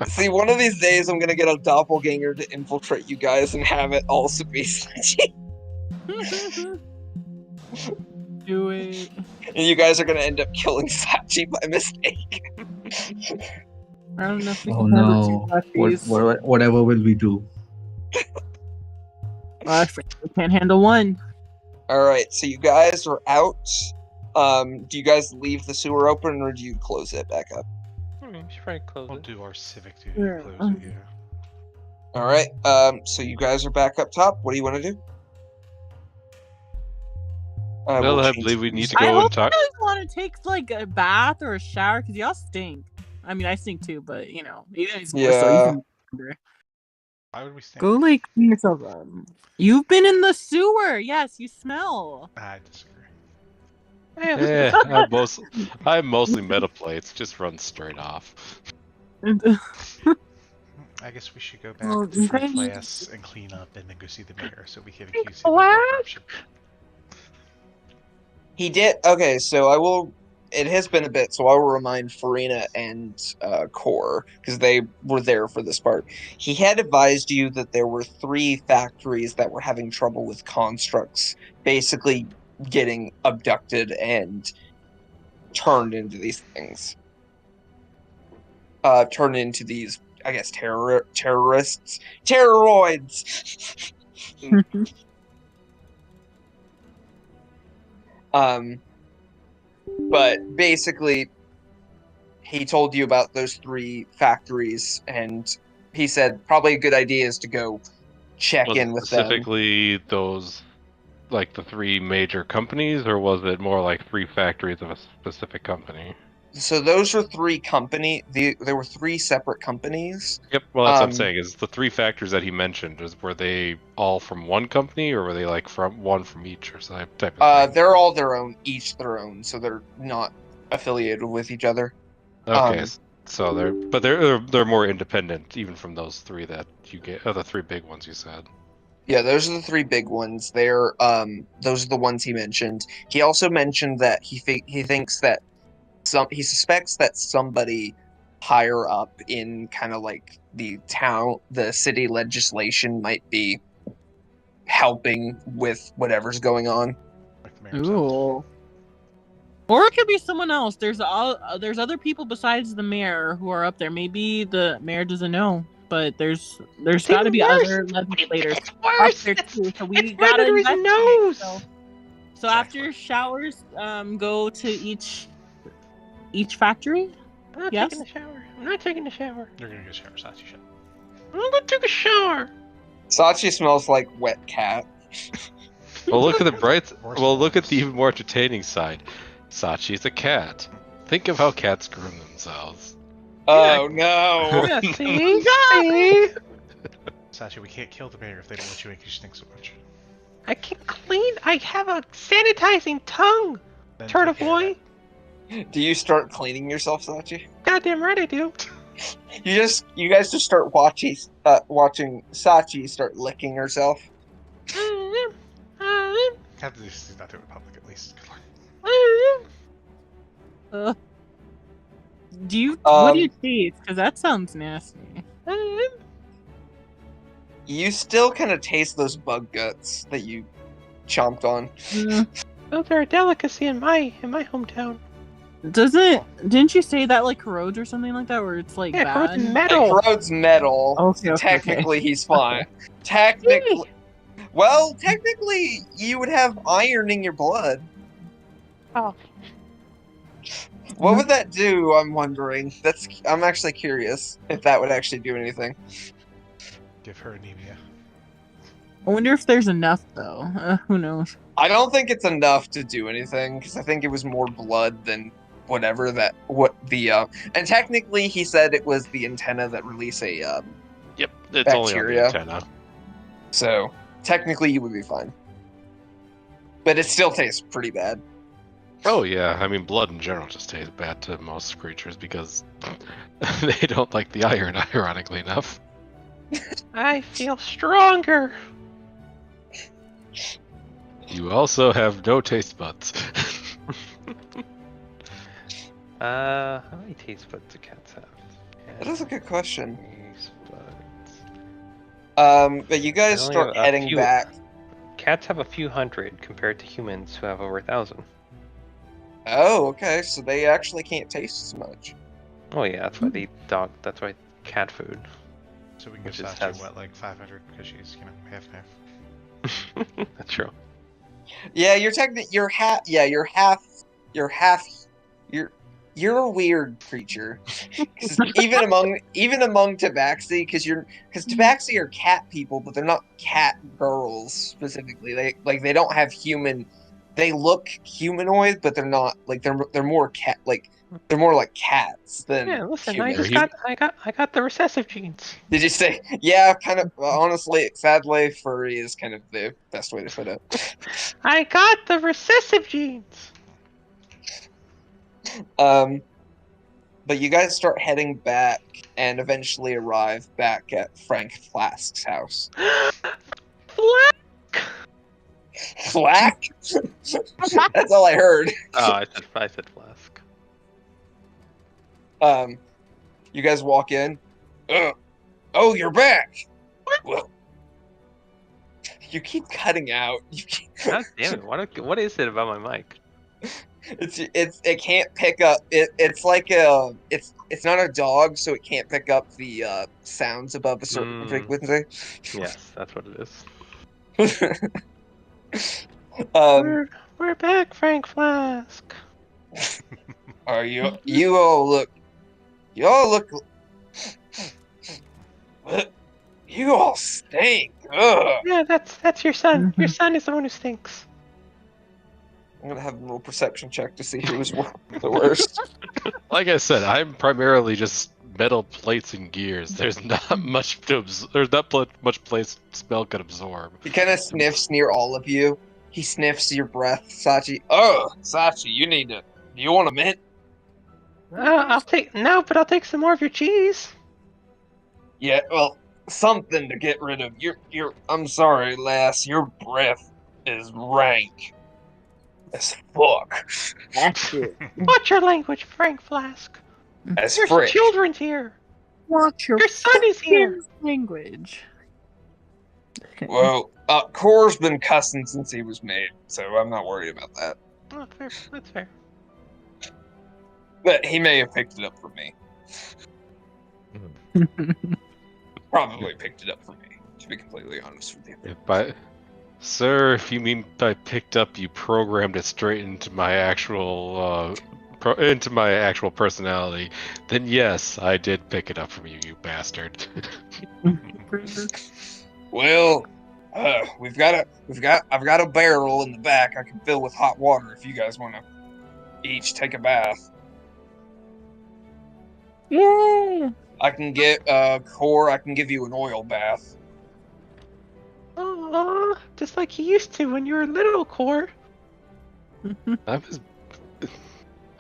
[SPEAKER 1] see, one of these days I'm gonna get a doppelganger to infiltrate you guys and have it also be Sachi.
[SPEAKER 6] Do it.
[SPEAKER 1] And you guys are gonna end up killing Sachi by mistake.
[SPEAKER 6] I don't know if we
[SPEAKER 5] Oh
[SPEAKER 6] can handle
[SPEAKER 5] no!
[SPEAKER 6] two Sachis.
[SPEAKER 5] Whatever will we do?
[SPEAKER 6] I can't handle one.
[SPEAKER 1] Alright, so you guys are out. Do you guys leave the sewer open or do you close it back up?
[SPEAKER 2] We should probably close
[SPEAKER 4] We'll
[SPEAKER 2] it.
[SPEAKER 4] do our civic duty.
[SPEAKER 6] Yeah.
[SPEAKER 4] Close it, yeah.
[SPEAKER 1] Alright, so you guys are back up top. What do you want to do?
[SPEAKER 3] Well,
[SPEAKER 1] we'll
[SPEAKER 3] I
[SPEAKER 1] change
[SPEAKER 3] believe we
[SPEAKER 1] the
[SPEAKER 3] need to
[SPEAKER 6] I
[SPEAKER 3] go
[SPEAKER 6] hope
[SPEAKER 3] and talk.
[SPEAKER 6] you guys want to take like a bath or a shower because y'all stink. I mean, I stink too, but you know, you guys more so.
[SPEAKER 1] Yeah.
[SPEAKER 6] You can
[SPEAKER 4] Why would we stand?
[SPEAKER 6] go like clean yourself up. You've been in the sewer. Yes, you smell.
[SPEAKER 4] I disagree.
[SPEAKER 3] I'm mostly meta plates. Just run straight off.
[SPEAKER 4] I guess we should go back
[SPEAKER 6] Well,
[SPEAKER 4] to
[SPEAKER 6] okay.
[SPEAKER 4] the class and clean up and then go see the mayor so we can accuse him of
[SPEAKER 2] What?
[SPEAKER 4] corruption.
[SPEAKER 1] He did. Okay, so I will. It has been a bit, so I will remind Farina and Core because they were there for this part. He had advised you that there were 3 factories that were having trouble with constructs, basically getting abducted and turned into these things. Turned into these, I guess, terrorists, terroroids. But basically, he told you about those 3 factories, and he said probably a good idea is to go check
[SPEAKER 3] Was
[SPEAKER 1] in
[SPEAKER 3] it
[SPEAKER 1] with them.
[SPEAKER 3] specifically those, like the 3 major companies, or was it more like 3 factories of a specific company?
[SPEAKER 1] So those are 3 company. There were 3 separate companies.
[SPEAKER 3] Yep. Well, that's what I'm saying. Is the 3 factors that he mentioned, were they all from one company, or were they like from one from each, or type of thing?
[SPEAKER 1] They're all their own, each their own, so they're not affiliated with each other.
[SPEAKER 3] Okay, so they're more independent, even from those 3 that you get. The 3 big ones you said.
[SPEAKER 1] Yeah, those are the 3 big ones. They're those are the ones he mentioned. He also mentioned that he thinks that he suspects that somebody higher up in kind of like the city legislation might be helping with whatever's going on.
[SPEAKER 4] Like the mayor himself.
[SPEAKER 6] Ooh. Or it could be someone else. There's other people besides the mayor who are up there. Maybe the mayor doesn't know, but there's got to be other legislators
[SPEAKER 2] It's
[SPEAKER 6] up
[SPEAKER 2] worse.
[SPEAKER 6] there too. So we
[SPEAKER 2] It's
[SPEAKER 6] gotta
[SPEAKER 2] right under his
[SPEAKER 6] investigate.
[SPEAKER 2] nose.
[SPEAKER 6] So after showers, go to each factory.
[SPEAKER 2] I'm not
[SPEAKER 6] Yes?
[SPEAKER 2] taking a shower. I'm not taking a shower.
[SPEAKER 4] You're gonna go shower, Sachi. Shut.
[SPEAKER 2] I'm gonna take a shower.
[SPEAKER 1] Sachi smells like wet cat.
[SPEAKER 3] Well, look at the bright.
[SPEAKER 4] Worse
[SPEAKER 3] Well, look at
[SPEAKER 4] worse.
[SPEAKER 3] the even more entertaining side. Sachi's a cat. Think of how cats groom themselves.
[SPEAKER 1] Oh no!
[SPEAKER 2] Yeah, see? See?
[SPEAKER 4] Sachi, we can't kill the bear if they don't let you in because you stink so much.
[SPEAKER 2] I can clean. I have a sanitizing tongue,
[SPEAKER 4] Then
[SPEAKER 2] turtle
[SPEAKER 4] take care of
[SPEAKER 2] boy.
[SPEAKER 1] Do you start cleaning yourself, Sachi?
[SPEAKER 2] Goddamn right I do.
[SPEAKER 1] You guys just start watching Sachi start licking herself.
[SPEAKER 4] Have to just not do it in public at least. Good
[SPEAKER 6] Uh,
[SPEAKER 4] lord.
[SPEAKER 6] what do you taste? Because that sounds nasty.
[SPEAKER 1] You still kind of taste those bug guts that you chomped on.
[SPEAKER 2] Those are a delicacy in my hometown.
[SPEAKER 6] Didn't you say that like corrodes or something like that, where it's like
[SPEAKER 2] Yeah,
[SPEAKER 6] bad?
[SPEAKER 2] corrodes
[SPEAKER 1] It
[SPEAKER 2] metal.
[SPEAKER 1] corrodes metal.
[SPEAKER 6] Okay,
[SPEAKER 1] Technically, he's fine. Technically, you would have iron in your blood.
[SPEAKER 2] Oh.
[SPEAKER 1] What would that do? I'm wondering. I'm actually curious if that would actually do anything.
[SPEAKER 4] Give her anemia.
[SPEAKER 6] I wonder if there's enough though. Who knows?
[SPEAKER 1] I don't think it's enough to do anything because I think it was more blood than whatever and technically he said it was the antenna that release a
[SPEAKER 3] Yep, it's only on the
[SPEAKER 1] Bacteria.
[SPEAKER 3] antenna.
[SPEAKER 1] so technically you would be fine. But it still tastes pretty bad.
[SPEAKER 3] Oh yeah, I mean blood in general just tastes bad to most creatures because they don't like the iron, ironically enough.
[SPEAKER 2] I feel stronger.
[SPEAKER 3] You also have no taste buds.
[SPEAKER 2] How many taste buds do cats have?
[SPEAKER 1] That is a good question.
[SPEAKER 2] Taste buds.
[SPEAKER 1] But you guys
[SPEAKER 2] I only
[SPEAKER 1] start
[SPEAKER 2] have a
[SPEAKER 1] heading
[SPEAKER 2] few.
[SPEAKER 1] back.
[SPEAKER 2] Cats have a few hundred compared to humans who have over 1,000.
[SPEAKER 1] Oh, okay, so they actually can't taste as much.
[SPEAKER 2] Oh yeah, that's why they eat dog. That's why cat food.
[SPEAKER 4] So we can
[SPEAKER 2] Which
[SPEAKER 4] give
[SPEAKER 2] is
[SPEAKER 4] Sachi
[SPEAKER 2] has-
[SPEAKER 4] what, like 500 because she's, half and half.
[SPEAKER 2] That's true.
[SPEAKER 1] Yeah, you're a weird creature. 'Cause even among Tabaxi, because Tabaxi are cat people, but they're not cat girls specifically. They don't have human. They look humanoid, but they're not like they're more cat they're more like cats than
[SPEAKER 2] Yeah, listen,
[SPEAKER 1] humans.
[SPEAKER 2] I got the recessive genes.
[SPEAKER 1] Did you say? Yeah, kind of. Honestly, sadly, furry is kind of the best way to put it.
[SPEAKER 2] I got the recessive genes.
[SPEAKER 1] But you guys start heading back and eventually arrive back at Frank Flask's house. Flack? That's all I heard.
[SPEAKER 2] Oh, I said flask.
[SPEAKER 1] You guys walk in. Oh, you're back. Well, you keep cutting out.
[SPEAKER 2] God damn it! What is it about my mic?
[SPEAKER 1] It can't pick up. It's like it's not a dog, so it can't pick up the sounds above a certain frequency.
[SPEAKER 2] Yes, that's what it is. We're back, Frank Flask.
[SPEAKER 1] Are you all look? You all stink. Ugh.
[SPEAKER 2] Yeah, that's your son. Your son is the one who stinks.
[SPEAKER 1] I'm gonna have a little perception check to see who was the worst.
[SPEAKER 3] Like I said, I'm primarily just metal plates and gears. There's not much much place smell could absorb.
[SPEAKER 1] He kind of sniffs near all of you. He sniffs your breath, Sachi. Oh, Sachi, do you want a mint?
[SPEAKER 2] I'll take some more of your cheese.
[SPEAKER 1] Yeah, well, something to get rid of. I'm sorry, lass, your breath is rank as fuck.
[SPEAKER 6] That's it.
[SPEAKER 2] Watch your language, Frank Flask.
[SPEAKER 1] As
[SPEAKER 2] There's
[SPEAKER 1] frick.
[SPEAKER 2] children here.
[SPEAKER 6] Watch
[SPEAKER 2] Your son is here.
[SPEAKER 6] language.
[SPEAKER 1] Well, Core's been cussing since he was made, so I'm not worried about that.
[SPEAKER 2] Oh, fair. That's fair.
[SPEAKER 1] But he may have picked it up from me. Probably picked it up from me, to be completely honest with you.
[SPEAKER 3] Sir, if you mean by picked up, you programmed it straight into my actual personality, then yes, I did pick it up from you, you bastard.
[SPEAKER 1] Well, I've got a barrel in the back I can fill with hot water if you guys want to each take a bath.
[SPEAKER 6] Yay!
[SPEAKER 1] I can get Core. I can give you an oil bath.
[SPEAKER 2] Oh, just like you used to when you were little, Core.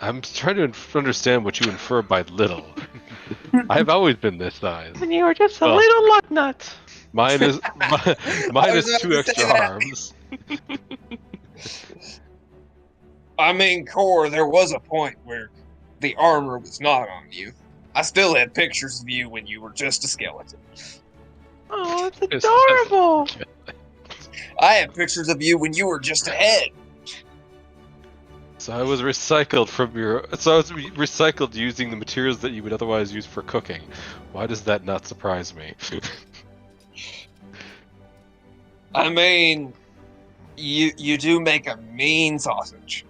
[SPEAKER 3] I'm trying to understand what you infer by little. I've always been this size.
[SPEAKER 2] When you were just a little lug nut.
[SPEAKER 3] Mine is 2 extra arms.
[SPEAKER 1] I mean, Core, there was a point where the armor was not on you. I still had pictures of you when you were just a skeleton.
[SPEAKER 2] Oh, it's adorable!
[SPEAKER 1] I have pictures of you when you were just a head.
[SPEAKER 3] So I was recycled recycled using the materials that you would otherwise use for cooking. Why does that not surprise me?
[SPEAKER 1] I mean, you do make a mean sausage.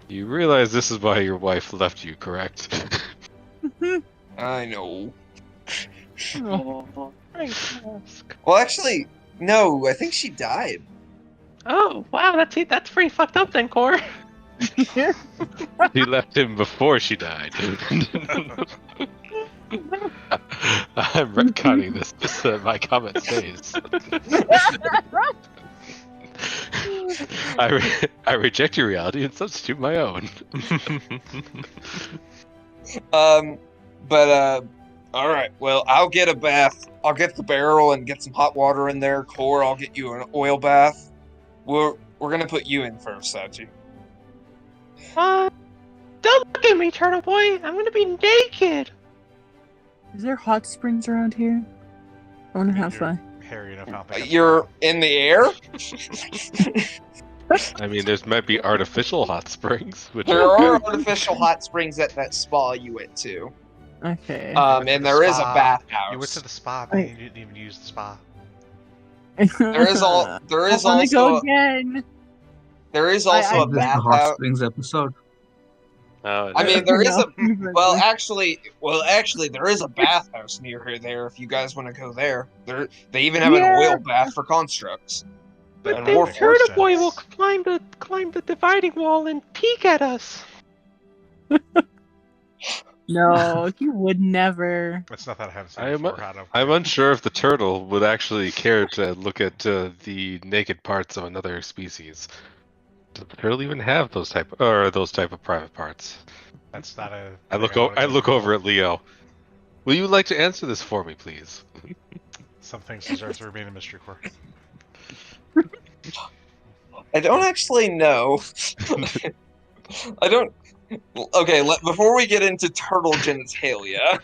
[SPEAKER 3] You realize this is why your wife left you, correct?
[SPEAKER 1] I know.
[SPEAKER 2] Oh,
[SPEAKER 1] well, actually, no. I think she died.
[SPEAKER 2] Oh, wow, that's pretty fucked up then, Core.
[SPEAKER 3] She left him before she died. I'm retconning this just so that my comment stays. I reject your reality and substitute my own.
[SPEAKER 1] All right. Well, I'll get a bath. I'll get the barrel and get some hot water in there. Core, I'll get you an oil bath. We're gonna put you in first, Sachi.
[SPEAKER 2] Don't look at me, Turtle Boy. I'm gonna be naked.
[SPEAKER 6] Is there hot springs around here? I want to have fun.
[SPEAKER 4] Hairy enough, I don't think
[SPEAKER 1] You're in the air?
[SPEAKER 3] I mean, there might be artificial hot springs.
[SPEAKER 1] There are artificial hot springs at that spa you went to.
[SPEAKER 6] Okay.
[SPEAKER 1] And there is a bathhouse.
[SPEAKER 4] You went to the spa, but you didn't even use the spa.
[SPEAKER 1] There is also
[SPEAKER 6] go again.
[SPEAKER 1] There is also a
[SPEAKER 5] This is the Hot
[SPEAKER 1] bathhouse.
[SPEAKER 5] Springs episode.
[SPEAKER 3] Oh,
[SPEAKER 1] I mean, there is a
[SPEAKER 6] well,
[SPEAKER 1] actually, there is a bathhouse near here. There, if you guys want to go there, they even have an oil bath for constructs.
[SPEAKER 2] But
[SPEAKER 1] And
[SPEAKER 2] then
[SPEAKER 1] Warforged.
[SPEAKER 2] Turtle Boy will climb the dividing wall and peek at us.
[SPEAKER 6] No, he would never.
[SPEAKER 4] It's not that I haven't seen it before.
[SPEAKER 3] I'm unsure if the turtle would actually care to look at the naked parts of another species. Does the turtle even have those type of private parts?
[SPEAKER 4] That's not a.
[SPEAKER 3] I look over at Leo. Will you like to answer this for me, please?
[SPEAKER 4] Some things deserve to remain a mystery, Core.
[SPEAKER 1] I don't actually know. I don't. Okay, before we get into turtle genitalia,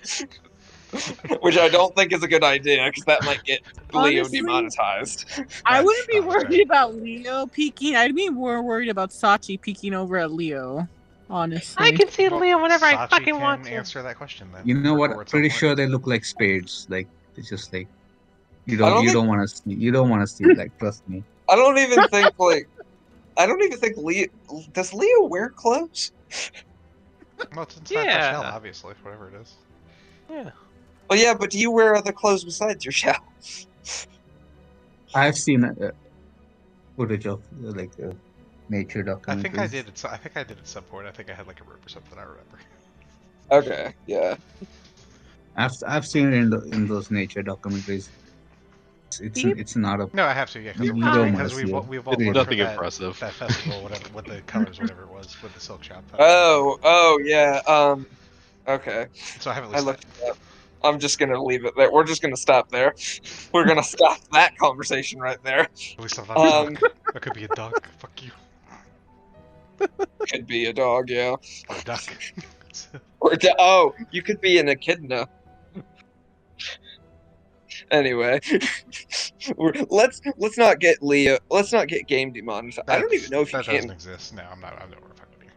[SPEAKER 1] which I don't think is a good idea because that might get Leo
[SPEAKER 6] Honestly,
[SPEAKER 1] demonetized.
[SPEAKER 6] I wouldn't be worried about Leo peeking. I'd be more worried about Sachi peeking over at Leo. Honestly,
[SPEAKER 2] I can see Leo whenever I
[SPEAKER 4] Sachi
[SPEAKER 2] fucking
[SPEAKER 4] can
[SPEAKER 2] want to.
[SPEAKER 4] answer that question then.
[SPEAKER 5] You know what?
[SPEAKER 4] Before it's
[SPEAKER 5] Pretty
[SPEAKER 4] over.
[SPEAKER 5] sure they look like spades. Like it's just like you don't want to see like, trust me.
[SPEAKER 1] I don't even think Leo. Does Leo wear clothes?
[SPEAKER 4] Well, it's inside the shell, obviously, whatever it is.
[SPEAKER 2] Yeah.
[SPEAKER 1] Well, yeah, but do you wear other clothes besides your shell?
[SPEAKER 5] I've seen footage of nature documentaries.
[SPEAKER 4] I think I did at some point. I think I had like a rope or something. I remember.
[SPEAKER 1] Okay, yeah.
[SPEAKER 5] I've seen it in those nature documentaries. It's not a.
[SPEAKER 4] No, I have to. Yeah,
[SPEAKER 5] You don't want to
[SPEAKER 4] because
[SPEAKER 5] see it.
[SPEAKER 4] we've all
[SPEAKER 3] It's
[SPEAKER 4] worked
[SPEAKER 3] nothing
[SPEAKER 4] for
[SPEAKER 3] impressive.
[SPEAKER 4] that festival, whatever, with the colors, whatever it was, with the silk shop.
[SPEAKER 1] Oh, yeah. Okay.
[SPEAKER 4] So I have at
[SPEAKER 1] I
[SPEAKER 4] least.
[SPEAKER 1] looked it up. I'm just gonna leave it there. We're just gonna stop there. We're gonna stop that conversation right there.
[SPEAKER 4] At least I'm not a duck. That could be a duck. Fuck you.
[SPEAKER 1] Could be a dog, yeah.
[SPEAKER 4] Or a duck.
[SPEAKER 1] Oh, you could be an echidna. Anyway, let's not get Leo. Let's not get game demonetized. I don't even know if you
[SPEAKER 4] that
[SPEAKER 1] can.
[SPEAKER 4] doesn't exist. No, I'm not fucking with you.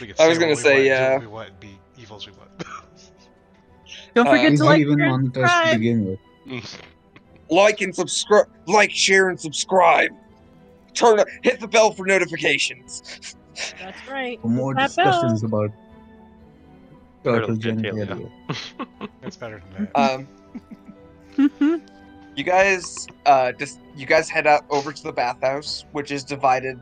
[SPEAKER 4] We can
[SPEAKER 1] I was
[SPEAKER 4] say
[SPEAKER 1] gonna
[SPEAKER 4] what we
[SPEAKER 1] say,
[SPEAKER 4] want,
[SPEAKER 1] yeah.
[SPEAKER 4] do what we want, be evil as we want.
[SPEAKER 6] don't forget
[SPEAKER 5] It's
[SPEAKER 6] to
[SPEAKER 5] not
[SPEAKER 6] like
[SPEAKER 5] even
[SPEAKER 6] share,
[SPEAKER 5] monetized to
[SPEAKER 6] subscribe.
[SPEAKER 5] begin with.
[SPEAKER 1] Like, share, and subscribe. Hit the bell for notifications.
[SPEAKER 6] That's right.
[SPEAKER 5] For more
[SPEAKER 6] That bell.
[SPEAKER 5] discussions about turtle
[SPEAKER 3] Turtle genitalia.
[SPEAKER 5] genitalia.
[SPEAKER 4] It's better than that.
[SPEAKER 1] You guys head out over to the bathhouse, which is divided.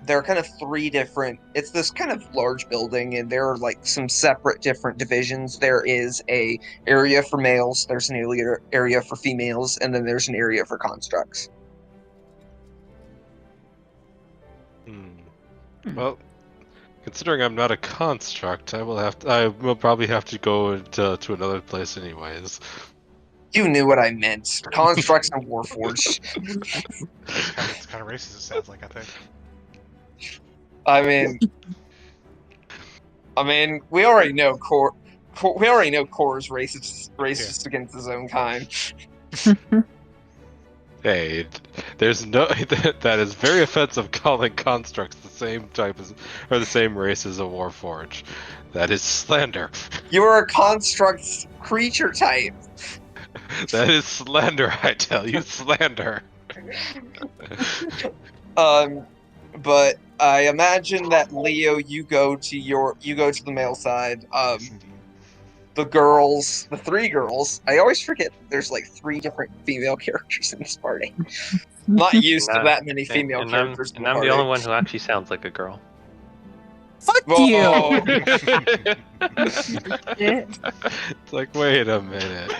[SPEAKER 1] There are kind of three different. It's this kind of large building, and there are like some separate different divisions. There is a area for males. There's an area for females, and then there's an area for constructs.
[SPEAKER 3] Well, considering I'm not a construct, I will probably have to go to another place anyways.
[SPEAKER 1] You knew what I meant. Constructs and Warforged.
[SPEAKER 4] It's kind of racist, it sounds like, I think.
[SPEAKER 1] I mean, we already know Core is racist against his own kind.
[SPEAKER 3] Hey, there's no that is very offensive calling constructs the same type as or the same race as a Warforged. That is slander.
[SPEAKER 1] You are a construct creature type.
[SPEAKER 3] That is slander, I tell you, slander.
[SPEAKER 1] But I imagine that Leo, you go to the male side. The three girls. I always forget there's like three different female characters in this party. Not used to that many female characters.
[SPEAKER 2] I'm the only one who actually sounds like a girl.
[SPEAKER 6] Fuck
[SPEAKER 1] Whoa.
[SPEAKER 6] you!
[SPEAKER 3] It's like, wait a minute.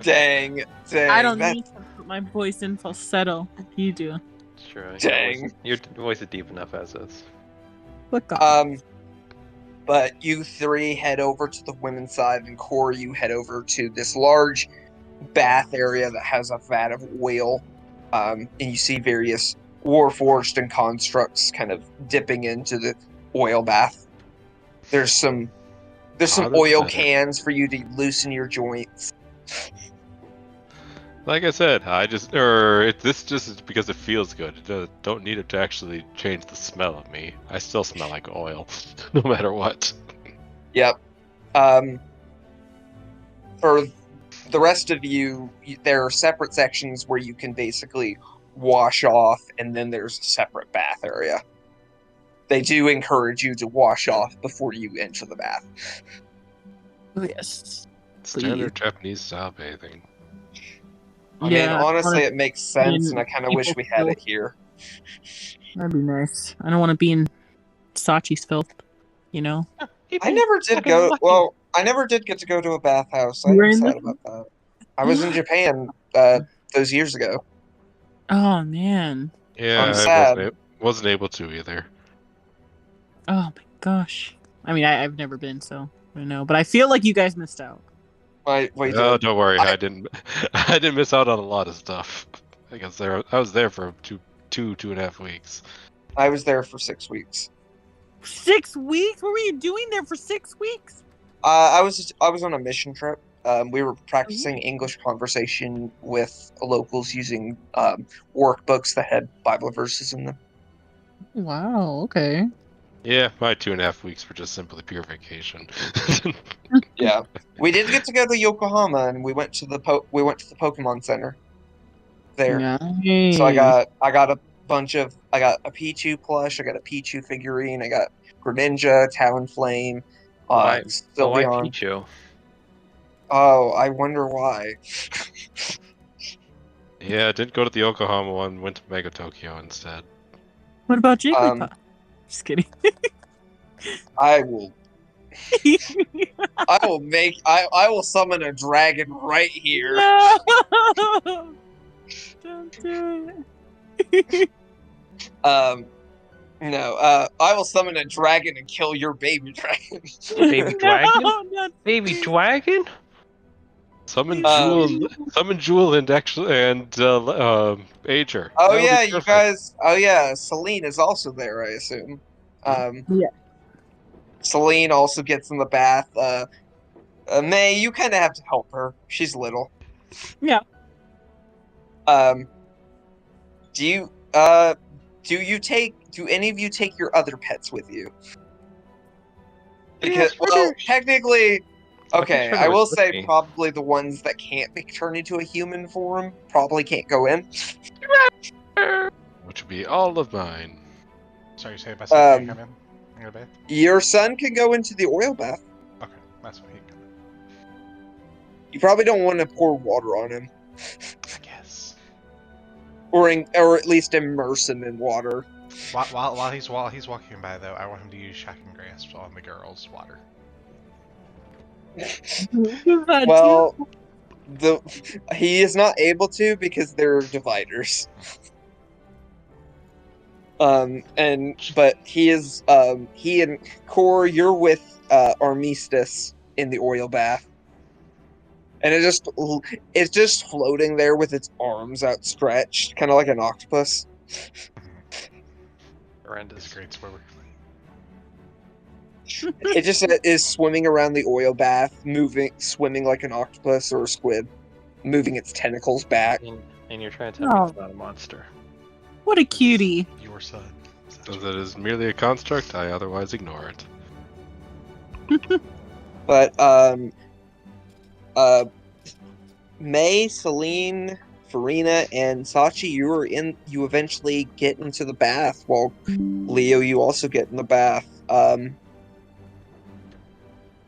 [SPEAKER 1] Dang.
[SPEAKER 6] I don't need to put my voice in falsetto. You do.
[SPEAKER 2] Sure.
[SPEAKER 1] Dang.
[SPEAKER 2] Your voice is deep enough as is.
[SPEAKER 6] Look off.
[SPEAKER 1] But you three head over to the women's side, and Core, you head over to this large bath area that has a vat of oil. And you see various Warforged and constructs kind of dipping into the oil bath. There's some oil cans for you to loosen your joints.
[SPEAKER 3] Like I said, this just is because it feels good. Don't need it to actually change the smell of me. I still smell like oil, no matter what.
[SPEAKER 1] Yep. For the rest of you, there are separate sections where you can basically wash off, and then there's a separate bath area. They do encourage you to wash off before you enter the bath.
[SPEAKER 6] Oh, yes.
[SPEAKER 3] Standard Japanese style bathing.
[SPEAKER 1] I mean, honestly, it makes sense, and I kind of wish we had it here.
[SPEAKER 6] That'd be nice. I don't want to be in Sachi's filth, you know?
[SPEAKER 1] I never did go. Well, I never did get to go to a bathhouse. I'm sad about that. I was in Japan those years ago.
[SPEAKER 6] Oh, man.
[SPEAKER 3] Yeah,
[SPEAKER 1] I'm sad.
[SPEAKER 3] I wasn't able to either.
[SPEAKER 6] Oh, my gosh. I mean, I've never been, so I don't know. But I feel like you guys missed out.
[SPEAKER 3] No, don't worry. I didn't miss out on a lot of stuff. I was there for two and a half weeks.
[SPEAKER 1] I was there for 6 weeks.
[SPEAKER 6] 6 weeks? What were you doing there for 6 weeks?
[SPEAKER 1] I was on a mission trip. We were practicing English conversation with locals using workbooks that had Bible verses in them.
[SPEAKER 6] Wow. Okay.
[SPEAKER 3] Yeah, my 2.5 weeks were just simply pure vacation.
[SPEAKER 1] Yeah, we did get to go to Yokohama, and we went to the Pokemon Center there.
[SPEAKER 6] Nice.
[SPEAKER 1] So I got a Pichu plush, I got a Pichu figurine, I got Greninja, Talonflame,
[SPEAKER 2] Why
[SPEAKER 1] Sylveon.
[SPEAKER 2] Pichu?
[SPEAKER 1] Oh, I wonder why.
[SPEAKER 3] Yeah, didn't go to the Yokohama one, went to Mega Tokyo instead.
[SPEAKER 6] What about Jigglypuff? Just kidding.
[SPEAKER 1] I will summon a dragon right here.
[SPEAKER 6] No! Don't do it.
[SPEAKER 1] No, I will summon a dragon and kill your baby dragon.
[SPEAKER 2] Baby dragon?
[SPEAKER 6] No,
[SPEAKER 2] Baby dragon?
[SPEAKER 3] Summon Jewel and Ager.
[SPEAKER 1] Oh yeah, you guys. Oh yeah, Celine is also there, I assume.
[SPEAKER 6] Yeah.
[SPEAKER 1] Celine also gets in the bath. May, you kind of have to help her. She's little.
[SPEAKER 6] Yeah.
[SPEAKER 1] Do any of you take your other pets with you? Because, technically, okay, I will say probably the ones that can't be turned into a human form probably can't go in.
[SPEAKER 3] Which would be all of mine.
[SPEAKER 4] Sorry, you say my son can come in? In a bath?
[SPEAKER 1] Your son can go into the oil bath.
[SPEAKER 4] Okay, that's what he can come
[SPEAKER 1] You probably don't want to pour water on him.
[SPEAKER 4] I guess.
[SPEAKER 1] Or at least immerse him in water.
[SPEAKER 4] While he's walking by though, I want him to use shocking grasp on the girl's water.
[SPEAKER 1] Well, he is not able to because there are dividers. But he and Core, you're with Armistice in the oil bath. And it's just floating there with its arms outstretched, kind of like an octopus.
[SPEAKER 4] Horrendous. Great swimmer.
[SPEAKER 1] It just is swimming around the oil bath, swimming like an octopus or a squid, moving its tentacles back.
[SPEAKER 2] And you're trying to tell me it's not a monster.
[SPEAKER 6] What a cutie.
[SPEAKER 4] Your son.
[SPEAKER 3] As it is merely a construct, I otherwise ignore it.
[SPEAKER 1] But May, Celine, Farina, and Sachi, you eventually get into the bath, while Leo, you also get in the bath.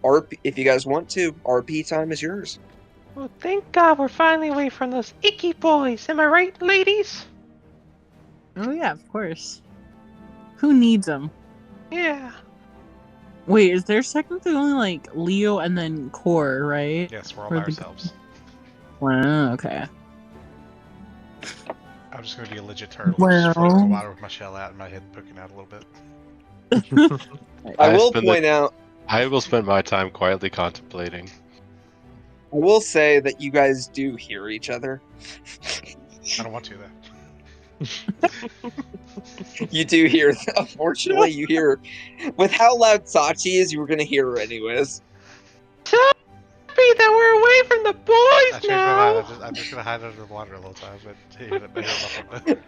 [SPEAKER 1] RP, if you guys want to, RP time is yours.
[SPEAKER 2] Well, thank God we're finally away from those icky boys. Am I right, ladies?
[SPEAKER 6] Oh yeah, of course. Who needs them?
[SPEAKER 2] Yeah.
[SPEAKER 6] Wait, is there technically only like Leo and then Core, right?
[SPEAKER 4] Yes, we're all by ourselves.
[SPEAKER 6] Wow, okay.
[SPEAKER 4] I'm just gonna be a legit turtle.
[SPEAKER 6] Well.
[SPEAKER 4] Just floating in the water with my shell out and my head poking out a little bit.
[SPEAKER 1] I will point out.
[SPEAKER 3] I will spend my time quietly contemplating.
[SPEAKER 1] I will say that you guys do hear each other.
[SPEAKER 4] I don't want to, though.
[SPEAKER 1] You do hear, unfortunately, you hear. With how loud Sachi is, you were going to hear her anyways.
[SPEAKER 2] So happy that we're away from the boys now!
[SPEAKER 4] I'm just going to hide under the water a little time. But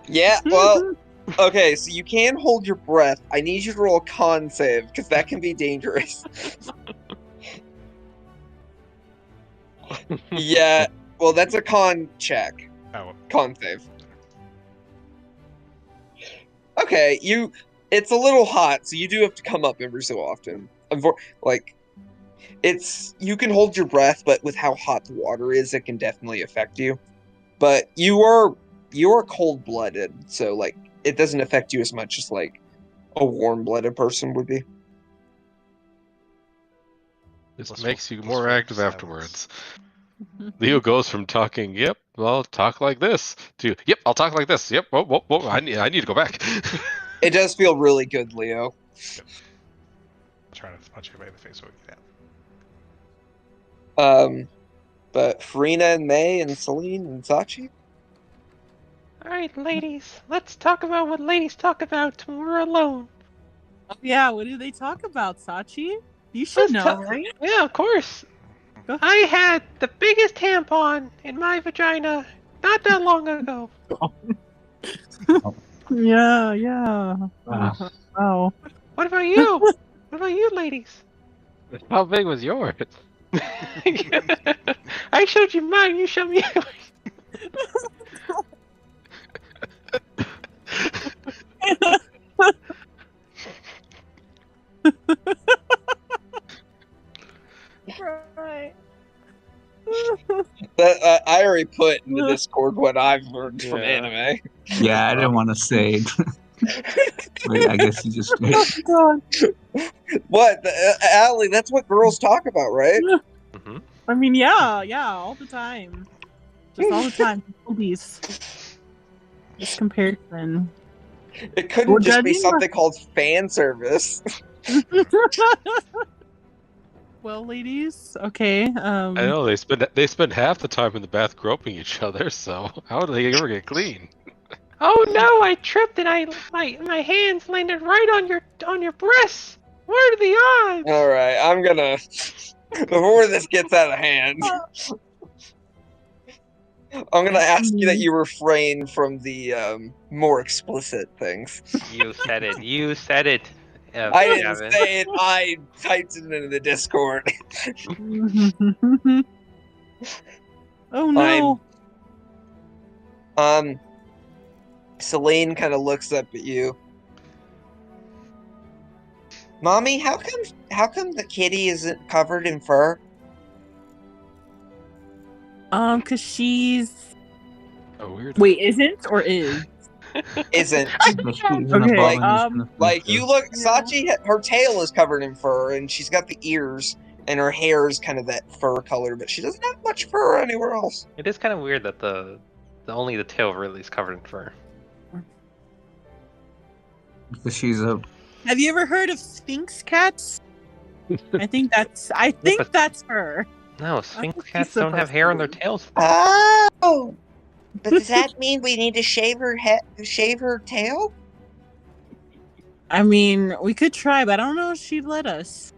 [SPEAKER 1] yeah, well, okay, so you can hold your breath. I need you to roll a con save, because that can be dangerous. Yeah, well, that's a con check.
[SPEAKER 4] Oh.
[SPEAKER 1] Con save. Okay, it's a little hot, so you do have to come up every so often. You can hold your breath, but with how hot the water is, it can definitely affect you. But you are cold-blooded, so like it doesn't affect you as much as like a warm-blooded person would be.
[SPEAKER 3] This makes you more active afterwards. Leo goes from talking, yep, well, talk like this, to, yep, I'll talk like this, yep, whoa, I need to go back.
[SPEAKER 1] It does feel really good, Leo.
[SPEAKER 4] Yep. I'm trying to punch everybody in the face so we can.
[SPEAKER 1] But Farina and May and Celine and Sachi?
[SPEAKER 2] Alright, ladies, let's talk about what ladies talk about when we're alone.
[SPEAKER 6] Oh, yeah, what do they talk about, Sachi? You should know, right?
[SPEAKER 2] Yeah, of course. I had the biggest tampon in my vagina not that long ago.
[SPEAKER 6] Yeah. Wow.
[SPEAKER 2] What about you? What about you, ladies?
[SPEAKER 3] How big was yours?
[SPEAKER 2] I showed you mine, you showed me yours.
[SPEAKER 6] Right.
[SPEAKER 1] That I already put in the Discord what I've learned from anime.
[SPEAKER 5] Yeah, I didn't want to say it. But I guess you just did.
[SPEAKER 6] Oh,
[SPEAKER 1] What, Allie? That's what girls talk about, right?
[SPEAKER 3] Mm-hmm.
[SPEAKER 6] I mean, yeah, all the time. Just all the time. Oldies. This comparison.
[SPEAKER 1] It couldn't just be something called fan service.
[SPEAKER 6] Well, ladies, okay.
[SPEAKER 3] I know they spend half the time in the bath groping each other. So how do they ever get clean?
[SPEAKER 2] Oh no! I tripped and my hands landed right on your breasts. What are the odds?
[SPEAKER 1] All right, I'm gonna before this gets out of hand. I'm gonna ask you that you refrain from the more explicit things.
[SPEAKER 2] You said it. You said it.
[SPEAKER 1] I didn't say it. I typed it into the Discord.
[SPEAKER 6] Oh no.
[SPEAKER 1] Celine kind of looks up at you. Mommy, how come the kitty isn't covered in fur?
[SPEAKER 6] Cause she's
[SPEAKER 3] Oh, weird.
[SPEAKER 6] wait, isn't or is?
[SPEAKER 1] Isn't.
[SPEAKER 5] But she's an
[SPEAKER 6] Okay,
[SPEAKER 5] abomination of
[SPEAKER 1] Like,
[SPEAKER 5] nature.
[SPEAKER 1] you look,
[SPEAKER 6] Yeah.
[SPEAKER 1] Sachi, her tail is covered in fur, and she's got the ears, and her hair is kind of that fur color, but she doesn't have much fur anywhere else.
[SPEAKER 2] It is kind of weird that the only the tail really is covered in fur.
[SPEAKER 5] Because she's a
[SPEAKER 6] Have you ever heard of Sphinx cats? I think that's
[SPEAKER 2] but-
[SPEAKER 6] that's her.
[SPEAKER 2] No, Sphinx
[SPEAKER 6] think she's
[SPEAKER 2] cats don't have
[SPEAKER 6] supposed
[SPEAKER 2] hair
[SPEAKER 6] to
[SPEAKER 2] on their
[SPEAKER 6] be.
[SPEAKER 2] tails.
[SPEAKER 1] Oh! But does that mean we need to shave her tail?
[SPEAKER 6] I mean, we could try, but I don't know if she'd let us.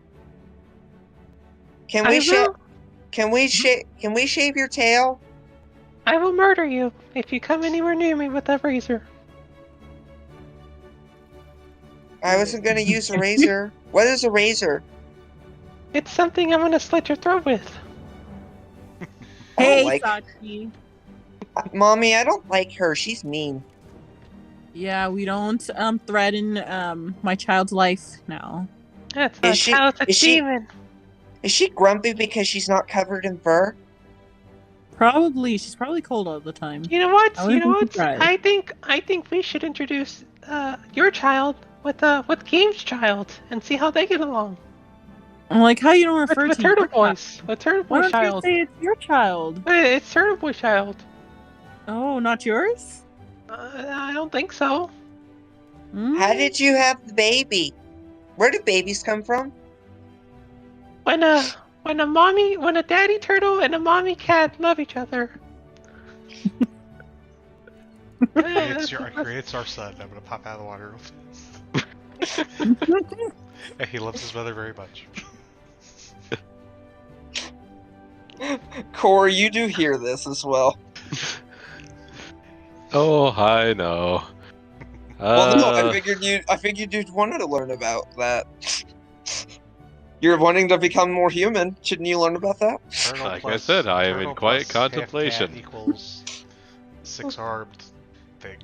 [SPEAKER 1] Can
[SPEAKER 2] I
[SPEAKER 1] we shave?
[SPEAKER 2] will.
[SPEAKER 1] Can we shave your tail?
[SPEAKER 2] I will murder you if you come anywhere near me with that razor.
[SPEAKER 1] I wasn't gonna use a razor. What is a razor?
[SPEAKER 2] It's something I'm gonna slit your throat with.
[SPEAKER 1] I don't
[SPEAKER 6] Hey,
[SPEAKER 1] like-
[SPEAKER 6] Sachi.
[SPEAKER 1] Mommy, I don't like her. She's mean.
[SPEAKER 6] Yeah, we don't threaten my child's life now.
[SPEAKER 2] That's
[SPEAKER 1] Is
[SPEAKER 2] not
[SPEAKER 1] she-
[SPEAKER 2] child, it's a
[SPEAKER 1] is she-
[SPEAKER 2] demon.
[SPEAKER 1] Is she grumpy because she's not covered in fur?
[SPEAKER 6] Probably, she's probably cold all the time.
[SPEAKER 2] You know what?
[SPEAKER 6] I wouldn't be surprised.
[SPEAKER 2] I think we should introduce your child with Game's child and see how they get along.
[SPEAKER 6] I'm like, how you don't refer
[SPEAKER 2] With
[SPEAKER 6] to
[SPEAKER 2] Turtle
[SPEAKER 6] your child?
[SPEAKER 2] Boy's. With Turtle
[SPEAKER 6] Why
[SPEAKER 2] Boy's
[SPEAKER 6] don't
[SPEAKER 2] child.
[SPEAKER 6] you say it's your child?
[SPEAKER 2] It's Turtle Boy's child.
[SPEAKER 6] Oh, not yours?
[SPEAKER 2] I don't think so.
[SPEAKER 6] Mm.
[SPEAKER 1] How did you have the baby? Where do babies come from?
[SPEAKER 2] When a daddy turtle and a mommy cat love each other.
[SPEAKER 4] Creates our son. I'm gonna pop out of the water real fast. And he loves his mother very much.
[SPEAKER 1] Corey, you do hear this as well.
[SPEAKER 3] Oh, I know.
[SPEAKER 1] Well, no, I figured you'd want to learn about that. You're wanting to become more human. Shouldn't you learn about that?
[SPEAKER 4] Turtle
[SPEAKER 3] Like I
[SPEAKER 4] plus-
[SPEAKER 3] said, I am in
[SPEAKER 4] turtle
[SPEAKER 3] quiet
[SPEAKER 4] plus half cat
[SPEAKER 3] contemplation.
[SPEAKER 4] equals 6-armed thing.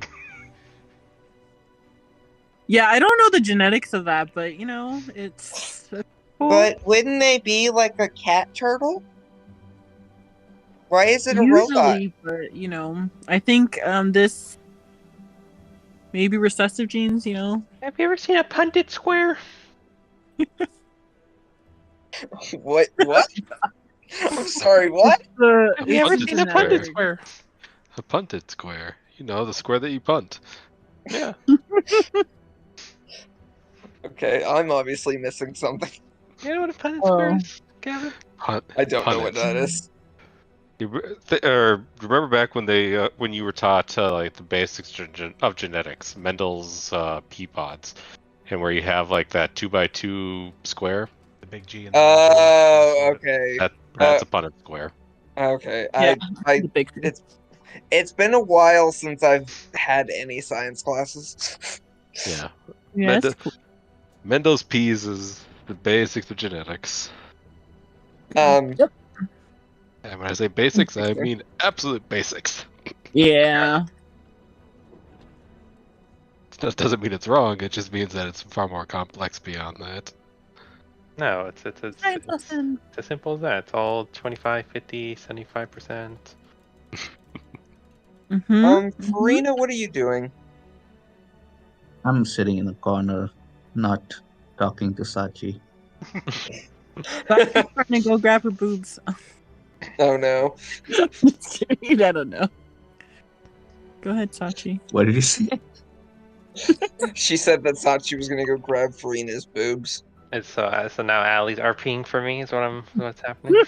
[SPEAKER 6] Yeah, I don't know the genetics of that, but you know, it's cool.
[SPEAKER 1] But wouldn't they be like a cat turtle? Why is it a robot?
[SPEAKER 6] Usually, but you know, I think this maybe recessive genes. You know,
[SPEAKER 2] Have you ever seen a Pundit square?
[SPEAKER 1] What? I'm sorry, what?
[SPEAKER 2] Have you ever
[SPEAKER 3] Pundit
[SPEAKER 2] seen a
[SPEAKER 3] square.
[SPEAKER 2] Pundit square?
[SPEAKER 3] A punted square. You know, the square that you punt.
[SPEAKER 2] Yeah.
[SPEAKER 1] Okay, I'm obviously missing something.
[SPEAKER 2] You know what a Pundit
[SPEAKER 6] Oh.
[SPEAKER 2] square is, Gavin?
[SPEAKER 1] I don't know what that is.
[SPEAKER 3] Remember back when when you were taught like the basics of genetics, Mendel's pea pods, and where you have like that 2x2 square.
[SPEAKER 4] The big G and
[SPEAKER 1] Oh, okay.
[SPEAKER 3] That's a punted square.
[SPEAKER 1] Okay.
[SPEAKER 6] Yeah.
[SPEAKER 1] I
[SPEAKER 6] the big.
[SPEAKER 1] it's been a while since I've had any science classes.
[SPEAKER 3] Yeah.
[SPEAKER 6] Yeah, it's cool.
[SPEAKER 3] Mendel's peas is the basics of genetics.
[SPEAKER 6] Yep.
[SPEAKER 3] And when I say basics, I mean absolute basics.
[SPEAKER 6] Yeah.
[SPEAKER 3] That doesn't mean it's wrong. It just means that it's far more complex beyond that.
[SPEAKER 2] No, it's as simple as that. It's all 25, 50, 75%.
[SPEAKER 6] Mm-hmm.
[SPEAKER 1] Farina, what are you doing?
[SPEAKER 5] I'm sitting in a corner, not talking to Sachi.
[SPEAKER 6] But I'm trying to go grab her boobs.
[SPEAKER 1] Oh no.
[SPEAKER 6] Just kidding, I don't know. Go ahead, Sachi.
[SPEAKER 5] What did you say?
[SPEAKER 1] She said that Sachi was gonna go grab Farina's boobs.
[SPEAKER 2] And so now Allie's RPing for me is what's happening.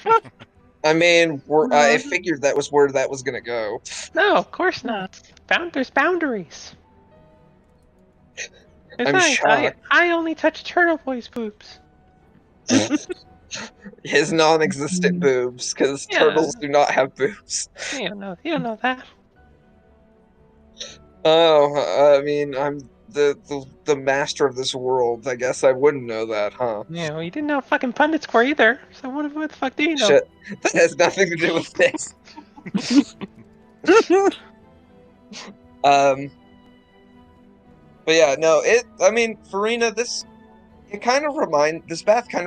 [SPEAKER 1] I mean, I figured that was where that was gonna go.
[SPEAKER 2] No, of course not. There's boundaries.
[SPEAKER 1] I'm
[SPEAKER 2] Besides,
[SPEAKER 1] shocked.
[SPEAKER 2] I only touch Turtle Boy's boobs.
[SPEAKER 1] His non-existent boobs, because
[SPEAKER 2] Yeah.
[SPEAKER 1] turtles do not have boobs.
[SPEAKER 2] You don't know that.
[SPEAKER 1] Oh, I mean, I'm the master of this world. I guess I wouldn't know that, huh?
[SPEAKER 2] Yeah, well, you didn't know fucking Pundit Square either. So what the fuck do you know?
[SPEAKER 1] Shit, that has nothing to do with this. But yeah, no, I mean, Farina, this bath kind of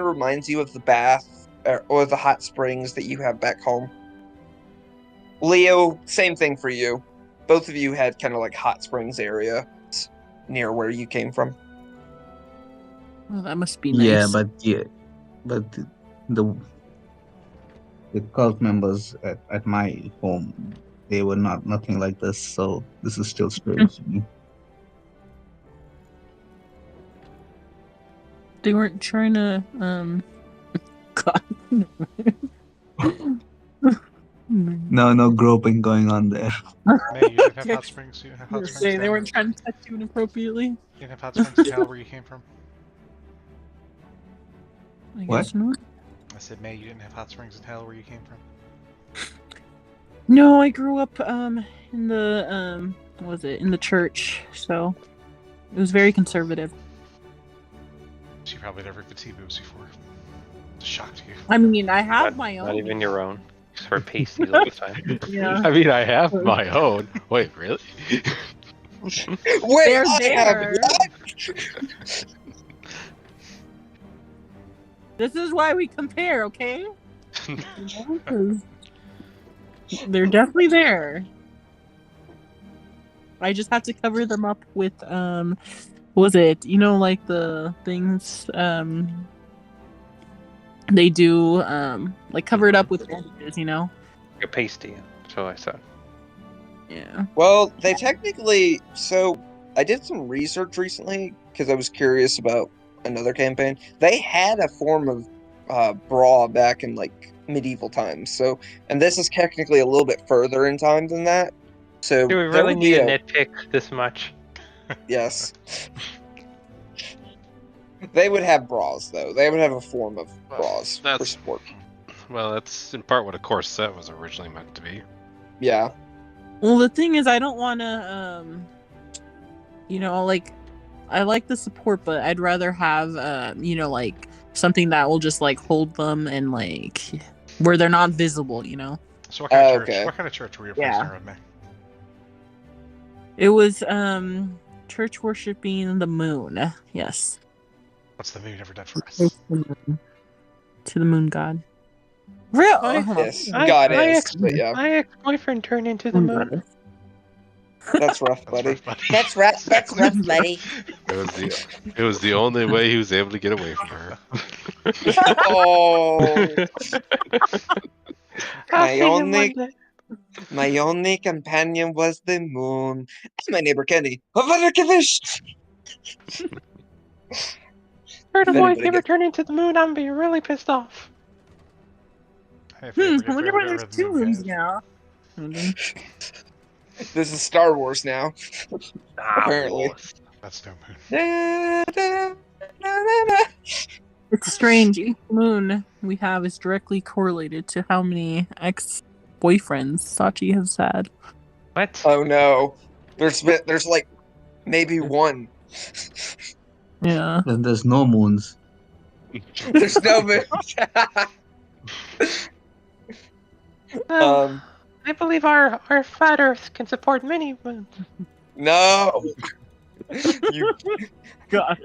[SPEAKER 1] reminds you of the bath or the hot springs that you have back home. Leo, same thing for you. Both of you had kind of like hot springs area near where you came from.
[SPEAKER 6] Well, that must be nice.
[SPEAKER 5] Yeah, but the cult members at my home, they were nothing like this, so this is still strange to me.
[SPEAKER 6] They weren't trying to God.
[SPEAKER 5] No groping going on there.
[SPEAKER 4] May, you didn't have hot springs. You didn't have hot springs.
[SPEAKER 6] Say they
[SPEAKER 4] down
[SPEAKER 6] weren't trying to touch you inappropriately.
[SPEAKER 4] You didn't have hot springs in hell where you came from.
[SPEAKER 6] I
[SPEAKER 5] What?
[SPEAKER 6] guess not.
[SPEAKER 4] I said, May, you didn't have hot springs in hell where you came from.
[SPEAKER 6] No, I grew up in the what was it, in the church, so it was very conservative.
[SPEAKER 4] She probably never even seen boobs before. It's a shock to you.
[SPEAKER 6] I mean, I have my own.
[SPEAKER 2] Not even your own. Just for pasties all the time.
[SPEAKER 6] Yeah.
[SPEAKER 3] I mean, I have my own. Wait, really?
[SPEAKER 1] Wait,
[SPEAKER 6] They're
[SPEAKER 1] I have
[SPEAKER 6] there.
[SPEAKER 1] what?
[SPEAKER 6] This is why we compare, okay? You know, 'cause they're definitely there. I just have to cover them up with what was it? You know, like the things they do like cover it up with bandages, you know?
[SPEAKER 2] A pasty. So I said.
[SPEAKER 6] Yeah.
[SPEAKER 1] Well, they technically. So I did some research recently because I was curious about another campaign. They had a form of bra back in like medieval times. So, and this is technically a little bit further in time than that. So
[SPEAKER 2] Do we
[SPEAKER 1] there
[SPEAKER 2] really
[SPEAKER 1] would be
[SPEAKER 2] need to nitpick this much?
[SPEAKER 1] Yes. They would have bras, though. They would have a form of bras for
[SPEAKER 3] That's-
[SPEAKER 1] support.
[SPEAKER 3] Well, that's in part what a corset was originally meant to be.
[SPEAKER 1] Yeah.
[SPEAKER 6] Well, the thing is, I don't want to, you know, like, I like the support, but I'd rather have, you know, like, something that will just, like, hold them and, like, where they're not visible, you know?
[SPEAKER 4] So what kind of church?
[SPEAKER 1] Okay.
[SPEAKER 4] What kind of church were your
[SPEAKER 6] Yeah.
[SPEAKER 4] prisoner of, May?
[SPEAKER 6] It was, church worshiping the moon. Yes.
[SPEAKER 4] What's the moon ever done for us?
[SPEAKER 6] To the moon god. Real?
[SPEAKER 1] Yes. God is. But yeah,
[SPEAKER 2] My ex-boyfriend turned into the moon.
[SPEAKER 1] that's rough, buddy.
[SPEAKER 4] rough, buddy.
[SPEAKER 8] That's rough. That's rough, buddy.
[SPEAKER 3] It was the only way he was able to get away from her.
[SPEAKER 1] Oh,
[SPEAKER 2] I'll
[SPEAKER 1] My
[SPEAKER 2] see him
[SPEAKER 1] only-
[SPEAKER 2] one day.
[SPEAKER 1] my only companion was the moon. And my neighbor Kenny. Avadakevish!
[SPEAKER 2] Heard a
[SPEAKER 1] If
[SPEAKER 2] boy
[SPEAKER 1] anybody
[SPEAKER 2] ever
[SPEAKER 1] gets-
[SPEAKER 2] turn into the moon, I'm gonna be really pissed off.
[SPEAKER 4] If we ever-
[SPEAKER 6] I wonder why
[SPEAKER 4] if we
[SPEAKER 6] there's
[SPEAKER 4] ever
[SPEAKER 6] two
[SPEAKER 4] the moon
[SPEAKER 6] rooms
[SPEAKER 4] guys.
[SPEAKER 6] now.
[SPEAKER 1] This is Star Wars now. Apparently.
[SPEAKER 2] boss.
[SPEAKER 4] That's no moon.
[SPEAKER 1] Da, da, da, da, da.
[SPEAKER 6] It's strange. Each moon we have is directly correlated to how many ex-boyfriends Sachi has had.
[SPEAKER 2] What?
[SPEAKER 1] Oh no. There's like maybe one.
[SPEAKER 6] Yeah.
[SPEAKER 5] And there's no moons.
[SPEAKER 1] There's no moon.
[SPEAKER 2] Well, I believe our flat Earth can support many moons.
[SPEAKER 1] No. You,
[SPEAKER 6] God.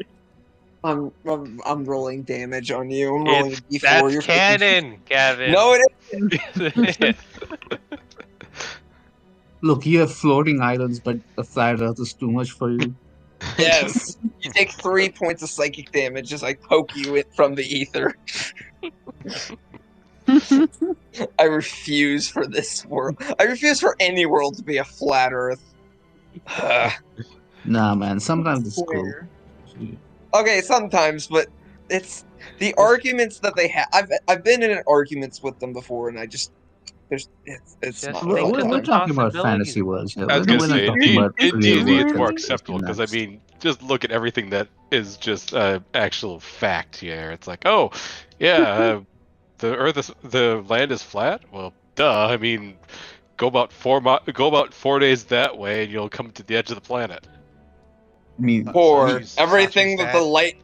[SPEAKER 1] I'm rolling damage on you. I'm rolling a d4.
[SPEAKER 2] That's
[SPEAKER 1] You're
[SPEAKER 2] canon, Gavin.
[SPEAKER 1] No, it
[SPEAKER 2] it
[SPEAKER 5] Look, you have floating islands, but a flat Earth is too much for you.
[SPEAKER 1] Yes. You take 3 points of psychic damage as I poke you from the ether. I refuse for this world. I refuse for any world to be a flat Earth.
[SPEAKER 5] Nah, man. Sometimes it's cool.
[SPEAKER 6] Square.
[SPEAKER 1] Okay, sometimes, but it's the arguments that they have. I've been in arguments with them before, and I just it's
[SPEAKER 2] Just
[SPEAKER 1] not.
[SPEAKER 2] think
[SPEAKER 1] all the
[SPEAKER 2] of
[SPEAKER 5] We're
[SPEAKER 1] time.
[SPEAKER 5] talking about
[SPEAKER 2] possibilities.
[SPEAKER 5] fantasy worlds here.
[SPEAKER 3] I was
[SPEAKER 5] We're
[SPEAKER 3] gonna
[SPEAKER 5] not
[SPEAKER 3] say,
[SPEAKER 5] talking about
[SPEAKER 3] in
[SPEAKER 5] real
[SPEAKER 3] D&D it's
[SPEAKER 5] world
[SPEAKER 3] more
[SPEAKER 5] fantasy
[SPEAKER 3] acceptable because I
[SPEAKER 5] nuts.
[SPEAKER 3] mean, just look at everything that is just actual fact here. It's like, oh, yeah, the land is flat. Well, duh. I mean, go about 4 days that way, and you'll come to the edge of the planet.
[SPEAKER 5] I mean,
[SPEAKER 1] Core,
[SPEAKER 4] Sachi's
[SPEAKER 1] everything that the
[SPEAKER 4] dad-
[SPEAKER 1] light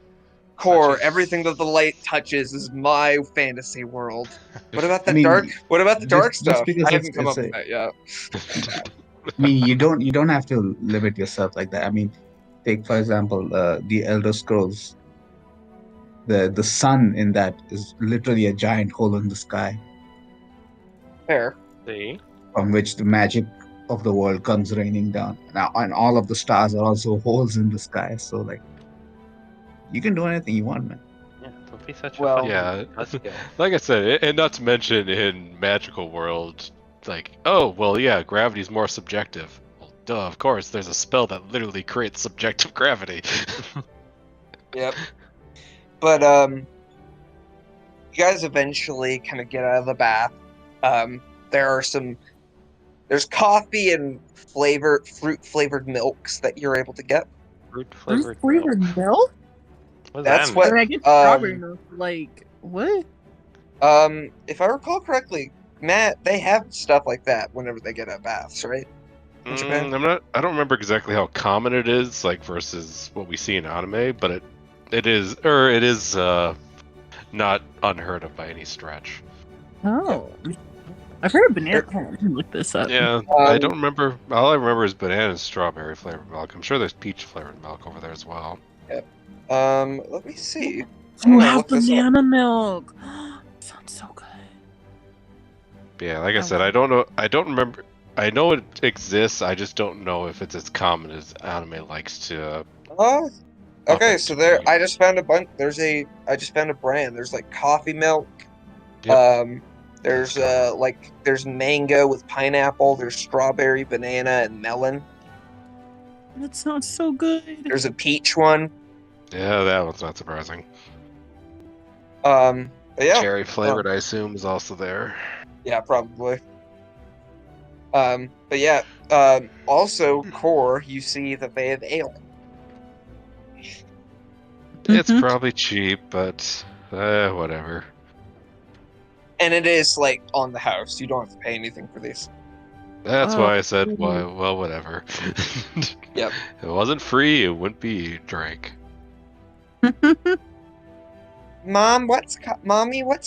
[SPEAKER 1] core,
[SPEAKER 4] Sachi's-
[SPEAKER 1] everything that the light touches is my fantasy world. What about the
[SPEAKER 5] I mean,
[SPEAKER 1] dark? What about the dark
[SPEAKER 5] just
[SPEAKER 1] stuff?
[SPEAKER 5] because
[SPEAKER 1] I
[SPEAKER 5] it's-
[SPEAKER 1] haven't come up
[SPEAKER 5] it's
[SPEAKER 1] with that yet.
[SPEAKER 5] I mean, you don't have to limit yourself like that. I mean, take for example, the Elder Scrolls. The sun in that is literally a giant hole in the sky.
[SPEAKER 1] Fair.
[SPEAKER 2] See?
[SPEAKER 5] from which the magic of the world comes raining down. Now, and all of the stars are also holes in the sky. So, like, you can do anything you want, man.
[SPEAKER 2] Yeah, don't be such
[SPEAKER 1] Well-
[SPEAKER 2] a
[SPEAKER 3] Yeah,
[SPEAKER 2] fucking husk.
[SPEAKER 3] like I said, and not to mention in magical world, like, oh, well, yeah, gravity's more subjective. Well, duh, of course, there's a spell that literally creates subjective gravity.
[SPEAKER 1] Yep. But you guys eventually kind of get out of the bath. There's coffee and fruit flavored milks that you're able to get.
[SPEAKER 2] Fruit
[SPEAKER 6] Fruit
[SPEAKER 2] flavored milk.
[SPEAKER 6] flavored milk?
[SPEAKER 2] What's
[SPEAKER 1] That's
[SPEAKER 2] that
[SPEAKER 1] what-
[SPEAKER 6] I mean, I get strawberry milk. Like, what?
[SPEAKER 1] If I recall correctly, Matt, they have stuff like that whenever they get out baths, right? In Japan?
[SPEAKER 3] I don't remember exactly how common it is, like versus what we see in anime, but it is not unheard of by any stretch.
[SPEAKER 6] Oh. I've heard of banana. Hold on, let me look this up.
[SPEAKER 3] Yeah, I don't remember. All I remember is banana and strawberry flavored milk. I'm sure there's peach flavored milk over there as well.
[SPEAKER 1] Let me see.
[SPEAKER 6] You
[SPEAKER 1] I'm gonna
[SPEAKER 6] have
[SPEAKER 1] look this up.
[SPEAKER 6] banana milk. Sounds so good.
[SPEAKER 3] But yeah, like I
[SPEAKER 6] Oh.
[SPEAKER 3] said, I don't know. I don't remember. I know it exists. I just don't know if it's as common as anime likes to.
[SPEAKER 1] Okay,
[SPEAKER 3] Up
[SPEAKER 1] so
[SPEAKER 3] it
[SPEAKER 1] there.
[SPEAKER 3] to be.
[SPEAKER 1] I just found a bunch. I just found a brand. There's like coffee milk.
[SPEAKER 3] Yep.
[SPEAKER 1] There's
[SPEAKER 3] That's
[SPEAKER 1] there's mango with pineapple. There's strawberry, banana, and melon.
[SPEAKER 6] That sounds so good.
[SPEAKER 1] There's a peach one.
[SPEAKER 3] Yeah, that one's not surprising.
[SPEAKER 1] But yeah,
[SPEAKER 3] Cherry flavored, I assume, is also there.
[SPEAKER 1] yeah, probably. But yeah, also core. You see that they have ale.
[SPEAKER 3] It's
[SPEAKER 6] Mhm.
[SPEAKER 3] probably cheap, but whatever.
[SPEAKER 1] And it is like on the house. You don't have to pay anything for these.
[SPEAKER 3] That's
[SPEAKER 6] Oh,
[SPEAKER 3] why I said,
[SPEAKER 6] cool.
[SPEAKER 3] well, whatever.
[SPEAKER 1] Yep.
[SPEAKER 3] If it wasn't free, it wouldn't be drink.
[SPEAKER 1] Mommy, what's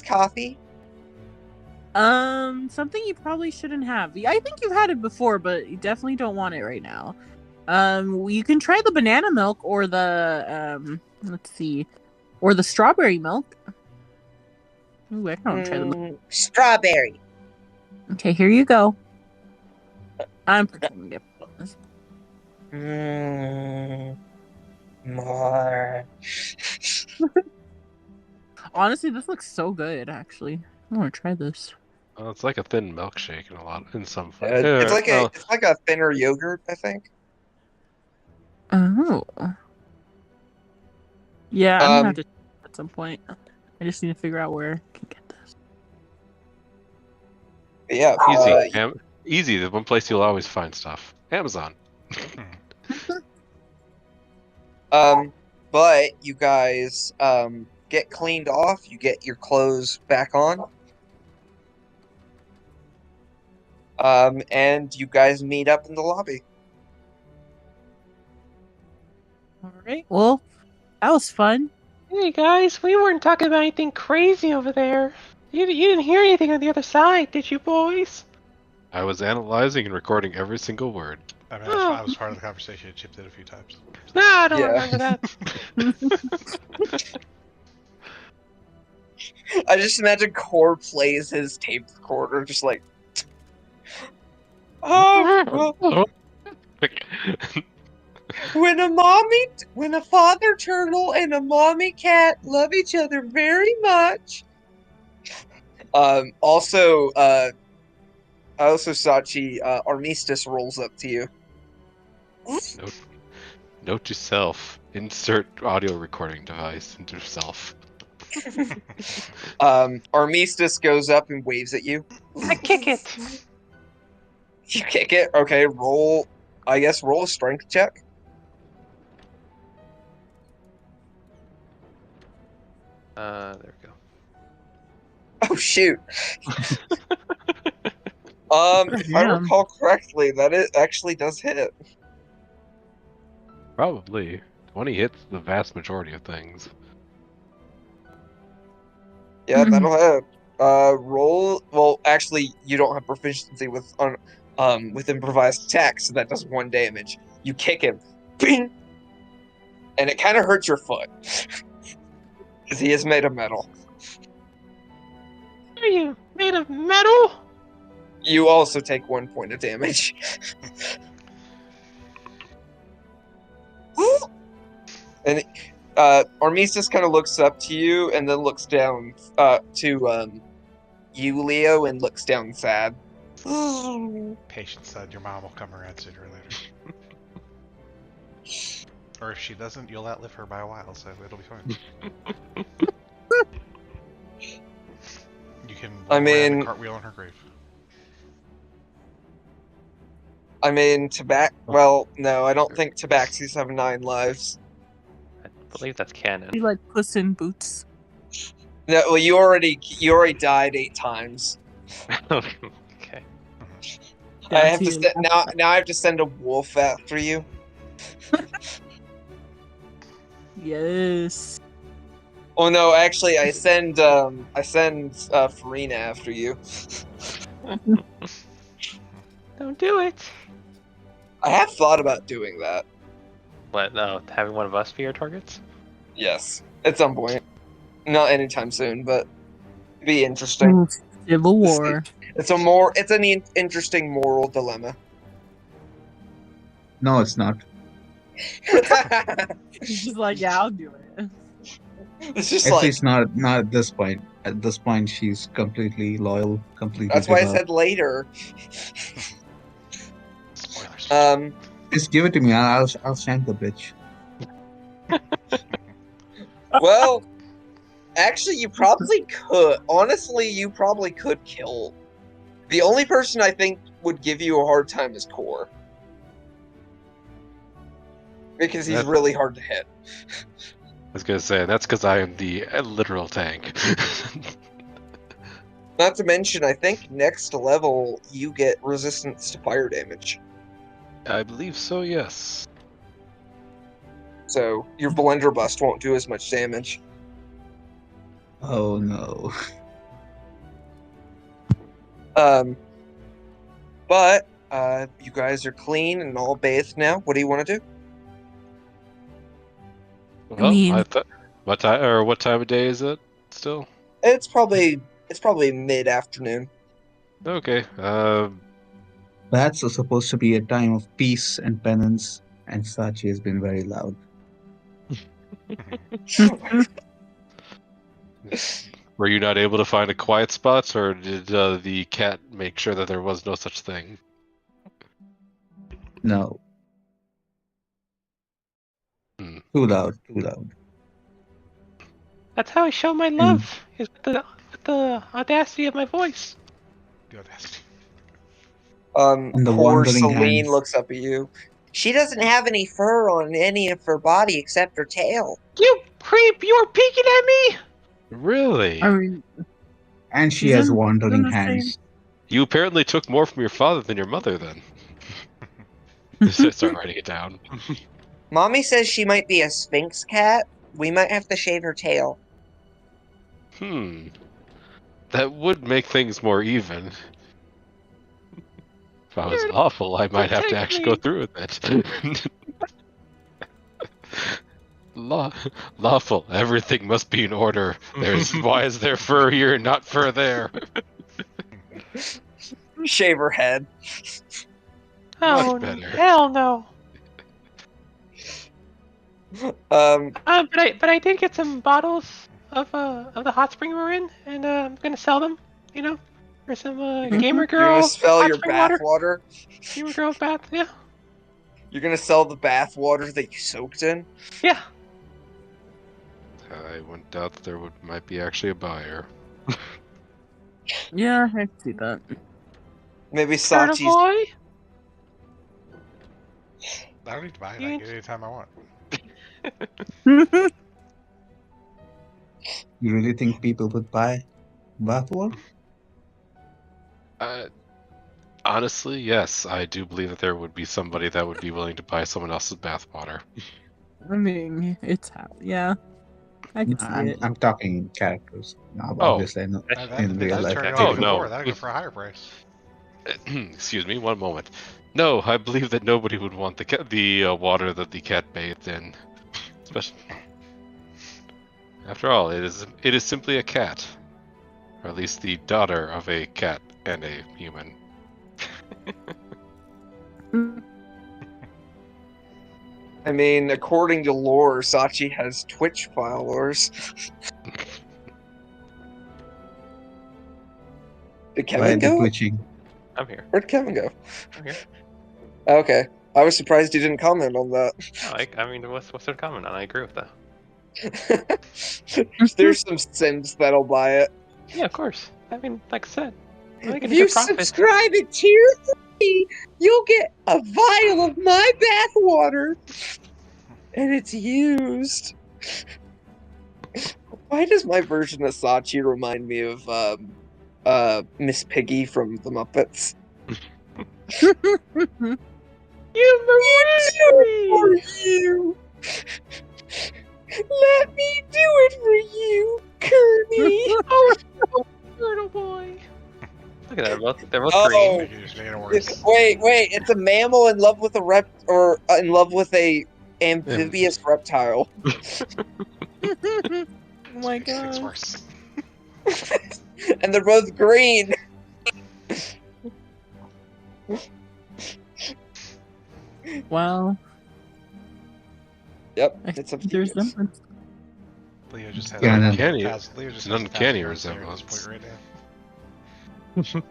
[SPEAKER 1] coffee?
[SPEAKER 6] Something you probably shouldn't have. I think you've had it before, but you definitely don't want it right now. You can try the banana milk or the let's see, or the strawberry milk. Ooh, I don't try the milk.
[SPEAKER 8] Strawberry.
[SPEAKER 6] Okay, here you go. I'm pretending to get this.
[SPEAKER 1] More.
[SPEAKER 6] Honestly, this looks so good. Actually, I want to try this.
[SPEAKER 3] Well, it's like a thin milkshake in some.
[SPEAKER 1] It's like
[SPEAKER 3] well,
[SPEAKER 1] it's like a thinner yogurt, I think.
[SPEAKER 6] Oh, yeah, I'm gonna have to at some point. I just need to figure out where I can get this.
[SPEAKER 1] But yeah,
[SPEAKER 3] easy. Easy. The one place you'll always find stuff. Amazon.
[SPEAKER 1] but you guys get cleaned off. You get your clothes back on. And you guys meet up in the lobby.
[SPEAKER 6] All right. Well, that was fun.
[SPEAKER 2] Hey guys, we weren't talking about anything crazy over there. You didn't hear anything on the other side, did you, boys?
[SPEAKER 3] I was analyzing and recording every single word.
[SPEAKER 4] I mean, I was part of the conversation. It chipped in a few times.
[SPEAKER 2] No, I don't
[SPEAKER 1] Yeah.
[SPEAKER 2] remember that.
[SPEAKER 1] I just imagine Core plays his tape recorder, just like. Oh, well, when a father turtle and a mommy cat love each other very much. Also, Sachi, Armistice rolls up to you.
[SPEAKER 3] Note to self: insert audio recording device into self.
[SPEAKER 1] Armistice goes up and waves at you.
[SPEAKER 2] I kick it.
[SPEAKER 1] You kick it. Okay, roll a strength check.
[SPEAKER 2] There we go.
[SPEAKER 1] Oh shoot. If I
[SPEAKER 6] Damn.
[SPEAKER 1] recall correctly, that it actually does hit.
[SPEAKER 3] Probably 20 hits the vast majority of things.
[SPEAKER 1] Yeah,
[SPEAKER 6] Mhm.
[SPEAKER 1] that'll hit. Roll. Well, actually, you don't have proficiency with improvised attack, so that does 1 damage. You kick him, bing, and it kind of hurts your foot, because he is made of metal.
[SPEAKER 2] Are you made of metal?
[SPEAKER 1] You also take 1 point of damage. And Armistice kind of looks up to you and then looks down to you, Leo, and looks down sad.
[SPEAKER 4] Patience, son. Your mom will come around sooner or later. Or if she doesn't, you'll outlive her by a while, so it'll be fine. You can roll around and cartwheel on her grave.
[SPEAKER 1] I mean, well, no, I don't think Tabaxis have 9 lives.
[SPEAKER 2] I believe that's canon.
[SPEAKER 6] You like Puss in Boots.
[SPEAKER 1] No, well, you already died 8 times.
[SPEAKER 2] Okay.
[SPEAKER 1] I have to now I have to send a wolf after you.
[SPEAKER 6] Yes.
[SPEAKER 1] Oh no, actually, I send Farina after you.
[SPEAKER 2] Don't do it.
[SPEAKER 1] I have thought about doing that.
[SPEAKER 2] What? No, having one of us be our targets?
[SPEAKER 1] Yes, at some point. Not anytime soon, but it'd be interesting.
[SPEAKER 6] Civil War.
[SPEAKER 1] It's an interesting moral dilemma.
[SPEAKER 5] No, it's not.
[SPEAKER 6] He's just like, yeah, I'll do it.
[SPEAKER 1] It's just
[SPEAKER 5] At
[SPEAKER 1] like
[SPEAKER 5] least not at this point. At this point, she's completely loyal, completely.
[SPEAKER 1] that's why I
[SPEAKER 5] devout.
[SPEAKER 1] said later.
[SPEAKER 4] Spoilers.
[SPEAKER 5] Just give it to me. I'll shank the bitch.
[SPEAKER 1] Well, actually, you probably could. Honestly, you probably could kill. The only person I think would give you a hard time is Core. Because he's really hard to hit.
[SPEAKER 3] I was gonna say, that's because I am the literal tank.
[SPEAKER 1] Not to mention, I think next level you get resistance to fire damage.
[SPEAKER 3] I believe so, yes.
[SPEAKER 1] So your Blunderbuss won't do as much damage.
[SPEAKER 5] Oh no.
[SPEAKER 1] But you guys are clean and all bathed now. What do you want to do?
[SPEAKER 3] Well,
[SPEAKER 6] mean-
[SPEAKER 3] what time of day is it still?
[SPEAKER 1] It's probably mid-afternoon.
[SPEAKER 3] Okay.
[SPEAKER 5] That's supposed to be a time of peace and penance, and Sachi has been very loud.
[SPEAKER 3] Were you not able to find a quiet spot, or did the cat make sure that there was no such thing?
[SPEAKER 5] No.
[SPEAKER 3] Hmm.
[SPEAKER 5] Too loud.
[SPEAKER 2] That's how I show my love, is with the audacity of my voice.
[SPEAKER 4] The audacity.
[SPEAKER 5] the
[SPEAKER 1] Poor
[SPEAKER 5] wandering
[SPEAKER 1] Celine
[SPEAKER 5] hands.
[SPEAKER 1] looks up at you.
[SPEAKER 8] She doesn't have any fur on any of her body except her tail.
[SPEAKER 2] You creep! You were peeking at me!
[SPEAKER 3] Really?
[SPEAKER 6] I mean,
[SPEAKER 5] And she
[SPEAKER 6] She's
[SPEAKER 5] has
[SPEAKER 6] in
[SPEAKER 5] wandering
[SPEAKER 6] the same-
[SPEAKER 5] hands.
[SPEAKER 3] You apparently took more from your father than your mother, then. Start writing it down.
[SPEAKER 8] Mommy says she might be a Sphinx cat. We might have to shave her tail.
[SPEAKER 3] That would make things more even. If I was awful, I might have to actually go through with it. Lawful. Everything must be in order. Why is there fur here and not fur there?
[SPEAKER 1] Shave her head.
[SPEAKER 2] Oh,
[SPEAKER 3] Much better.
[SPEAKER 2] hell no.
[SPEAKER 1] Um,
[SPEAKER 2] But I did get some bottles of the hot spring we're in, and I'm gonna sell them. You know, for some gamer
[SPEAKER 1] you're
[SPEAKER 2] girl.
[SPEAKER 1] gonna spell
[SPEAKER 2] hot
[SPEAKER 1] your
[SPEAKER 2] spring
[SPEAKER 1] bath
[SPEAKER 2] water.
[SPEAKER 1] water.
[SPEAKER 2] Gamer girl bath. Yeah.
[SPEAKER 1] You're gonna sell the bath water that you soaked in.
[SPEAKER 2] Yeah.
[SPEAKER 3] I wouldn't doubt that there might be actually a buyer.
[SPEAKER 6] yeah, I can see that.
[SPEAKER 1] Maybe
[SPEAKER 2] Turtle
[SPEAKER 1] Sachi's.
[SPEAKER 2] boy.
[SPEAKER 4] I don't need to buy it. I can get it anytime I want.
[SPEAKER 5] You really think people would buy bathwater?
[SPEAKER 3] Honestly, yes, I do believe that there would be somebody that would be willing to buy someone else's bathwater.
[SPEAKER 6] I mean, it's yeah. I can see it.
[SPEAKER 5] I'm talking characters. No,
[SPEAKER 3] Oh.
[SPEAKER 5] obviously, I know
[SPEAKER 4] That
[SPEAKER 5] in real
[SPEAKER 4] does
[SPEAKER 5] life.
[SPEAKER 4] turn it
[SPEAKER 3] Oh,
[SPEAKER 4] even
[SPEAKER 3] no.
[SPEAKER 4] more. That'll go for a higher price.
[SPEAKER 3] Excuse me, one moment. No, I believe that nobody would want the water that the cat bathed in. Especially, after all, it is simply a cat, or at least the daughter of a cat and a human.
[SPEAKER 1] I mean, according to lore, Sachi has Twitch followers. Did
[SPEAKER 5] Why
[SPEAKER 1] Kevin
[SPEAKER 5] are they
[SPEAKER 1] go?
[SPEAKER 5] twitching?
[SPEAKER 2] I'm here.
[SPEAKER 1] Where'd Kevin go?
[SPEAKER 2] I'm here.
[SPEAKER 1] Okay. I was surprised he didn't comment on that.
[SPEAKER 2] No, I mean, what's there to comment on? I agree with that.
[SPEAKER 1] There's some simps that'll buy it.
[SPEAKER 2] Yeah, of course. I mean, like I said, I'm making
[SPEAKER 8] If
[SPEAKER 2] a
[SPEAKER 8] you
[SPEAKER 2] good profit.
[SPEAKER 8] subscribe at tier 3, you'll get a vial of my bathwater. And it's used. Why does my version of Sachi remind me of Miss Piggy from the Muppets?
[SPEAKER 2] You
[SPEAKER 8] For you. Let me do it for you, Kirby.
[SPEAKER 2] little boy. Look at that. They're both
[SPEAKER 1] Oh.
[SPEAKER 2] green.
[SPEAKER 4] You're just making it worse.
[SPEAKER 1] Wait, it's a mammal in love with in love with a amphibious reptile.
[SPEAKER 6] Oh my
[SPEAKER 4] Makes things
[SPEAKER 6] god.
[SPEAKER 4] worse.
[SPEAKER 1] And they're both green.
[SPEAKER 6] Wow.
[SPEAKER 1] Yep,
[SPEAKER 6] I
[SPEAKER 1] it's
[SPEAKER 6] think there's
[SPEAKER 1] amphibious.
[SPEAKER 6] resemblance.
[SPEAKER 4] Leo just has
[SPEAKER 5] Yeah,
[SPEAKER 4] a
[SPEAKER 3] uncanny-
[SPEAKER 4] Leo just
[SPEAKER 3] an
[SPEAKER 4] has a
[SPEAKER 3] uncanny
[SPEAKER 4] fast one there at this
[SPEAKER 3] resemblance.
[SPEAKER 4] point right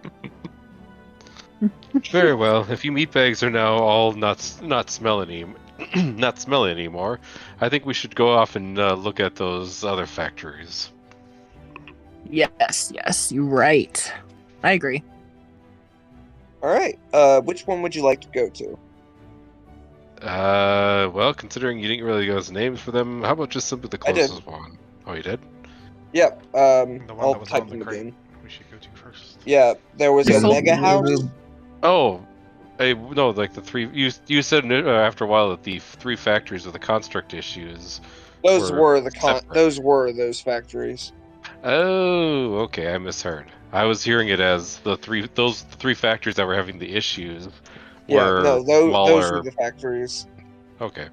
[SPEAKER 4] now.
[SPEAKER 3] Very well. If you meatbags are now all not smelling not smelling anymore, I think we should go off and look at those other factories.
[SPEAKER 6] Yes, you're right. I agree.
[SPEAKER 1] All right. Which one would you like to go to?
[SPEAKER 3] Well, considering you didn't really give us names for them, how about just simply the
[SPEAKER 1] I did.
[SPEAKER 3] closest one? Oh, you did?
[SPEAKER 1] Yep.
[SPEAKER 4] The one
[SPEAKER 1] I'll
[SPEAKER 4] that was
[SPEAKER 1] type
[SPEAKER 4] on
[SPEAKER 1] them
[SPEAKER 4] the crate.
[SPEAKER 1] again.
[SPEAKER 4] We should go to first.
[SPEAKER 1] Yeah, there was
[SPEAKER 6] Yeah,
[SPEAKER 1] a
[SPEAKER 6] so-
[SPEAKER 1] mega house.
[SPEAKER 3] Oh, no, like the three. You said after a while that the three factories with the construct issues.
[SPEAKER 1] Those were
[SPEAKER 3] separate.
[SPEAKER 1] those factories.
[SPEAKER 3] Oh, okay, I misheard. I was hearing it as those three factories that were having the issues
[SPEAKER 1] Yeah,
[SPEAKER 3] were
[SPEAKER 1] no, those
[SPEAKER 3] smaller.
[SPEAKER 1] were the factories.
[SPEAKER 3] Okay.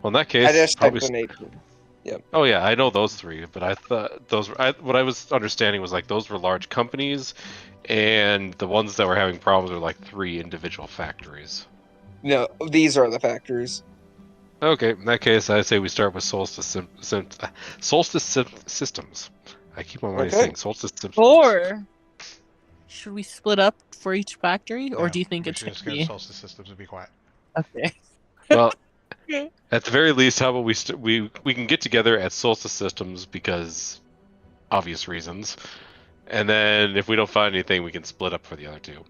[SPEAKER 3] Well, in that case,
[SPEAKER 1] I just typed
[SPEAKER 3] probably.
[SPEAKER 1] an 18.
[SPEAKER 3] Oh yeah, I know those three, but I thought what I was understanding was like those were large companies, and the ones that were having problems were like three individual factories.
[SPEAKER 1] No, these are the factories.
[SPEAKER 3] Okay, in that case, I say we start with Solstice Systems. I keep on wanting to
[SPEAKER 1] Okay.
[SPEAKER 3] saying Solstice Systems.
[SPEAKER 6] Or should we split up for each factory, or
[SPEAKER 4] No,
[SPEAKER 6] do you think
[SPEAKER 4] we
[SPEAKER 6] it's
[SPEAKER 4] should
[SPEAKER 6] gonna
[SPEAKER 4] just go to
[SPEAKER 6] be
[SPEAKER 4] Solstice Systems and be quiet?
[SPEAKER 6] okay?
[SPEAKER 3] Well, at the very least, how about we can get together at Solstice Systems because obvious reasons, and then if we don't find anything, we can split up for the other two.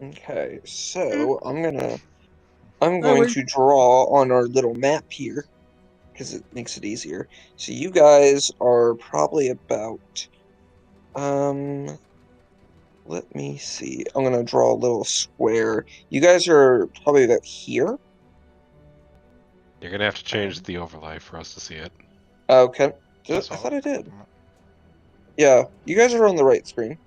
[SPEAKER 1] Okay, so I'm going
[SPEAKER 6] we're-
[SPEAKER 1] to draw on our little map here because it makes it easier. So you guys are probably about let me see. I'm gonna draw a little square. You guys are probably about here.
[SPEAKER 3] You're gonna have to change the overlay for us to see it.
[SPEAKER 1] Okay. I
[SPEAKER 4] That's all.
[SPEAKER 1] thought I did. Yeah, you guys are on the right screen.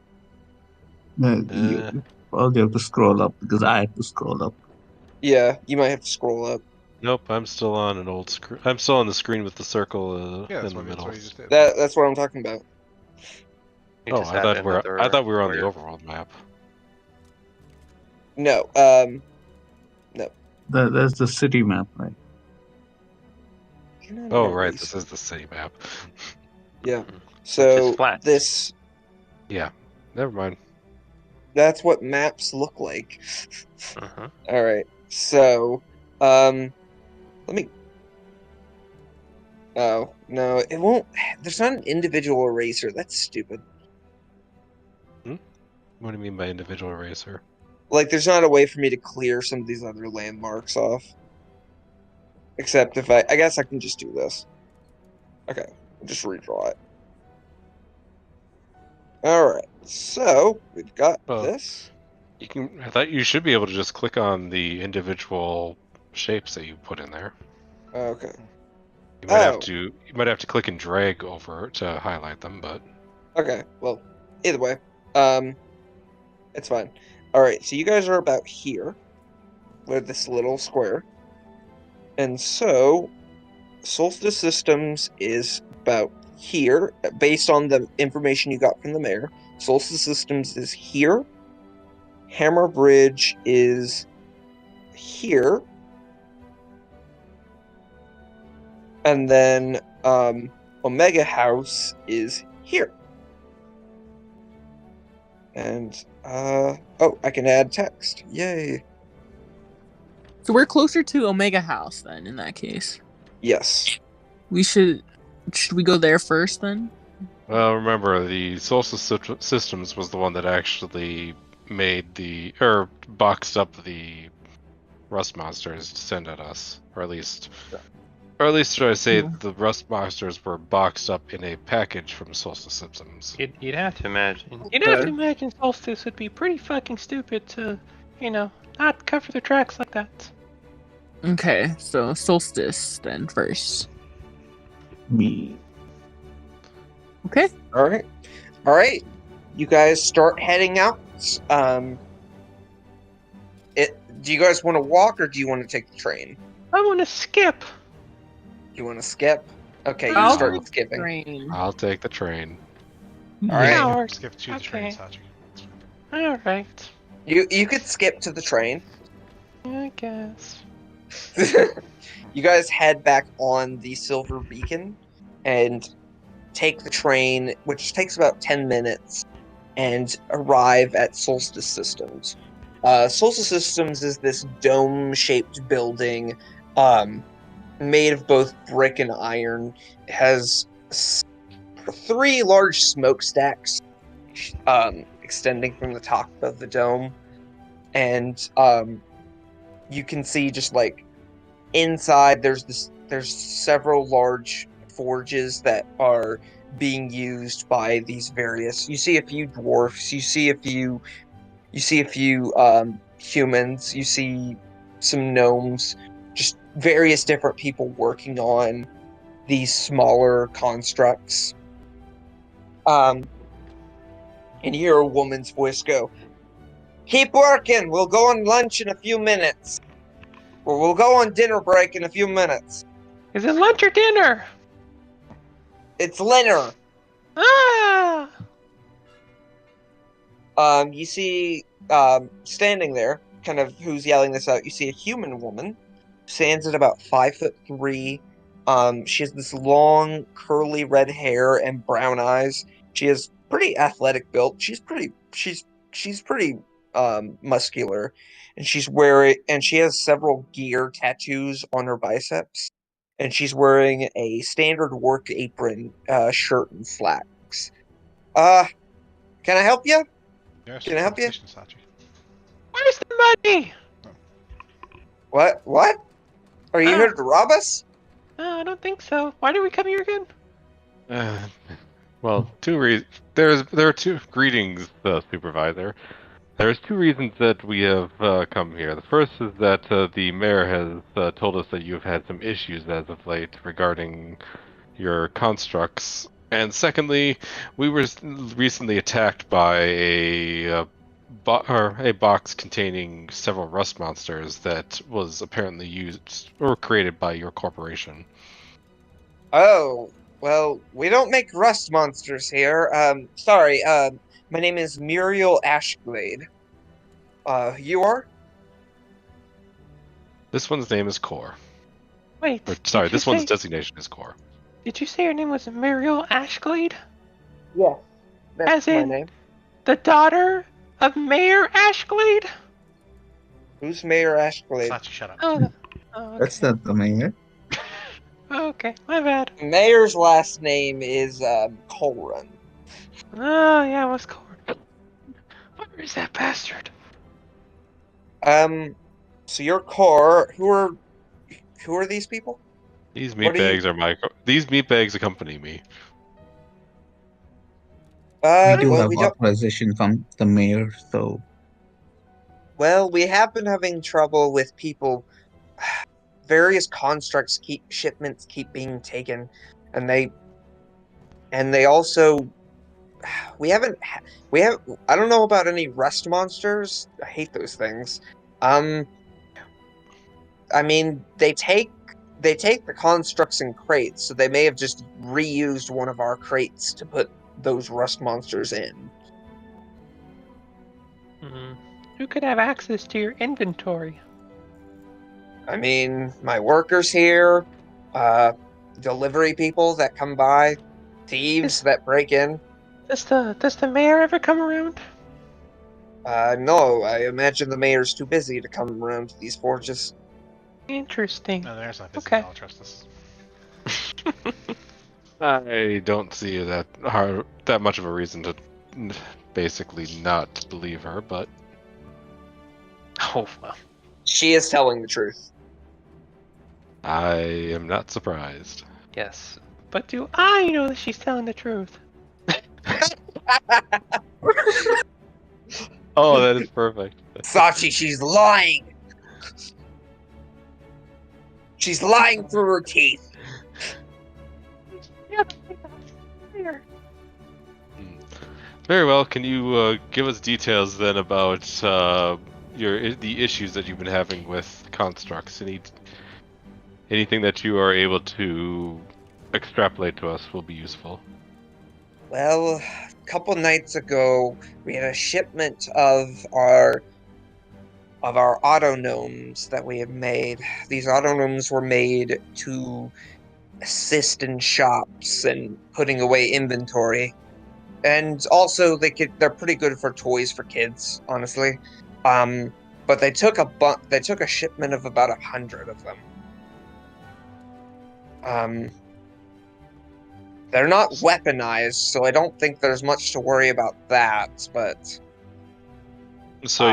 [SPEAKER 5] You probably have to scroll up because I had to scroll up.
[SPEAKER 1] Yeah, you might have to scroll up.
[SPEAKER 3] Nope, I'm still on an old screen. I'm still on the screen with the circle
[SPEAKER 4] Yeah, that's
[SPEAKER 3] in the
[SPEAKER 4] what
[SPEAKER 3] middle.
[SPEAKER 4] you just did.
[SPEAKER 1] That's what I'm talking about.
[SPEAKER 2] You
[SPEAKER 3] Oh,
[SPEAKER 2] just
[SPEAKER 3] I
[SPEAKER 2] have
[SPEAKER 3] thought
[SPEAKER 2] another
[SPEAKER 3] I thought we were on the
[SPEAKER 2] square.
[SPEAKER 3] overworld map.
[SPEAKER 1] No,
[SPEAKER 5] That's the city map, right?
[SPEAKER 1] you're not
[SPEAKER 3] Oh,
[SPEAKER 1] on a
[SPEAKER 3] right,
[SPEAKER 1] race.
[SPEAKER 3] this is the city map.
[SPEAKER 1] Yeah.
[SPEAKER 2] Which
[SPEAKER 1] So
[SPEAKER 2] is flat.
[SPEAKER 1] this
[SPEAKER 3] Yeah, never mind.
[SPEAKER 1] that's what maps look like.
[SPEAKER 2] Uh-huh.
[SPEAKER 1] All right. So, let me. Oh no, it won't. There's not an individual eraser. That's stupid.
[SPEAKER 3] What do you mean by individual eraser?
[SPEAKER 1] Like, there's not a way for me to clear some of these other landmarks off. Except if I guess I can just do this. Okay, I'll just redraw it. All right. So we've got
[SPEAKER 3] Oh.
[SPEAKER 1] this.
[SPEAKER 3] You can. I thought you should be able to just click on the individual shapes that you put in there.
[SPEAKER 1] Okay.
[SPEAKER 3] You might
[SPEAKER 1] Oh.
[SPEAKER 3] have to. You might have to click and drag over to highlight them, but
[SPEAKER 1] Okay. Well, either way, it's fine. All right. So you guys are about here, with this little square, and so Solstice Systems is about here, based on the information you got from the mayor. Solstice Systems is here, Hammer Bridge is here. And then Omega House is here. And oh, I can add text. Yay.
[SPEAKER 6] So we're closer to Omega House then. In that case,
[SPEAKER 1] Yes.
[SPEAKER 6] we should we go there first then?
[SPEAKER 3] Well, remember, the Solstice Systems was the one that actually made boxed up the rust monsters to send at us, or at least should I say, the rust monsters were boxed up in a package from Solstice Systems.
[SPEAKER 2] You'd have to imagine. You'd have to imagine Solstice would be pretty fucking stupid to, not cover their tracks like that.
[SPEAKER 6] Okay, so Solstice then first.
[SPEAKER 5] Me.
[SPEAKER 6] Okay.
[SPEAKER 1] All right. You guys start heading out. Do you guys want to walk or do you want to take the train?
[SPEAKER 2] I want to skip.
[SPEAKER 1] You want to skip? Okay, you
[SPEAKER 6] I'll
[SPEAKER 1] start
[SPEAKER 6] take
[SPEAKER 1] skipping.
[SPEAKER 6] Train.
[SPEAKER 3] I'll take the train.
[SPEAKER 1] All right.
[SPEAKER 2] Coward.
[SPEAKER 4] Skip to the train,
[SPEAKER 2] Okay.
[SPEAKER 4] Sachi.
[SPEAKER 2] All right.
[SPEAKER 1] You could skip to the train.
[SPEAKER 2] I guess.
[SPEAKER 1] You guys head back on the Silver Beacon and take the train, which takes about 10 minutes, and arrive at Solstice Systems. Solstice Systems is this dome-shaped building made of both brick and iron. It has 3 large smokestacks extending from the top of the dome. And you can see just like inside there's several large forges that are being used by these various. You see a few dwarfs, you see a few humans, you see some gnomes, just various different people working on these smaller constructs. And you hear a woman's voice go, "Keep working, we'll go on lunch in a few minutes. Or we'll go on dinner break in a few minutes.
[SPEAKER 2] Is it lunch or dinner?
[SPEAKER 1] It's dinner."
[SPEAKER 2] Ah!
[SPEAKER 1] You see, standing there, kind of who's yelling this out, you see a human woman, stands at about 5'3". She has this long, curly red hair and brown eyes. She has pretty athletic build. She's pretty muscular, and she has several gear tattoos on her biceps, and she's wearing a standard work apron, shirt and slacks. Can I help you?
[SPEAKER 4] Yes,
[SPEAKER 1] Can I help you?
[SPEAKER 4] station, Sachi.
[SPEAKER 2] Where's the money?
[SPEAKER 1] What? Are you here to rob us?
[SPEAKER 2] No, I don't think so. Why did we come here again?
[SPEAKER 3] Well, there are 2 greetings, Supervisor. There's 2 reasons that we have come here. The first is that the mayor has told us that you've had some issues as of late regarding your constructs. And secondly, we were recently attacked by a box containing several rust monsters that was apparently used or created by your corporation.
[SPEAKER 1] Oh, well, we don't make rust monsters here. Sorry, my name is Muriel Ashglade. You are?
[SPEAKER 3] This one's name is Core.
[SPEAKER 2] Wait.
[SPEAKER 3] Or, sorry,
[SPEAKER 2] did you
[SPEAKER 3] this one's
[SPEAKER 2] say-
[SPEAKER 3] designation is Core.
[SPEAKER 2] Did you say your name was Muriel Ashglade?
[SPEAKER 1] Yes. That's
[SPEAKER 2] As
[SPEAKER 1] my
[SPEAKER 2] in-
[SPEAKER 1] name.
[SPEAKER 2] The daughter of Mayor Ashglade?
[SPEAKER 1] Who's Mayor Ashglade?
[SPEAKER 4] Sachi, shut up.
[SPEAKER 2] Oh, okay.
[SPEAKER 5] That's not the mayor.
[SPEAKER 2] Okay, my bad.
[SPEAKER 1] Mayor's last name is Colrun.
[SPEAKER 2] Oh, yeah, what's Cord? Where is that bastard?
[SPEAKER 1] So your core. Who are these people?
[SPEAKER 3] These
[SPEAKER 1] What do you-
[SPEAKER 3] meatbags accompany me.
[SPEAKER 5] We do
[SPEAKER 1] Well,
[SPEAKER 5] have
[SPEAKER 1] we don't.
[SPEAKER 5] authorization from the mayor, so
[SPEAKER 1] Well, we have been having trouble with people. Various shipments keep being taken, and they also. I don't know about any rust monsters. I hate those things. I mean, they take the constructs in crates, so they may have just reused one of our crates to put those rust monsters in.
[SPEAKER 2] Mm-hmm. Who could have access to your inventory?
[SPEAKER 1] I mean, my workers here, delivery people that come by, thieves that break in.
[SPEAKER 2] Does the mayor ever come around?
[SPEAKER 1] No, I imagine the mayor's too busy to come around to these forges.
[SPEAKER 2] Interesting.
[SPEAKER 4] No, there's not busy
[SPEAKER 2] Okay.
[SPEAKER 4] at all. Trust us.
[SPEAKER 3] I don't see that much of a reason to basically not believe her, but
[SPEAKER 2] Oh, well.
[SPEAKER 1] She is telling the truth.
[SPEAKER 3] I am not surprised.
[SPEAKER 2] Yes. But do I know that she's telling the truth?
[SPEAKER 3] Oh, that is perfect.
[SPEAKER 1] Sachi, she's lying! She's lying through her teeth.
[SPEAKER 2] Yeah.
[SPEAKER 3] Very well. Can you give us details then about the issues that you've been having with constructs? Anything that you are able to extrapolate to us will be useful.
[SPEAKER 1] Well, a couple nights ago, we had a shipment of our autognomes that we had made. These autognomes were made to assist in shops and putting away inventory. And also they're pretty good for toys for kids, honestly. But they took a shipment of about 100 of them. They're not weaponized, so I don't think there's much to worry about that, but
[SPEAKER 3] So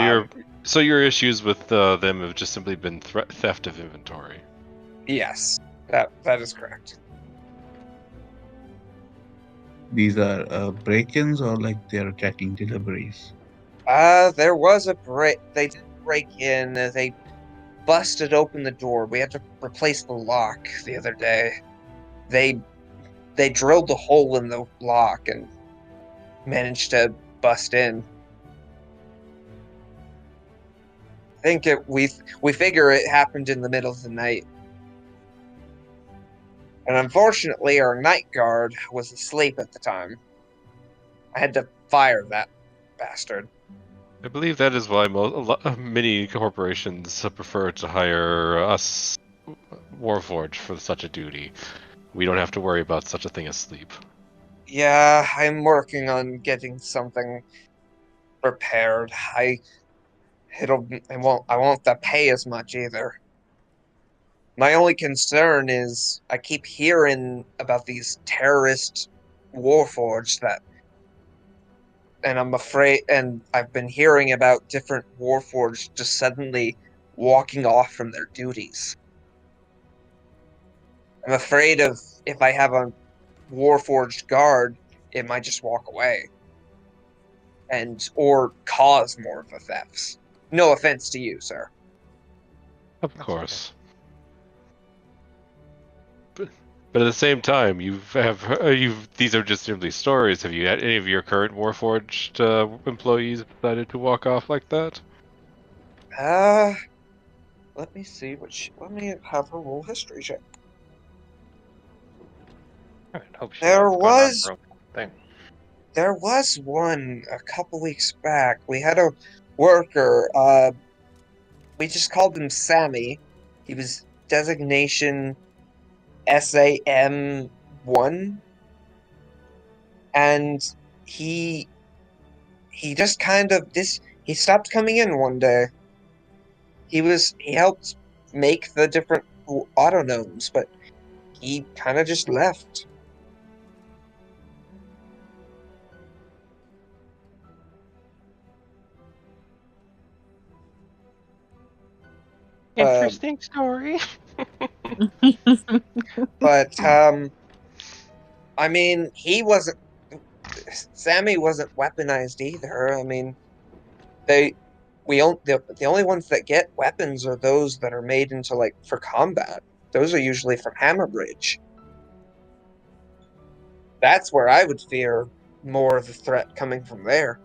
[SPEAKER 3] your issues with them have just simply been theft of inventory.
[SPEAKER 1] yes, that is correct.
[SPEAKER 5] These are break-ins or like they're tracking deliveries?
[SPEAKER 1] There was a break. They did break in. They busted open the door. We had to replace the lock the other day. They drilled a hole in the lock and managed to bust in. I think we figure it happened in the middle of the night. And unfortunately, our night guard was asleep at the time. I had to fire that bastard.
[SPEAKER 3] I believe that is why many corporations prefer to hire us Warforged for such a duty. We don't have to worry about such a thing as sleep.
[SPEAKER 1] Yeah, I'm working on getting something prepared. I won't have to pay as much either. My only concern is I keep hearing about these terrorist warforged and I'm afraid, and I've been hearing about different warforged just suddenly walking off from their duties. I'm afraid of if I have a warforged guard, it might just walk away or cause more of the thefts. No offense to you, sir.
[SPEAKER 3] Of course. But at the same time, these are just simply stories. Have you had any of your current Warforged employees decided to walk off like that?
[SPEAKER 1] Let me see let me have her roll history check.
[SPEAKER 2] I hope she's
[SPEAKER 1] There
[SPEAKER 2] not going on
[SPEAKER 1] was-
[SPEAKER 2] her own thing.
[SPEAKER 1] There was one a couple weeks back. We had a worker, we just called him Sammy. He was designation SAM1. And he just kind of he stopped coming in one day. He helped make the different autognomes, but he kind of just left.
[SPEAKER 2] Interesting story.
[SPEAKER 1] But I mean, Sammy wasn't weaponized either. I mean, the only ones that get weapons are those that are made into for combat. Those are usually from Hammerbridge. That's where I would fear more of the threat coming from there.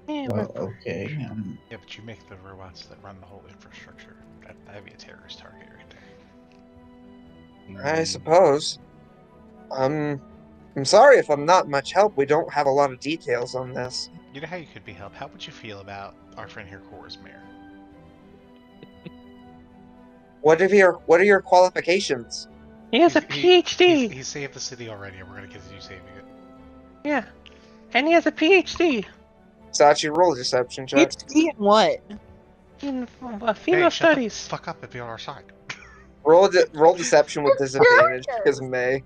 [SPEAKER 2] Yeah,
[SPEAKER 5] Well,
[SPEAKER 2] but
[SPEAKER 5] okay.
[SPEAKER 4] Yeah, but you make the robots that run the whole infrastructure. That'd be a terrorist target right there.
[SPEAKER 1] I suppose. I'm sorry if I'm not much help. We don't have a lot of details on this.
[SPEAKER 4] You know how you could be helped? How would you feel about our friend here, Cora's mayor?
[SPEAKER 1] What are your qualifications?
[SPEAKER 2] He has a PhD.
[SPEAKER 4] He's saved the city already, and we're gonna continue saving it.
[SPEAKER 2] Yeah, and he has a PhD
[SPEAKER 1] Sachi, roll a deception check.
[SPEAKER 6] PhD in what?
[SPEAKER 2] in
[SPEAKER 4] Hey,
[SPEAKER 2] female
[SPEAKER 4] shut the
[SPEAKER 2] studies.
[SPEAKER 4] fuck up and be on our side.
[SPEAKER 1] Roll deception with disadvantage because May.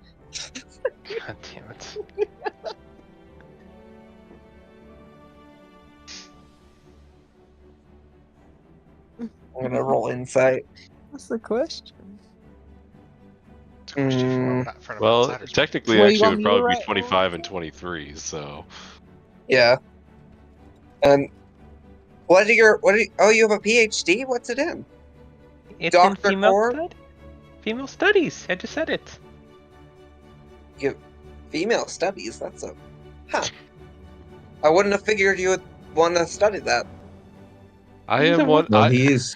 [SPEAKER 2] God damn it.
[SPEAKER 1] I'm gonna roll insight.
[SPEAKER 6] What's the question?
[SPEAKER 4] It's a question
[SPEAKER 1] Mm,
[SPEAKER 4] for an
[SPEAKER 3] Well,
[SPEAKER 4] outsider's
[SPEAKER 3] technically,
[SPEAKER 6] Well, you
[SPEAKER 3] actually, it
[SPEAKER 6] want
[SPEAKER 3] would
[SPEAKER 6] me to
[SPEAKER 3] probably be
[SPEAKER 6] write-
[SPEAKER 3] 25 and 23. So
[SPEAKER 1] Yeah. And oh, you have a PhD? What's it in?
[SPEAKER 2] It's in
[SPEAKER 1] Dr.
[SPEAKER 2] female
[SPEAKER 1] Core?
[SPEAKER 2] female studies. I just said it.
[SPEAKER 1] Female studies. That's a I wouldn't have figured you would want to study that.
[SPEAKER 3] I am one.
[SPEAKER 5] Well,
[SPEAKER 3] I,
[SPEAKER 5] he is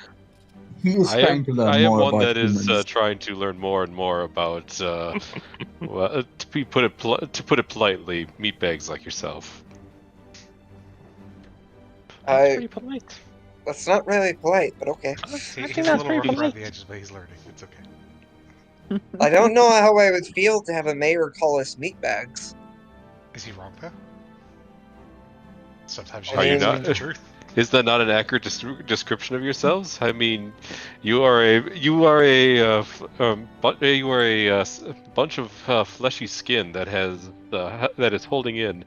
[SPEAKER 5] trying to learn
[SPEAKER 3] I am
[SPEAKER 5] more
[SPEAKER 3] one
[SPEAKER 5] about
[SPEAKER 3] that is
[SPEAKER 5] humans.
[SPEAKER 3] trying to learn more and more about. Well, to put it politely, meatbags like yourself.
[SPEAKER 2] That's pretty polite.
[SPEAKER 1] That's not really polite, but okay.
[SPEAKER 4] He's
[SPEAKER 2] think
[SPEAKER 4] a
[SPEAKER 2] that's
[SPEAKER 4] little
[SPEAKER 2] pretty
[SPEAKER 4] rough around
[SPEAKER 2] polite.
[SPEAKER 4] the edges, but he's learning. It's okay.
[SPEAKER 1] I don't know how I would feel to have a mayor call us meatbags.
[SPEAKER 4] Is he wrong though? Sometimes
[SPEAKER 1] Are you
[SPEAKER 4] have to
[SPEAKER 1] not?
[SPEAKER 4] speak the truth.
[SPEAKER 3] Is that not an accurate description of yourselves? I mean, you are a bunch of fleshy skin that is holding in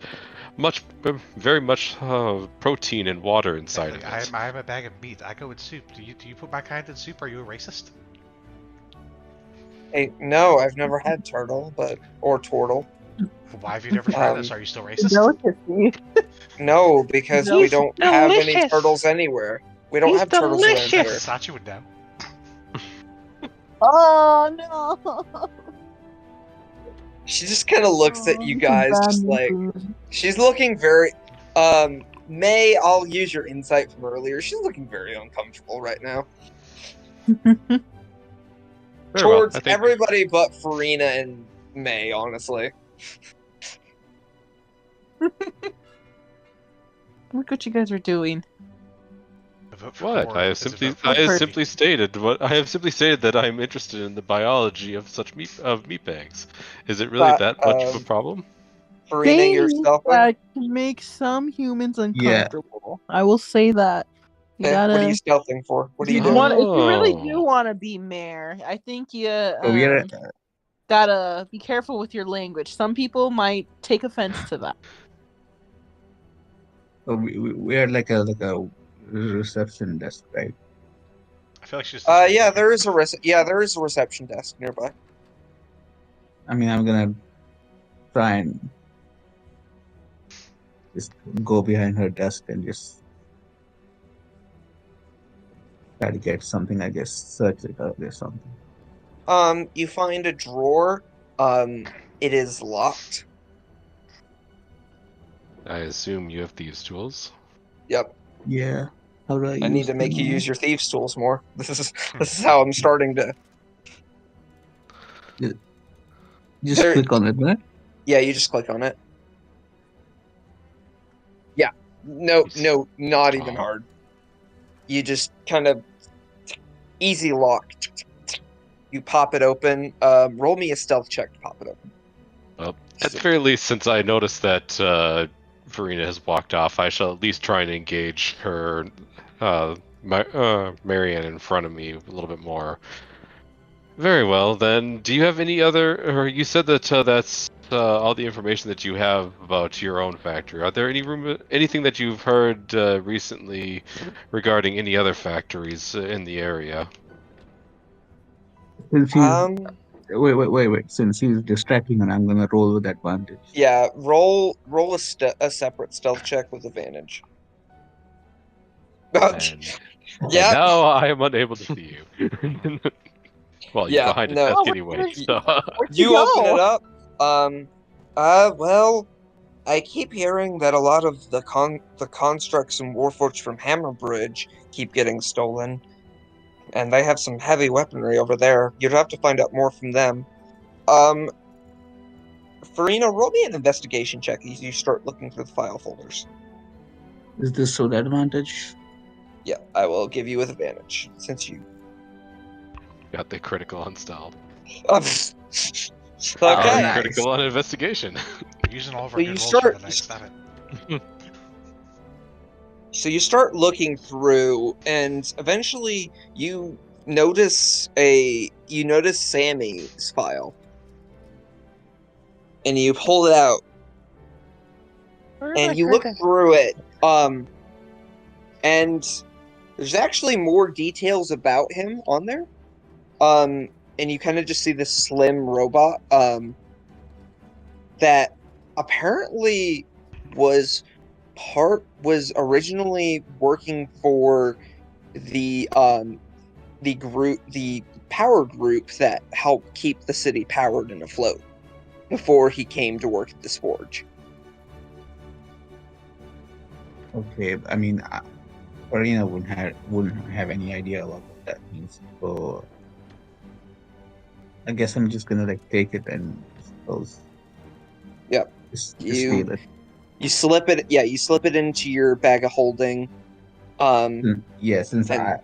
[SPEAKER 3] very much protein and water inside of it.
[SPEAKER 4] I'm a bag of meat. I go with soup. Do you put my kind in soup? Are you a racist?
[SPEAKER 1] Hey, no, I've never had turtle, or turtle.
[SPEAKER 4] Why have you never tried this? Are you still racist?
[SPEAKER 6] Delicacy.
[SPEAKER 1] No, because we
[SPEAKER 2] He's
[SPEAKER 1] don't have any
[SPEAKER 2] delicious.
[SPEAKER 1] turtles anywhere. We don't
[SPEAKER 2] He's
[SPEAKER 1] have turtles around here.
[SPEAKER 2] delicious.
[SPEAKER 4] Sachi went down.
[SPEAKER 6] Oh no!
[SPEAKER 1] She just kind of looks at you guys, just like she's looking very. May, I'll use your insight from earlier. She's looking very uncomfortable right now.
[SPEAKER 3] Very well,
[SPEAKER 1] Towards
[SPEAKER 3] I think-
[SPEAKER 1] everybody but Farina and May, honestly.
[SPEAKER 6] Look what you guys are doing.
[SPEAKER 4] The vote for
[SPEAKER 3] What?
[SPEAKER 4] Cora
[SPEAKER 3] I have
[SPEAKER 4] is a
[SPEAKER 3] simply
[SPEAKER 4] vote for
[SPEAKER 3] I have
[SPEAKER 4] Cora.
[SPEAKER 3] simply stated that I am interested in the biology of such meatbags. Is it really
[SPEAKER 1] But,
[SPEAKER 3] that much of a problem?
[SPEAKER 1] Farina, yourself.
[SPEAKER 6] that can make some humans uncomfortable. I will say that. You
[SPEAKER 1] What are
[SPEAKER 6] gotta.
[SPEAKER 1] you stealthing for? What are you
[SPEAKER 6] If
[SPEAKER 1] doing?
[SPEAKER 6] if you really
[SPEAKER 3] Oh.
[SPEAKER 6] do want to be mayor, I think you
[SPEAKER 5] So we are
[SPEAKER 6] gotta be careful with your language. Some people might take offense to that.
[SPEAKER 5] we are like a reception desk, right?
[SPEAKER 4] I feel like she's.
[SPEAKER 1] Yeah, there is a reception desk nearby.
[SPEAKER 5] I mean, I'm gonna try and just go behind her desk and just try to get something. I guess search it out or something.
[SPEAKER 1] You find a drawer. It is locked.
[SPEAKER 3] I assume you have thieves' tools.
[SPEAKER 1] Yep.
[SPEAKER 5] Yeah. How do
[SPEAKER 1] I need to make you use your thieves' tools more. This is how I'm starting to.
[SPEAKER 5] Just
[SPEAKER 1] There-
[SPEAKER 5] click on it, right?
[SPEAKER 1] Yeah, you just click on it. Yeah. No, not even hard. You just kind of easy lock. You pop it open. Roll me a stealth check to pop it open.
[SPEAKER 3] Well, at the very least, since I noticed that Farina has walked off, I shall at least try and engage her, Marianne, in front of me a little bit more. Very well, then. Do you have any other? Or you said that that's all the information that you have about your own factory. Are there anything that you've heard recently regarding any other factories in the area?
[SPEAKER 5] Since he's, wait. Since he's distracting her, I'm gonna roll with advantage.
[SPEAKER 1] Yeah, roll a separate stealth check with advantage.
[SPEAKER 3] And
[SPEAKER 1] Yeah.
[SPEAKER 3] now I am unable to see you. Well, you're
[SPEAKER 1] Yeah,
[SPEAKER 3] behind a
[SPEAKER 1] no.
[SPEAKER 3] desk
[SPEAKER 6] Oh,
[SPEAKER 3] anyway.
[SPEAKER 6] where'd
[SPEAKER 3] So.
[SPEAKER 1] You open it up. Well, I keep hearing that a lot of the constructs and warforged from Hammerbridge keep getting stolen, and they have some heavy weaponry over there. You'd have to find out more from them. Farina, roll me an investigation check as you start looking through the file folders.
[SPEAKER 5] Is this so advantage?
[SPEAKER 1] Yeah, I will give you with advantage since you.
[SPEAKER 3] Got the critical on stealth.
[SPEAKER 1] Okay.
[SPEAKER 5] nice.
[SPEAKER 3] Critical on investigation.
[SPEAKER 4] We're using all of our
[SPEAKER 1] So
[SPEAKER 4] good
[SPEAKER 1] you
[SPEAKER 4] rolls for
[SPEAKER 1] start-
[SPEAKER 4] the night. Stop it.
[SPEAKER 1] So you start looking through, and eventually you notice Sammy's file, and you pull it out, and you look through it. And there's actually more details about him on there. And you kind of just see this slim robot. That apparently was originally working for the power group that helped keep the city powered and afloat before he came to work at this forge.
[SPEAKER 5] Okay, I mean, Farina wouldn't have any idea about what that means. So I guess I'm just gonna like take it and suppose.
[SPEAKER 1] Yep.
[SPEAKER 5] Just
[SPEAKER 1] You-
[SPEAKER 5] steal it.
[SPEAKER 1] You slip it, you slip it into your bag of holding.
[SPEAKER 5] Yeah, since
[SPEAKER 1] and-
[SPEAKER 5] I have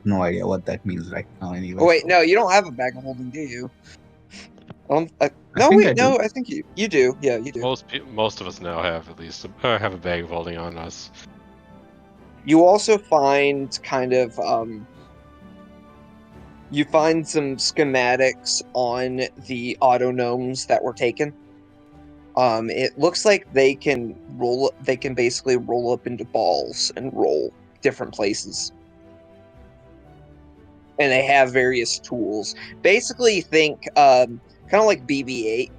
[SPEAKER 5] no idea what that means right now. Anyway.
[SPEAKER 1] Oh wait, no, you don't have a bag of holding, do you? No,
[SPEAKER 5] think
[SPEAKER 1] wait,
[SPEAKER 5] I
[SPEAKER 1] no,
[SPEAKER 5] do.
[SPEAKER 1] I think you do. Yeah, you do.
[SPEAKER 3] Most of us now have at least have a bag of holding on us.
[SPEAKER 1] You also find kind of you find some schematics on the autonomes that were taken. It looks like they can basically roll up into balls and roll different places. And they have various tools. Basically think kind of like BB-8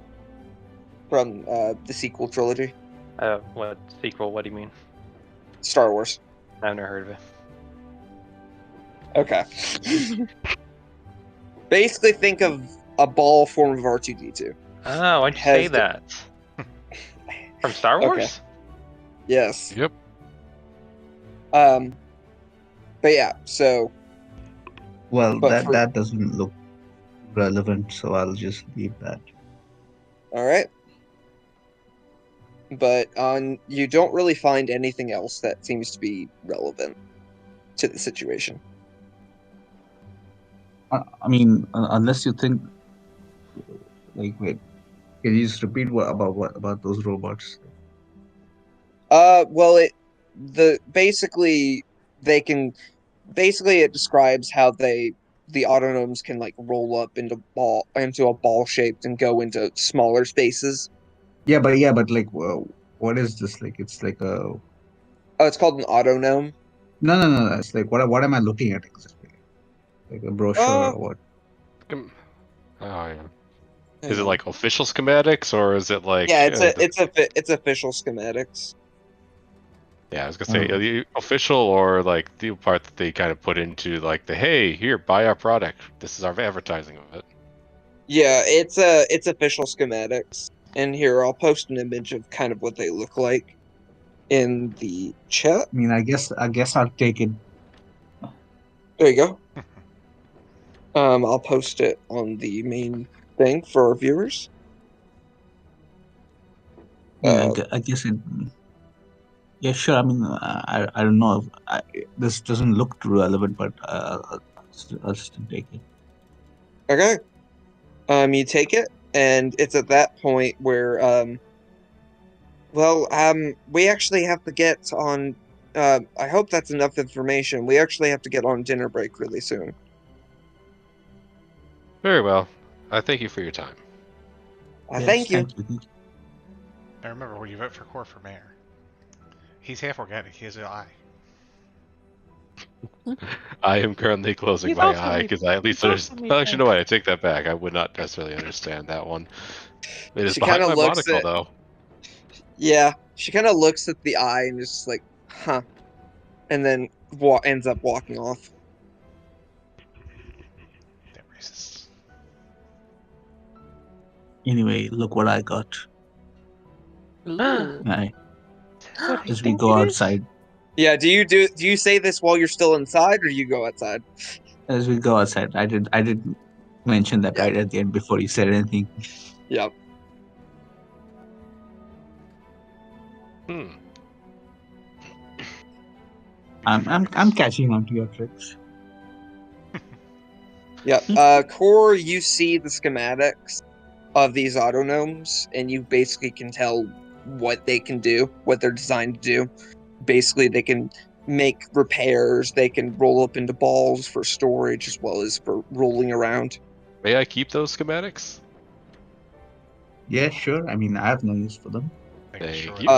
[SPEAKER 1] from the sequel trilogy.
[SPEAKER 2] What sequel? What do you mean?
[SPEAKER 1] Star Wars.
[SPEAKER 2] I've never heard of it.
[SPEAKER 1] Okay. Basically think of a ball form of R2-D2.
[SPEAKER 2] Oh, why'd you
[SPEAKER 1] Has
[SPEAKER 2] say
[SPEAKER 1] the-
[SPEAKER 2] that? From Star
[SPEAKER 1] Okay.
[SPEAKER 2] Wars?
[SPEAKER 1] Yes.
[SPEAKER 3] Yep.
[SPEAKER 1] But yeah, so
[SPEAKER 5] Well,
[SPEAKER 1] But for-
[SPEAKER 5] that doesn't look relevant, so I'll just leave that.
[SPEAKER 1] all right. But you don't really find anything else that seems to be relevant to the situation.
[SPEAKER 5] I mean, unless you think, like, wait, can you just repeat what about those robots?
[SPEAKER 1] Well, basically it describes how the autonomes can like roll up into a ball shaped and go into smaller spaces.
[SPEAKER 5] Yeah, but like, what is this? Like, it's like a
[SPEAKER 1] Oh, it's called an autonome.
[SPEAKER 5] no. It's like what am I looking at exactly? Like a brochure or what?
[SPEAKER 3] Oh yeah. Is it like official schematics or is it like?
[SPEAKER 1] Yeah, it's official schematics.
[SPEAKER 3] Yeah, I was gonna say the official or like the part that they kind of put into like the hey, here, buy our product. This is our advertising of it.
[SPEAKER 1] Yeah, it's official schematics. And here, I'll post an image of kind of what they look like in the chat.
[SPEAKER 5] I mean, I guess I'll take it.
[SPEAKER 1] There you go. I'll post it on the main thing for our viewers.
[SPEAKER 5] Yeah, I guess it. Yeah, sure. I mean, I don't know. This doesn't look too relevant, but I'll still take it.
[SPEAKER 1] Okay. You take it, and it's at that point where, we actually have to get on. I hope that's enough information. We actually have to get on dinner break really soon.
[SPEAKER 3] Very well. I thank you for your time.
[SPEAKER 5] Yes,
[SPEAKER 1] Thank you.
[SPEAKER 5] Thank you.
[SPEAKER 4] Now remember, when you vote for Core for mayor, he's half organic. He has an eye.
[SPEAKER 3] I am currently closing
[SPEAKER 2] He's
[SPEAKER 3] my
[SPEAKER 2] also
[SPEAKER 3] eye
[SPEAKER 2] made-
[SPEAKER 3] because I at least
[SPEAKER 2] he's also
[SPEAKER 3] understand.
[SPEAKER 2] made
[SPEAKER 3] Well, actually, no,
[SPEAKER 2] sense.
[SPEAKER 3] wait. I take that back. I would not necessarily understand that one. It is
[SPEAKER 1] She
[SPEAKER 3] behind
[SPEAKER 1] kinda
[SPEAKER 3] my
[SPEAKER 1] looks
[SPEAKER 3] monocle,
[SPEAKER 1] at-
[SPEAKER 3] though.
[SPEAKER 1] Yeah, she kind of looks at the eye and is just like, huh, and then ends up walking off.
[SPEAKER 4] Damn racist.
[SPEAKER 5] Anyway, look what I got.
[SPEAKER 6] Ooh.
[SPEAKER 5] Right,
[SPEAKER 2] What do you
[SPEAKER 5] as we
[SPEAKER 2] think
[SPEAKER 5] go
[SPEAKER 2] it is?
[SPEAKER 5] outside.
[SPEAKER 1] Yeah, do you say this while you're still inside, or do you go outside?
[SPEAKER 5] As we go outside, I did mention that
[SPEAKER 1] Yeah.
[SPEAKER 5] right at the end before you said anything.
[SPEAKER 1] Yep.
[SPEAKER 5] I'm catching on to your tricks.
[SPEAKER 1] Yeah. Core, you see the schematics of these autonomes, and you basically can tell what they can do, what they're designed to do. Basically, they can make repairs, they can roll up into balls for storage as well as for rolling around.
[SPEAKER 3] May I keep those schematics?
[SPEAKER 5] Yeah, sure. I mean, I have no use for them.
[SPEAKER 3] Thank you.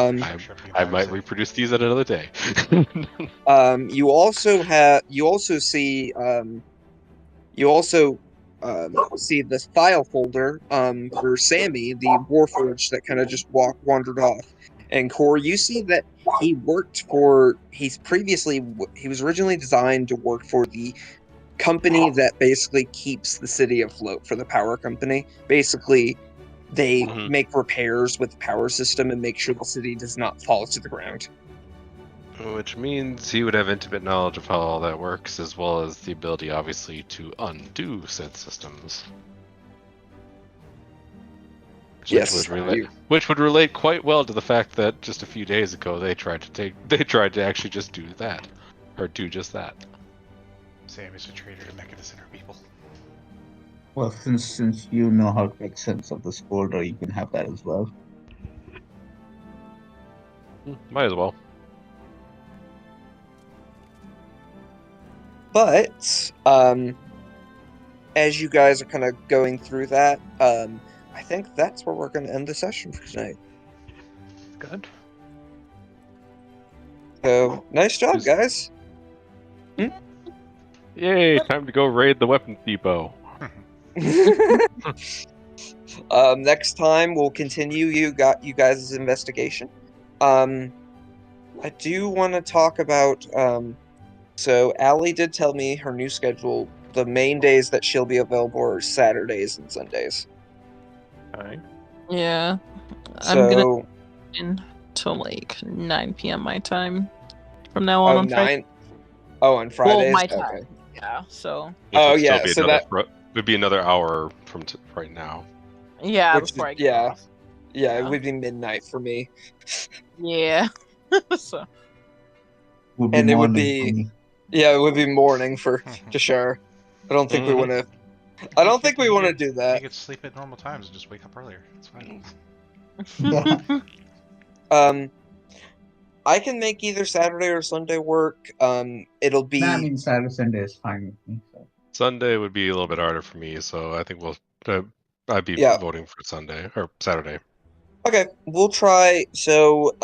[SPEAKER 3] I might reproduce these at another day.
[SPEAKER 1] You also see see this file folder for Sammy, the Warforged that kind of just wandered off. And Core, you see that he was originally designed to work for the company that basically keeps the city afloat for the power company. Basically, they make repairs with the power system and make sure the city does not fall to the ground.
[SPEAKER 3] Which means he would have intimate knowledge of how all that works, as well as the ability, obviously, to undo said systems. Which would relate quite well to the fact that just a few days ago they tried to actually just do that, or do just that.
[SPEAKER 4] Sam is a traitor to Mecha Center people.
[SPEAKER 5] Well, since you know how to make sense of this folder, you can have that as well.
[SPEAKER 3] Might as well.
[SPEAKER 1] But as you guys are kind of going through that, I think that's where we're going to end the session for tonight.
[SPEAKER 2] Good.
[SPEAKER 1] So, nice job, guys.
[SPEAKER 3] Yay! Time to go raid the weapons depot.
[SPEAKER 1] Next time we'll continue you guys' investigation. I do want to talk about so Allie did tell me her new schedule. The main days that she'll be available are Saturdays and Sundays.
[SPEAKER 3] Alright.
[SPEAKER 6] Yeah.
[SPEAKER 1] So,
[SPEAKER 6] I'm gonna until like 9 p.m. my time from now on. Friday.
[SPEAKER 1] On Fridays.
[SPEAKER 6] Well, my time.
[SPEAKER 1] Okay.
[SPEAKER 6] Yeah. So.
[SPEAKER 3] Would be another hour from right now.
[SPEAKER 6] Yeah.
[SPEAKER 1] It
[SPEAKER 6] Yeah.
[SPEAKER 1] would be midnight for me.
[SPEAKER 6] Yeah. So.
[SPEAKER 1] It would be morning for sure. I don't think we want to. I don't think we want to do that.
[SPEAKER 4] You could sleep at normal times and just wake up earlier. It's fine.
[SPEAKER 1] I can make either Saturday or Sunday work. It'll be.
[SPEAKER 5] I mean, Saturday, Sunday is fine with me. So.
[SPEAKER 3] Sunday would be a little bit harder for me, so I think I'd be voting for Sunday or Saturday.
[SPEAKER 1] Okay, we'll try. So,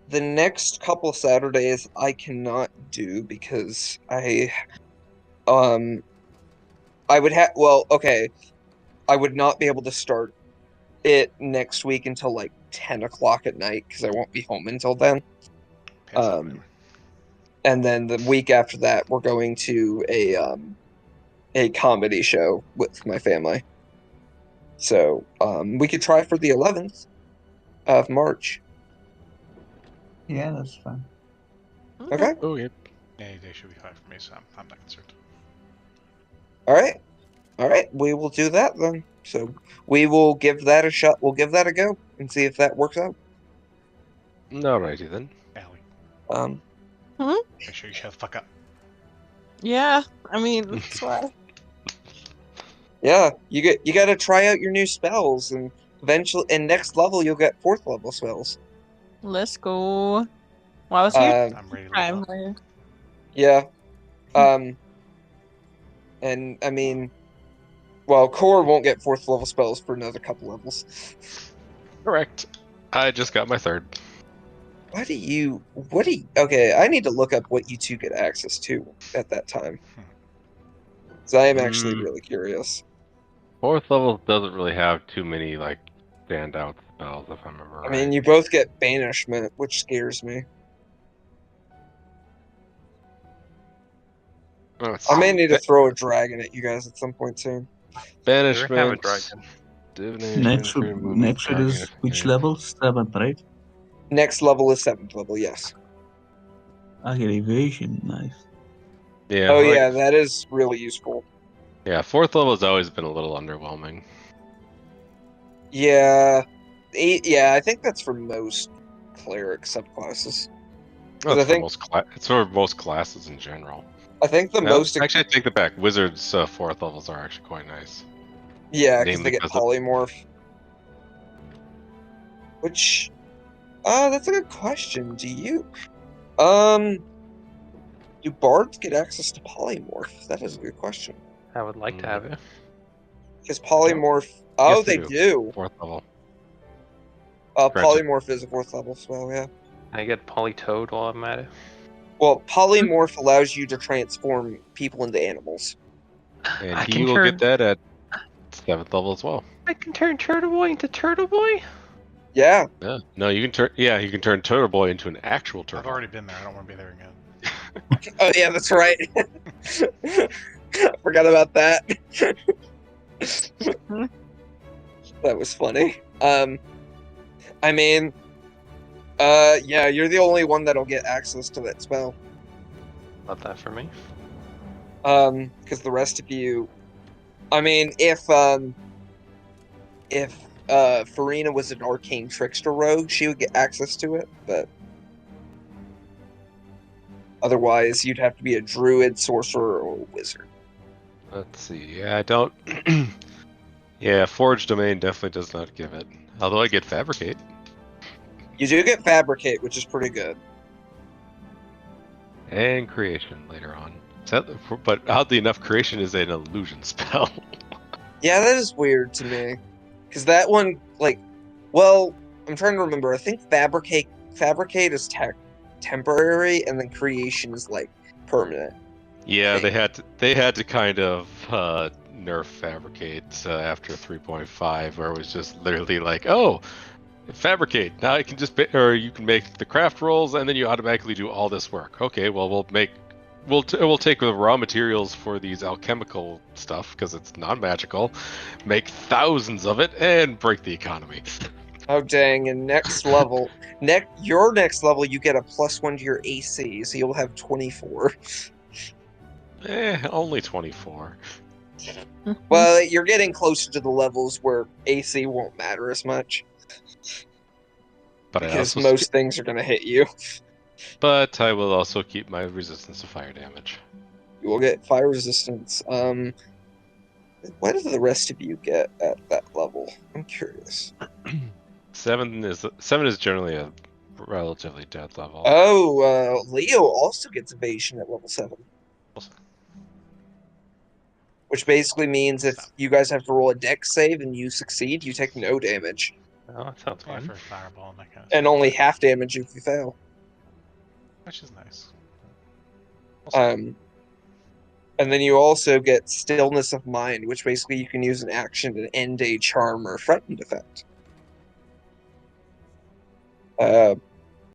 [SPEAKER 1] the next couple Saturdays I cannot do because I would have. Well, okay, I would not be able to start it next week until like 10 o'clock at night because I won't be home until then. And then the week after that, we're going to a comedy show with my family. So we could try for the 11th of March.
[SPEAKER 5] Yeah, that's fine.
[SPEAKER 1] Okay.
[SPEAKER 3] Oh, yeah.
[SPEAKER 4] Any day should be fine for me, so I'm not concerned.
[SPEAKER 1] All right. We will do that then. So we will give that a shot. We'll give that a go and see if that works out.
[SPEAKER 3] Alrighty then.
[SPEAKER 4] Allie. Make sure you shut the fuck up.
[SPEAKER 6] Yeah, I mean, that's why.
[SPEAKER 1] Yeah, you got to try out your new spells, and eventually, in next level, you'll get 4th level spells.
[SPEAKER 6] Let's go. Well, I was here.
[SPEAKER 4] I'm ready to level up.
[SPEAKER 1] Yeah. And I mean, well, Core won't get 4th level spells for another couple levels.
[SPEAKER 3] Correct. I just got my 3rd.
[SPEAKER 1] Okay, I need to look up what you two get access to at that time. So I am actually really curious.
[SPEAKER 3] 4th level doesn't really have too many, like, standout spells, if I remember right.
[SPEAKER 1] I mean, you both get banishment, which scares me. I may need to throw a dragon at you guys at some point soon.
[SPEAKER 3] Banishment.
[SPEAKER 2] Have a dragon.
[SPEAKER 3] Divination.
[SPEAKER 5] Next is which level? 7th, right?
[SPEAKER 1] Next level is 7th level, yes.
[SPEAKER 5] I get evasion, nice.
[SPEAKER 3] Yeah.
[SPEAKER 1] Oh yeah, that is really useful.
[SPEAKER 3] Yeah, 4th level has always been a little underwhelming.
[SPEAKER 1] Yeah, I think that's for most cleric subclasses.
[SPEAKER 3] Well,
[SPEAKER 1] I
[SPEAKER 3] it's for
[SPEAKER 1] think
[SPEAKER 3] most it's for most classes in general.
[SPEAKER 1] I think the
[SPEAKER 3] No,
[SPEAKER 1] most
[SPEAKER 3] actually, I take that back. Wizards' fourth levels are actually quite nice.
[SPEAKER 1] yeah, because
[SPEAKER 3] Namely
[SPEAKER 1] they get
[SPEAKER 3] because of-
[SPEAKER 1] polymorph. Which that's a good question. Do bards get access to polymorph? That is a good question.
[SPEAKER 2] I would like to have it.
[SPEAKER 1] Because polymorph
[SPEAKER 3] Yes,
[SPEAKER 1] they do.
[SPEAKER 3] Fourth level. Granted.
[SPEAKER 1] Polymorph is a 4th level spell, yeah.
[SPEAKER 2] Can I get Polytoad while I'm at it?
[SPEAKER 1] Well, polymorph allows you to transform people into animals.
[SPEAKER 3] And
[SPEAKER 2] I
[SPEAKER 3] he
[SPEAKER 2] can
[SPEAKER 3] will
[SPEAKER 2] turn.
[SPEAKER 3] get that at 7th level as well.
[SPEAKER 2] I can turn Turtle Boy into Turtle Boy.
[SPEAKER 1] Yeah.
[SPEAKER 3] Yeah. No, you can turn. Yeah, you can turn Turtle Boy into an actual turtle.
[SPEAKER 4] I've already been there. I don't want to be there again.
[SPEAKER 1] Oh yeah, that's right. Forgot about that. That was funny. I mean, yeah, you're the only one that'll get access to that spell.
[SPEAKER 2] Love that for me.
[SPEAKER 1] Because the rest of you, I mean, if Farina was an arcane trickster rogue, she would get access to it, but otherwise, you'd have to be a druid, sorcerer, or a wizard.
[SPEAKER 3] Let's see. Yeah, I don't. Yeah, Forge Domain definitely does not give it. Although I get Fabricate.
[SPEAKER 1] You do get fabricate, which is pretty good.
[SPEAKER 3] And Creation later on. But oddly enough, Creation is an illusion spell.
[SPEAKER 1] Yeah, that is weird to me. Because that one, like, well, I'm trying to remember. I think fabricate is temporary, and then creation is like permanent.
[SPEAKER 3] Yeah, they had to kind of nerf Fabricate after 3.5, where it was just literally like, oh, Fabricate. Now I can just or you can make the craft rolls, and then you automatically do all this work. Okay, well we'll take the raw materials for these alchemical stuff because it's non-magical, make thousands of it, and break the economy.
[SPEAKER 1] Oh dang! And next level, your next level, you get a +1 to your AC, so you'll have 24.
[SPEAKER 3] Only 24.
[SPEAKER 1] Well, you're getting closer to the levels where AC won't matter as much.
[SPEAKER 3] But
[SPEAKER 1] because most things are going to hit you.
[SPEAKER 3] But I will also keep my resistance to fire damage.
[SPEAKER 1] You will get fire resistance. What do the rest of you get at that level? I'm curious.
[SPEAKER 3] 7 is generally a relatively dead level.
[SPEAKER 1] Oh, Leo also gets evasion at level 7. Which basically means if you guys have to roll a dex save and you succeed, you take no damage.
[SPEAKER 2] Oh, that sounds
[SPEAKER 4] Yeah,
[SPEAKER 2] fun.
[SPEAKER 4] for fireball and that kind of
[SPEAKER 1] And
[SPEAKER 4] stuff.
[SPEAKER 1] only half damage if you fail.
[SPEAKER 4] Which is nice.
[SPEAKER 1] And then you also get stillness of mind, which basically you can use an action to end a charm or threatened effect.